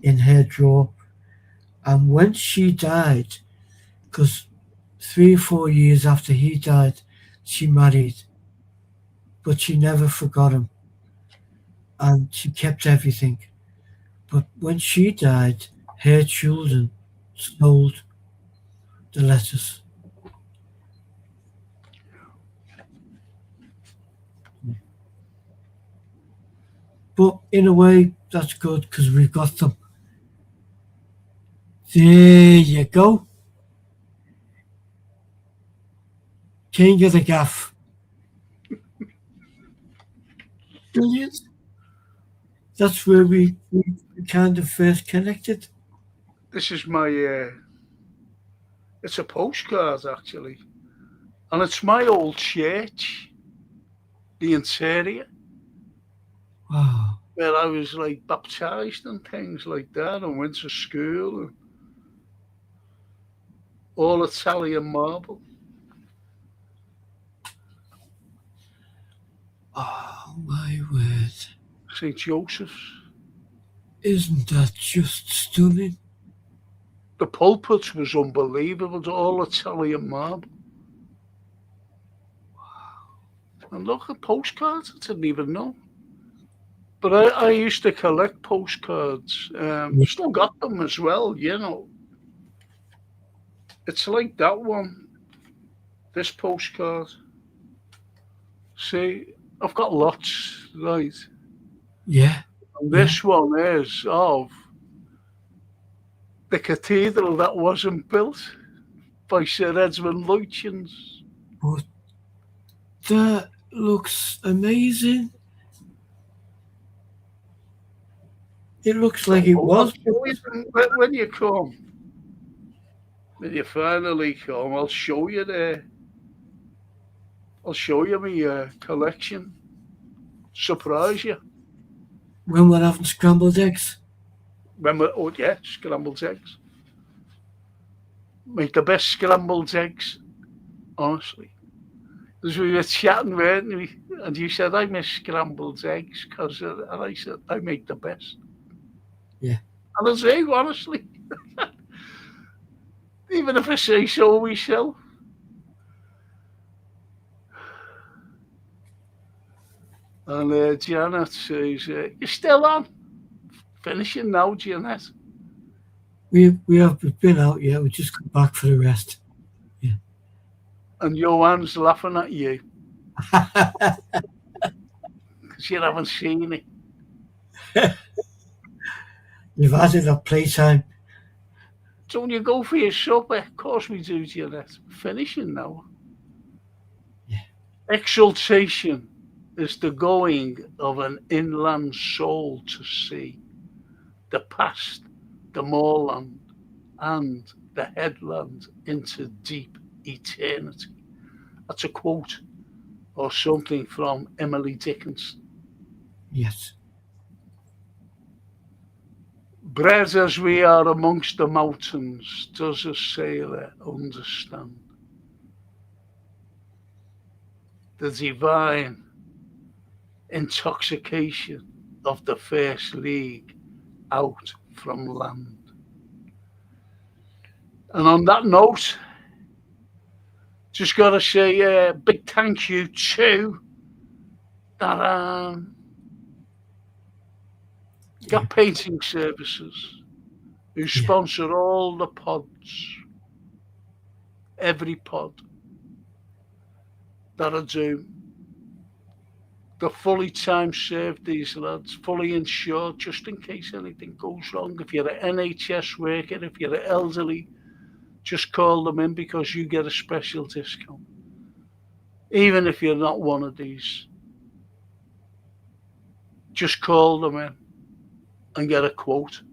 in her drawer. And when she died, because 3 or 4 years after he died, she married, but she never forgot him, and she kept everything. But when she died, her children stole the letters. But in a way, that's good because we've got them. There you go. King of the gaff. Brilliant. That's where we kind of first connected. This is my. It's a postcard, actually. And it's my old church, the interior, Wow. where I was like baptized and things like that, and went to school, and all Italian marble. Oh, my word. St. Joseph's. Isn't that just stunning? The pulpit was unbelievable, all Italian marble. And look at postcards, I didn't even know. But I used to collect postcards. Still got them as well, you know. It's like that one, this postcard. See, I've got lots, right? Yeah. And this one is of the cathedral that wasn't built by Sir Edmund Lutyens. But looks amazing. It looks like it I'll was. show you them when you come. When you finally come, I'll show you there. I'll show you my collection. Surprise you. When we're having scrambled eggs. Remember, oh yeah, scrambled eggs. Make the best scrambled eggs, honestly. Because we were chatting, weren't we? And you said, I miss scrambled eggs, because, and I said, I make the best. Yeah. And I say, honestly, even if I say so myself. And Janet says, you're still on? Finishing now, Janet. We have been out yet. We just come back for the rest. Yeah. And Joanne's laughing at you because you haven't seen it. You've had it at playtime. So when you go for your supper, of course we do, Janet. Finishing now. Yeah. Exaltation is the going of an inland soul to sea, the past, the moorland, and the headland into deep eternity. That's a quote or something from Emily Dickinson. Yes. Bred as we are amongst the mountains, does a sailor understand the divine intoxication of the first league out from land? And on that note, just got to say a big thank you to that Got Painting Services, who sponsor all the pods, every pod that I do. They're fully time served, these lads, fully insured, just in case anything goes wrong. If you're an NHS worker, if you're an elderly, just call them in because you get a special discount. Even if you're not one of these, just call them in and get a quote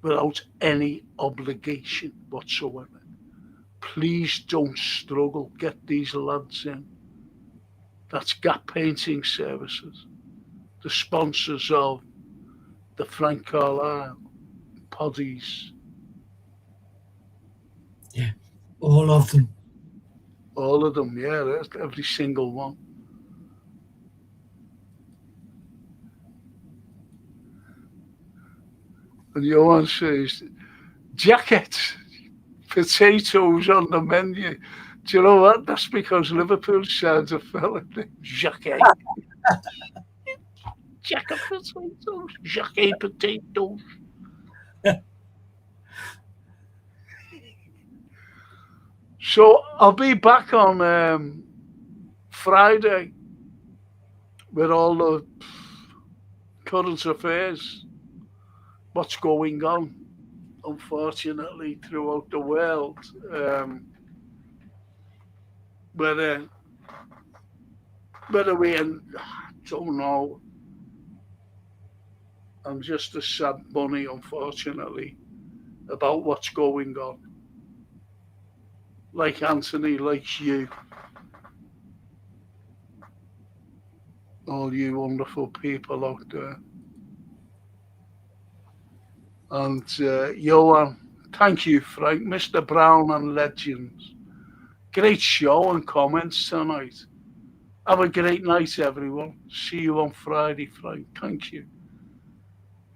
without any obligation whatsoever. Please don't struggle. Get these lads in. That's Gap Painting Services, the sponsors of the Frank Carlyle poddies. Yeah, all of them. All of them, yeah, every single one. And Johan says, jackets, potatoes on the menu. Do you know what? That's because Liverpool signs a fella named Jacquet. Jacket potatoes, Jacquet potatoes. So I'll be back on Friday with all the current affairs, what's going on, unfortunately, throughout the world. Whether we, I don't know. I'm just a sad bunny, unfortunately, about what's going on. Like Anthony, like you, all you wonderful people out there. And Johan, thank you, Frank, Mr. Brown and Legends. Great show and comments tonight. Have a great night, everyone. See you on Friday, Frank. Thank you.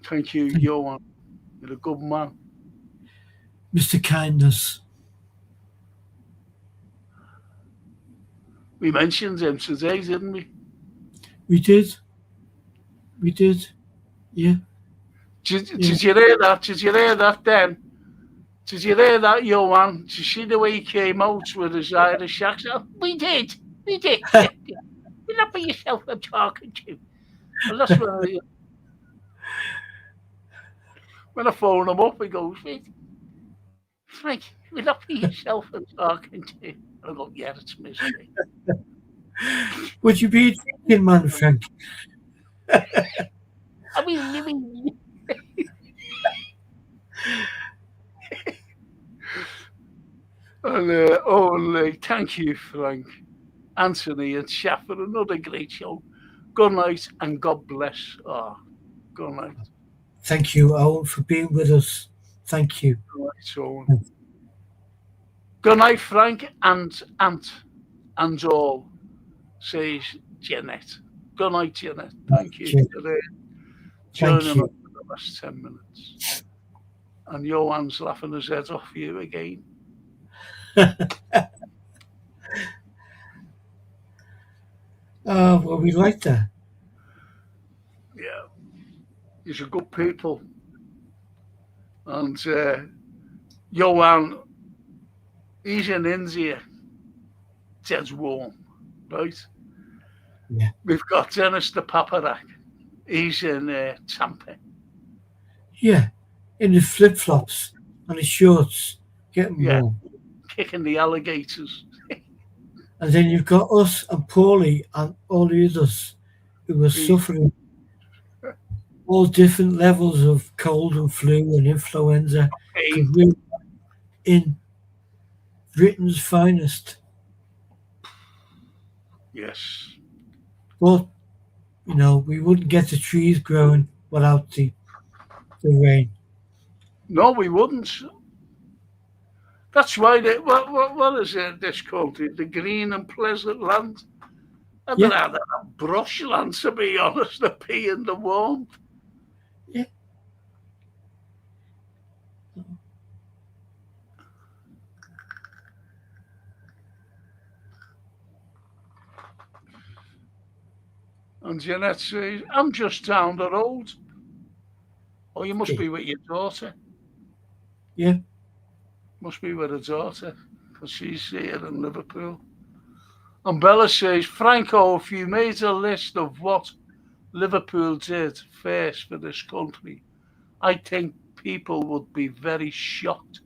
Thank you, Johan. You're a good man. Mr. Kindness. We mentioned him today, didn't we? We did. We did. Yeah. Did you hear that? Did you hear that then? Did you hear that, Johan? Did you see the way he came out with his Irish accent? We did. We did. You're not by yourself I'm talking to. And that's when I phone him up, he goes, Frank, you're not by yourself I'm talking to. I go, yeah, it's mystery. Would you be a drinking man, Frank? I mean, and thank you, Frank, Anthony, and Chef for another great show. Good night and God bless. Oh, good night. Thank you, Owen, for being with us. Thank you. Good night, Owen. Good night, Frank and all, says Jeanette. Good night, Jeanette. Thank you for Thank joining you. us for the last 10 minutes. And Johan's laughing his head off you again. Oh, well, we like that. Yeah. He's a good people. And Johan, he's in India. Dead warm, right? Yeah. We've got Dennis the Paparak. He's in Tampa. Yeah, in the flip flops and the shorts, getting warm. Kicking the alligators. And then you've got us and Paulie and all the others who are suffering all different levels of cold and flu and influenza. Because we're in Britain's finest. Yes. But, you know, we wouldn't get the trees growing without the rain. No, we wouldn't. That's why what is it, this country? The green and pleasant land. I'd rather have brushland, to be honest, than be in the warmth. Yeah. And Jeanette says, I'm just down the road. Oh, you must be with your daughter. Yeah. Must be with her daughter, because she's here in Liverpool. And Bella says, Franco, if you made a list of what Liverpool did first for this country, I think people would be very shocked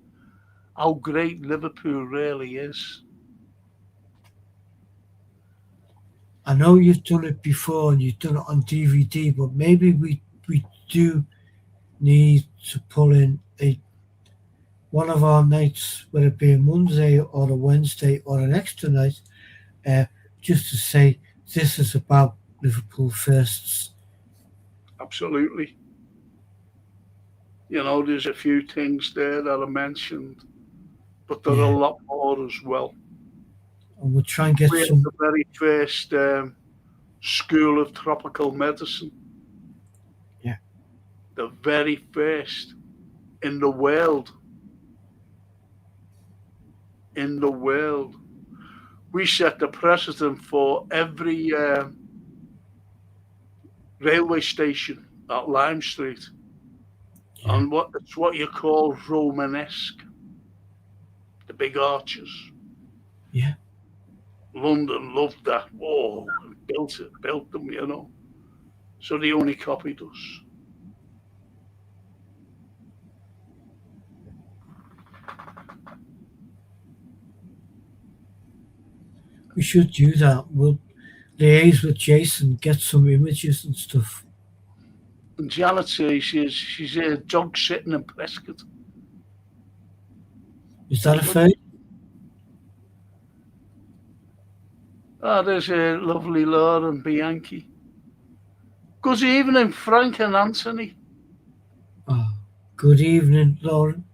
how great Liverpool really is. I know you've done it before and you've done it on DVD, but maybe we do need to pull in one of our nights, whether it be a Monday or a Wednesday or an extra night, just to say this is about Liverpool firsts. Absolutely. You know, there's a few things there that are mentioned, but there are a lot more as well. And we'll try and get some. The very first school of tropical medicine. Yeah. The very first in the world. In the world. We set the precedent for every railway station at Lime Street. Yeah. And it's what you call Romanesque. The big arches. Yeah. London loved that. Whoa, built them, you know. So they only copied us. We should do that. We'll liaise with Jason, get some images and stuff. And Janet says she's a dog sitting in Prescott. Is that a fact? There's a lovely Lauren Bianchi. Good evening, Frank and Anthony. Oh, good evening, Lauren.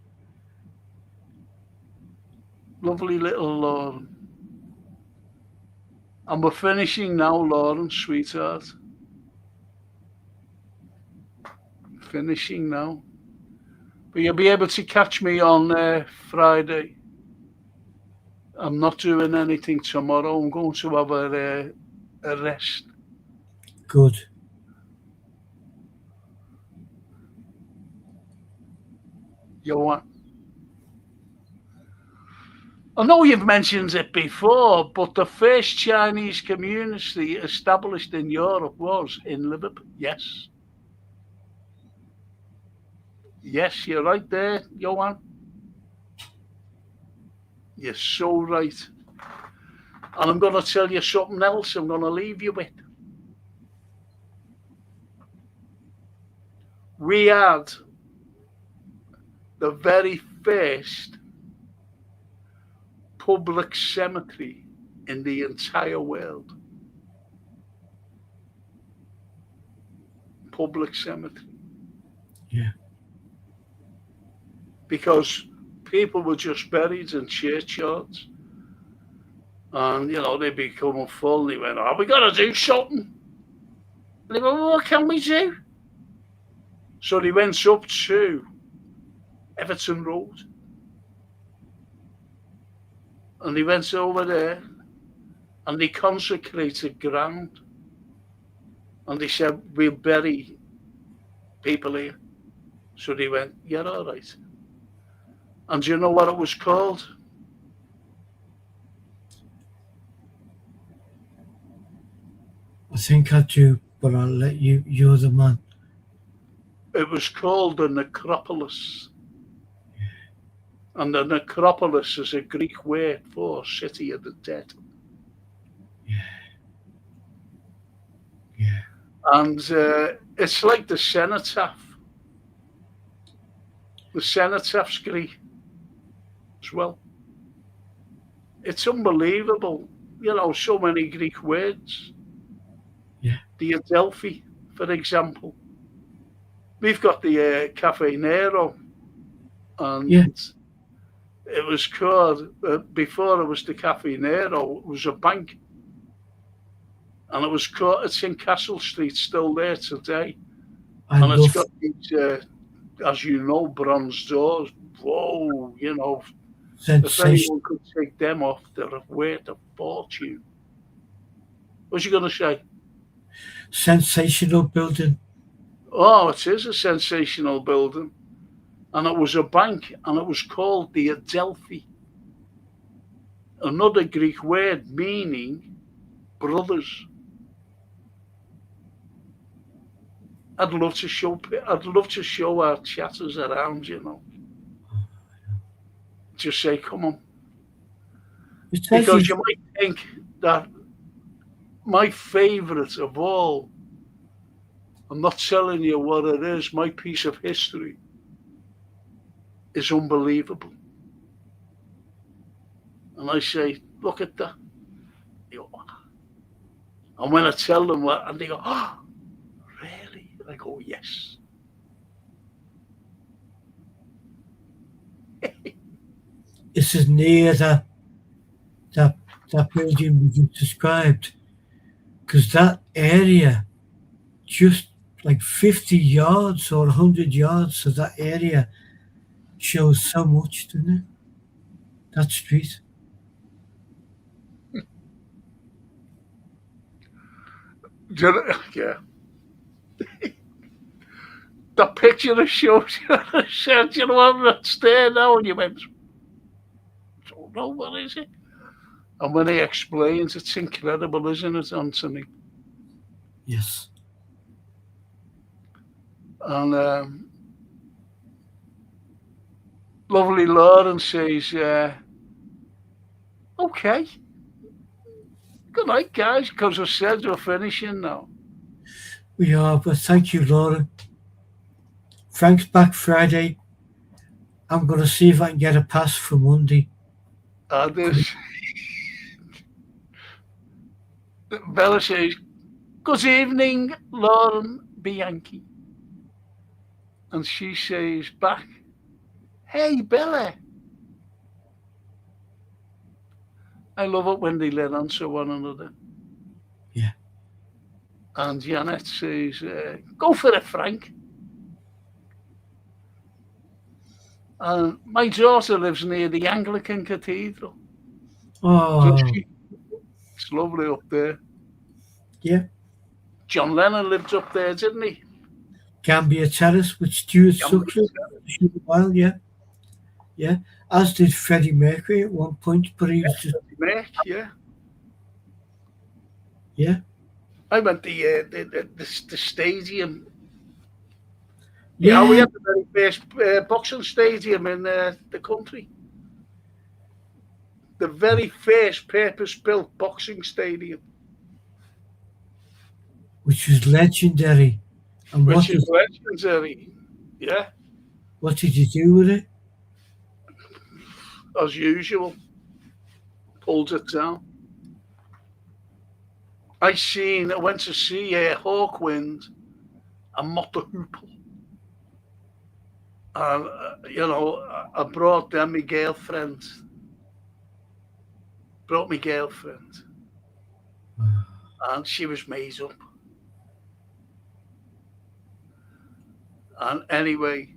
Lovely little Lauren. And we're finishing now, Lauren, sweetheart. Finishing now. But you'll be able to catch me on Friday. I'm not doing anything tomorrow. I'm going to have a rest. Good. Johan. I know you've mentioned it before, but the first Chinese community established in Europe was in Liverpool. Yes. Yes, you're right there, Johan. You're so right. And I'm going to tell you something else I'm going to leave you with. We had the very first public cemetery in the entire world. Public cemetery. Yeah. Because people were just buried in churchyards. And, they become full. They went, we got to do something. And they went, well, what can we do? So they went up to Everton Road. And they went over there and they consecrated ground. And they said, we'll bury people here. So they went, yeah, all right. And do you know what it was called? I think I do, but I'll let you. You're the man. It was called the necropolis. And the necropolis is a Greek word for city of the dead. Yeah. Yeah. And it's like the cenotaph. The cenotaph Greek as well. It's unbelievable. So many Greek words. Yeah. The Adelphi, for example. We've got the Cafe Nero. And it was called, before it was the Cafe Nero, it was a bank. And it was called, it's in Castle Street, still there today. It's got these, as you know, bronze doors. Whoa, if anyone could take them off, they're worth a fortune. What's you going to say? Sensational building. Oh, it is a sensational building. And it was a bank, and it was called the Adelphi. Another Greek word meaning brothers. I'd love to show our chatters around, Just say, come on. Because you might think that my favourite of all, I'm not telling you what it is, my piece of history is unbelievable. And I say, look at that. And when I tell them what, and they go, oh, really? I go, yes. This is near that building we just described, because that area, just like 50 yards or 100 yards of that area, shows so much, doesn't it? That street. Yeah. The picture that shows you said, I'm not there now, and you went, I don't know, what is it? And when he explains, it's incredible, isn't it, Anthony? Yes. And lovely Lauren says, okay. Good night, guys, because I said we're finishing now. We are, but thank you, Lauren. Frank's back Friday. I'm going to see if I can get a pass for Monday. Bella says, good evening, Lauren Bianchi. And she says back, hey, Bella. I love it when they let answer one another. Yeah. And Janet says, go for it, Frank. And my daughter lives near the Anglican Cathedral. Oh. So it's lovely up there. Yeah. John Lennon lived up there, didn't he? Gambia Terrace with Stuart Sutcliffe. Well, yeah. Yeah. As did Freddie Mercury at one point, but he was just... Yeah. Yeah. I went to the stadium. Yeah. We had the very first boxing stadium in the country. the very first purpose-built boxing stadium, which was legendary. And which is legendary. Yeah, what did you do with it? as usual, pulled it down. I went to see Hawkwind and Mother Hoople. And, I brought them my girlfriend. Brought my girlfriend. And she was made up. And anyway,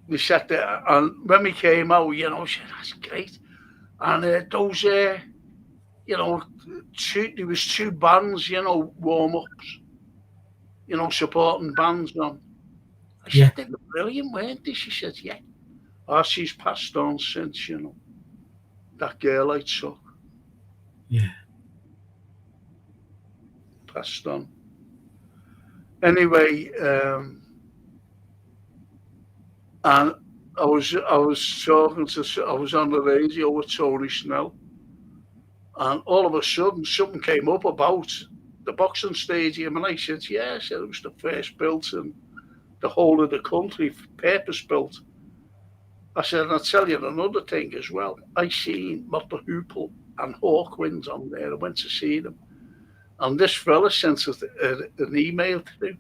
we sat there, and when we came out, she said, that's great. And those, there was two bands, warm-ups, supporting bands on. I said, they were brilliant, weren't they? She said, yeah. She's passed on since, that girl I took. Yeah. Passed on. Anyway, and I was talking I was on the radio with Tony Snell, and all of a sudden something came up about the boxing stadium, and I said, yeah, it was the first built in the whole of the country, purpose built. I said, I'll tell you another thing as well. I seen Mother Hoople and Hawkwind on there. I went to see them. And this fella sent us an email through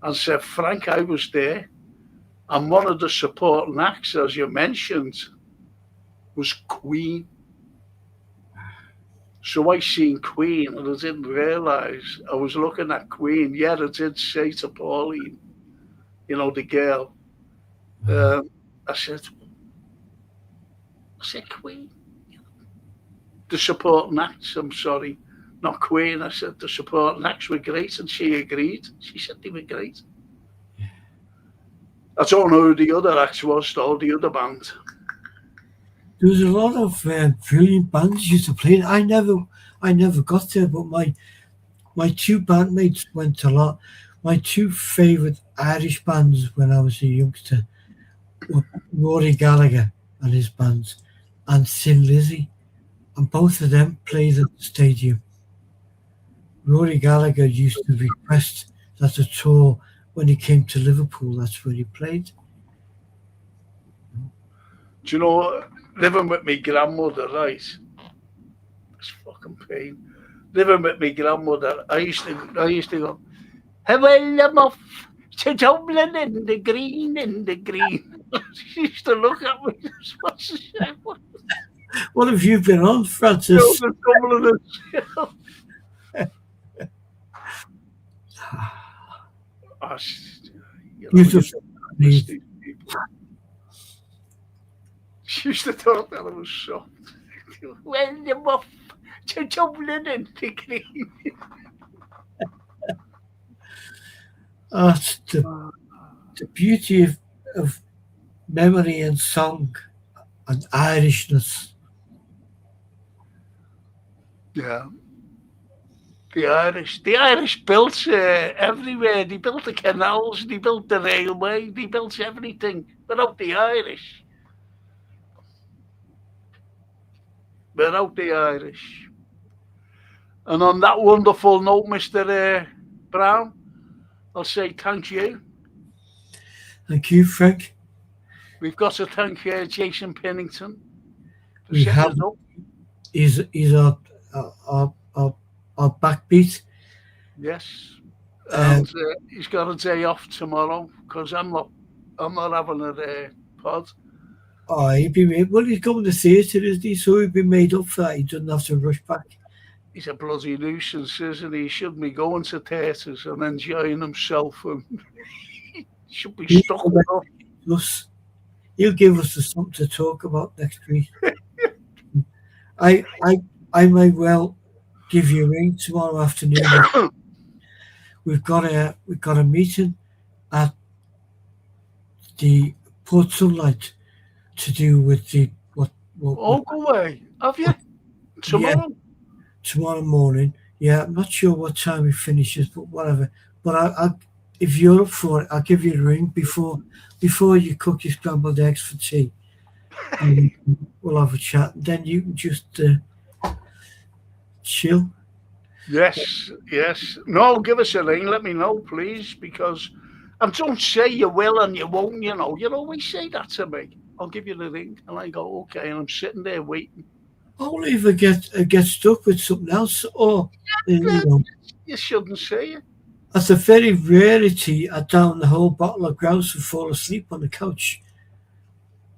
and said, Frank, I was there. And one of the supporting acts, as you mentioned, was Queen. So I seen Queen, and I didn't realise I was looking at Queen. Yeah, I did say to Pauline, the girl, I said, Queen. The supporting acts, I'm sorry, not Queen. I said the supporting acts were great, and she agreed. She said they were great. I don't know who the other act was, though, the other band. There was a lot of brilliant bands used to play. I never got there, but my two bandmates went a lot. My two favourite Irish bands when I was a youngster were Rory Gallagher and his bands and Thin Lizzy, and both of them played at the stadium. Rory Gallagher used to request that the tour, when he came to Liverpool, that's where he played. Do you know, living with my grandmother, right? It's fucking pain. Living with my grandmother, I used to go, well, I'm off to Dublin in the green. She used to look at me. What have you been on, Francis? She used to talk that I was shocked. Well, I'm off to Dublin in the green. That's the beauty of memory and song and Irishness. Yeah. The Irish built everywhere. They built the canals, they built the railway, they built everything. Without the Irish. And on that wonderful note, Mr. Brown, I'll say thank you. Thank you, Frank. We've got to thank Jason Pennington. We have. He's our backbeat. Yes, and he's got a day off tomorrow because I'm not having a pod. Oh, he's going to theatre, isn't he? So he'd be made up for that. He doesn't have to rush back. He's a bloody nuisance, isn't he? He shouldn't be going to theatres and enjoying himself, and he should be stuck up. He'll give us something to talk about next week. I may well give you a ring tomorrow afternoon. We've got a meeting at the Port Sunlight to do with what go away. Have you? Tomorrow? Yeah, tomorrow morning. Yeah, I'm not sure what time it finishes, but whatever. But if you're up for it, I'll give you a ring before you cook your scrambled eggs for tea. and we'll have a chat. Then you can just chill. Yes, yes. No, give us a ring. Let me know, please, because and don't say you will and you won't. You always say that to me. I'll give you the ring, and I go okay, and I'm sitting there waiting. Only if I get stuck with something else, or Yeah, you know, you shouldn't say it. as a very rarity, I down the whole bottle of grouse and fall asleep on the couch.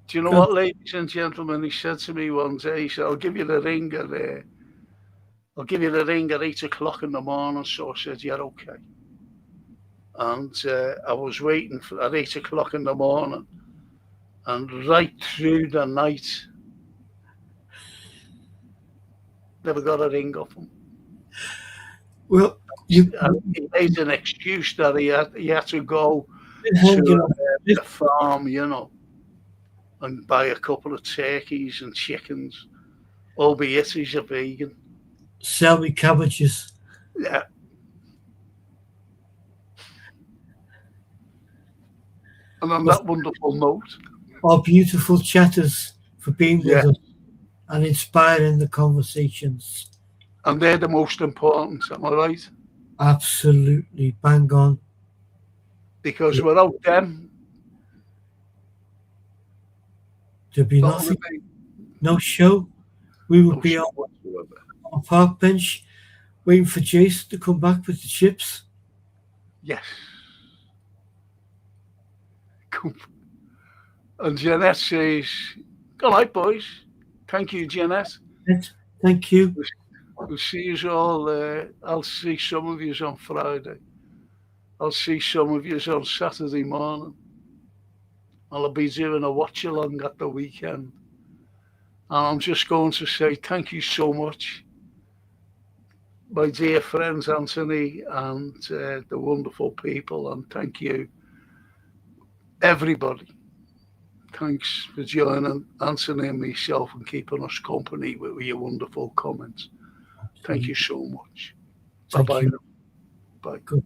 Do you know God, what, ladies and gentlemen? He said to me one day. He said, I'll give you the ring at 8 o'clock in the morning." So I said, "Yeah, okay." And I was waiting for at 8 o'clock in the morning, and right through the night, never got a ring off him. well, you And he made an excuse that he had to go been to hanging off the farm, and buy a couple of turkeys and chickens, albeit he's a vegan. sell me cabbages. Yeah. And on Well, that wonderful note, our beautiful chatters for being yeah, with us and inspiring the conversations. and they're the most important, am I right? Absolutely bang on. Because Yeah, without them, there'd be not only nothing, me, no show. We would no be show on whatsoever. a park bench waiting for Jason to come back with the chips. Yes. And Jeanette says, "Good night, boys. Thank you, Jeanette. Yes, thank you. We'll see you all. I'll see some of you on Friday. I'll see some of you on Saturday morning. I'll be doing a watch along at the weekend. And I'm just going to say thank you so much, my dear friends Anthony and the wonderful people. And thank you, everybody. Thanks for joining Anthony and myself and keeping us company with your wonderful comments. Thank you so much. Bye Thank bye you. now. Bye. Good.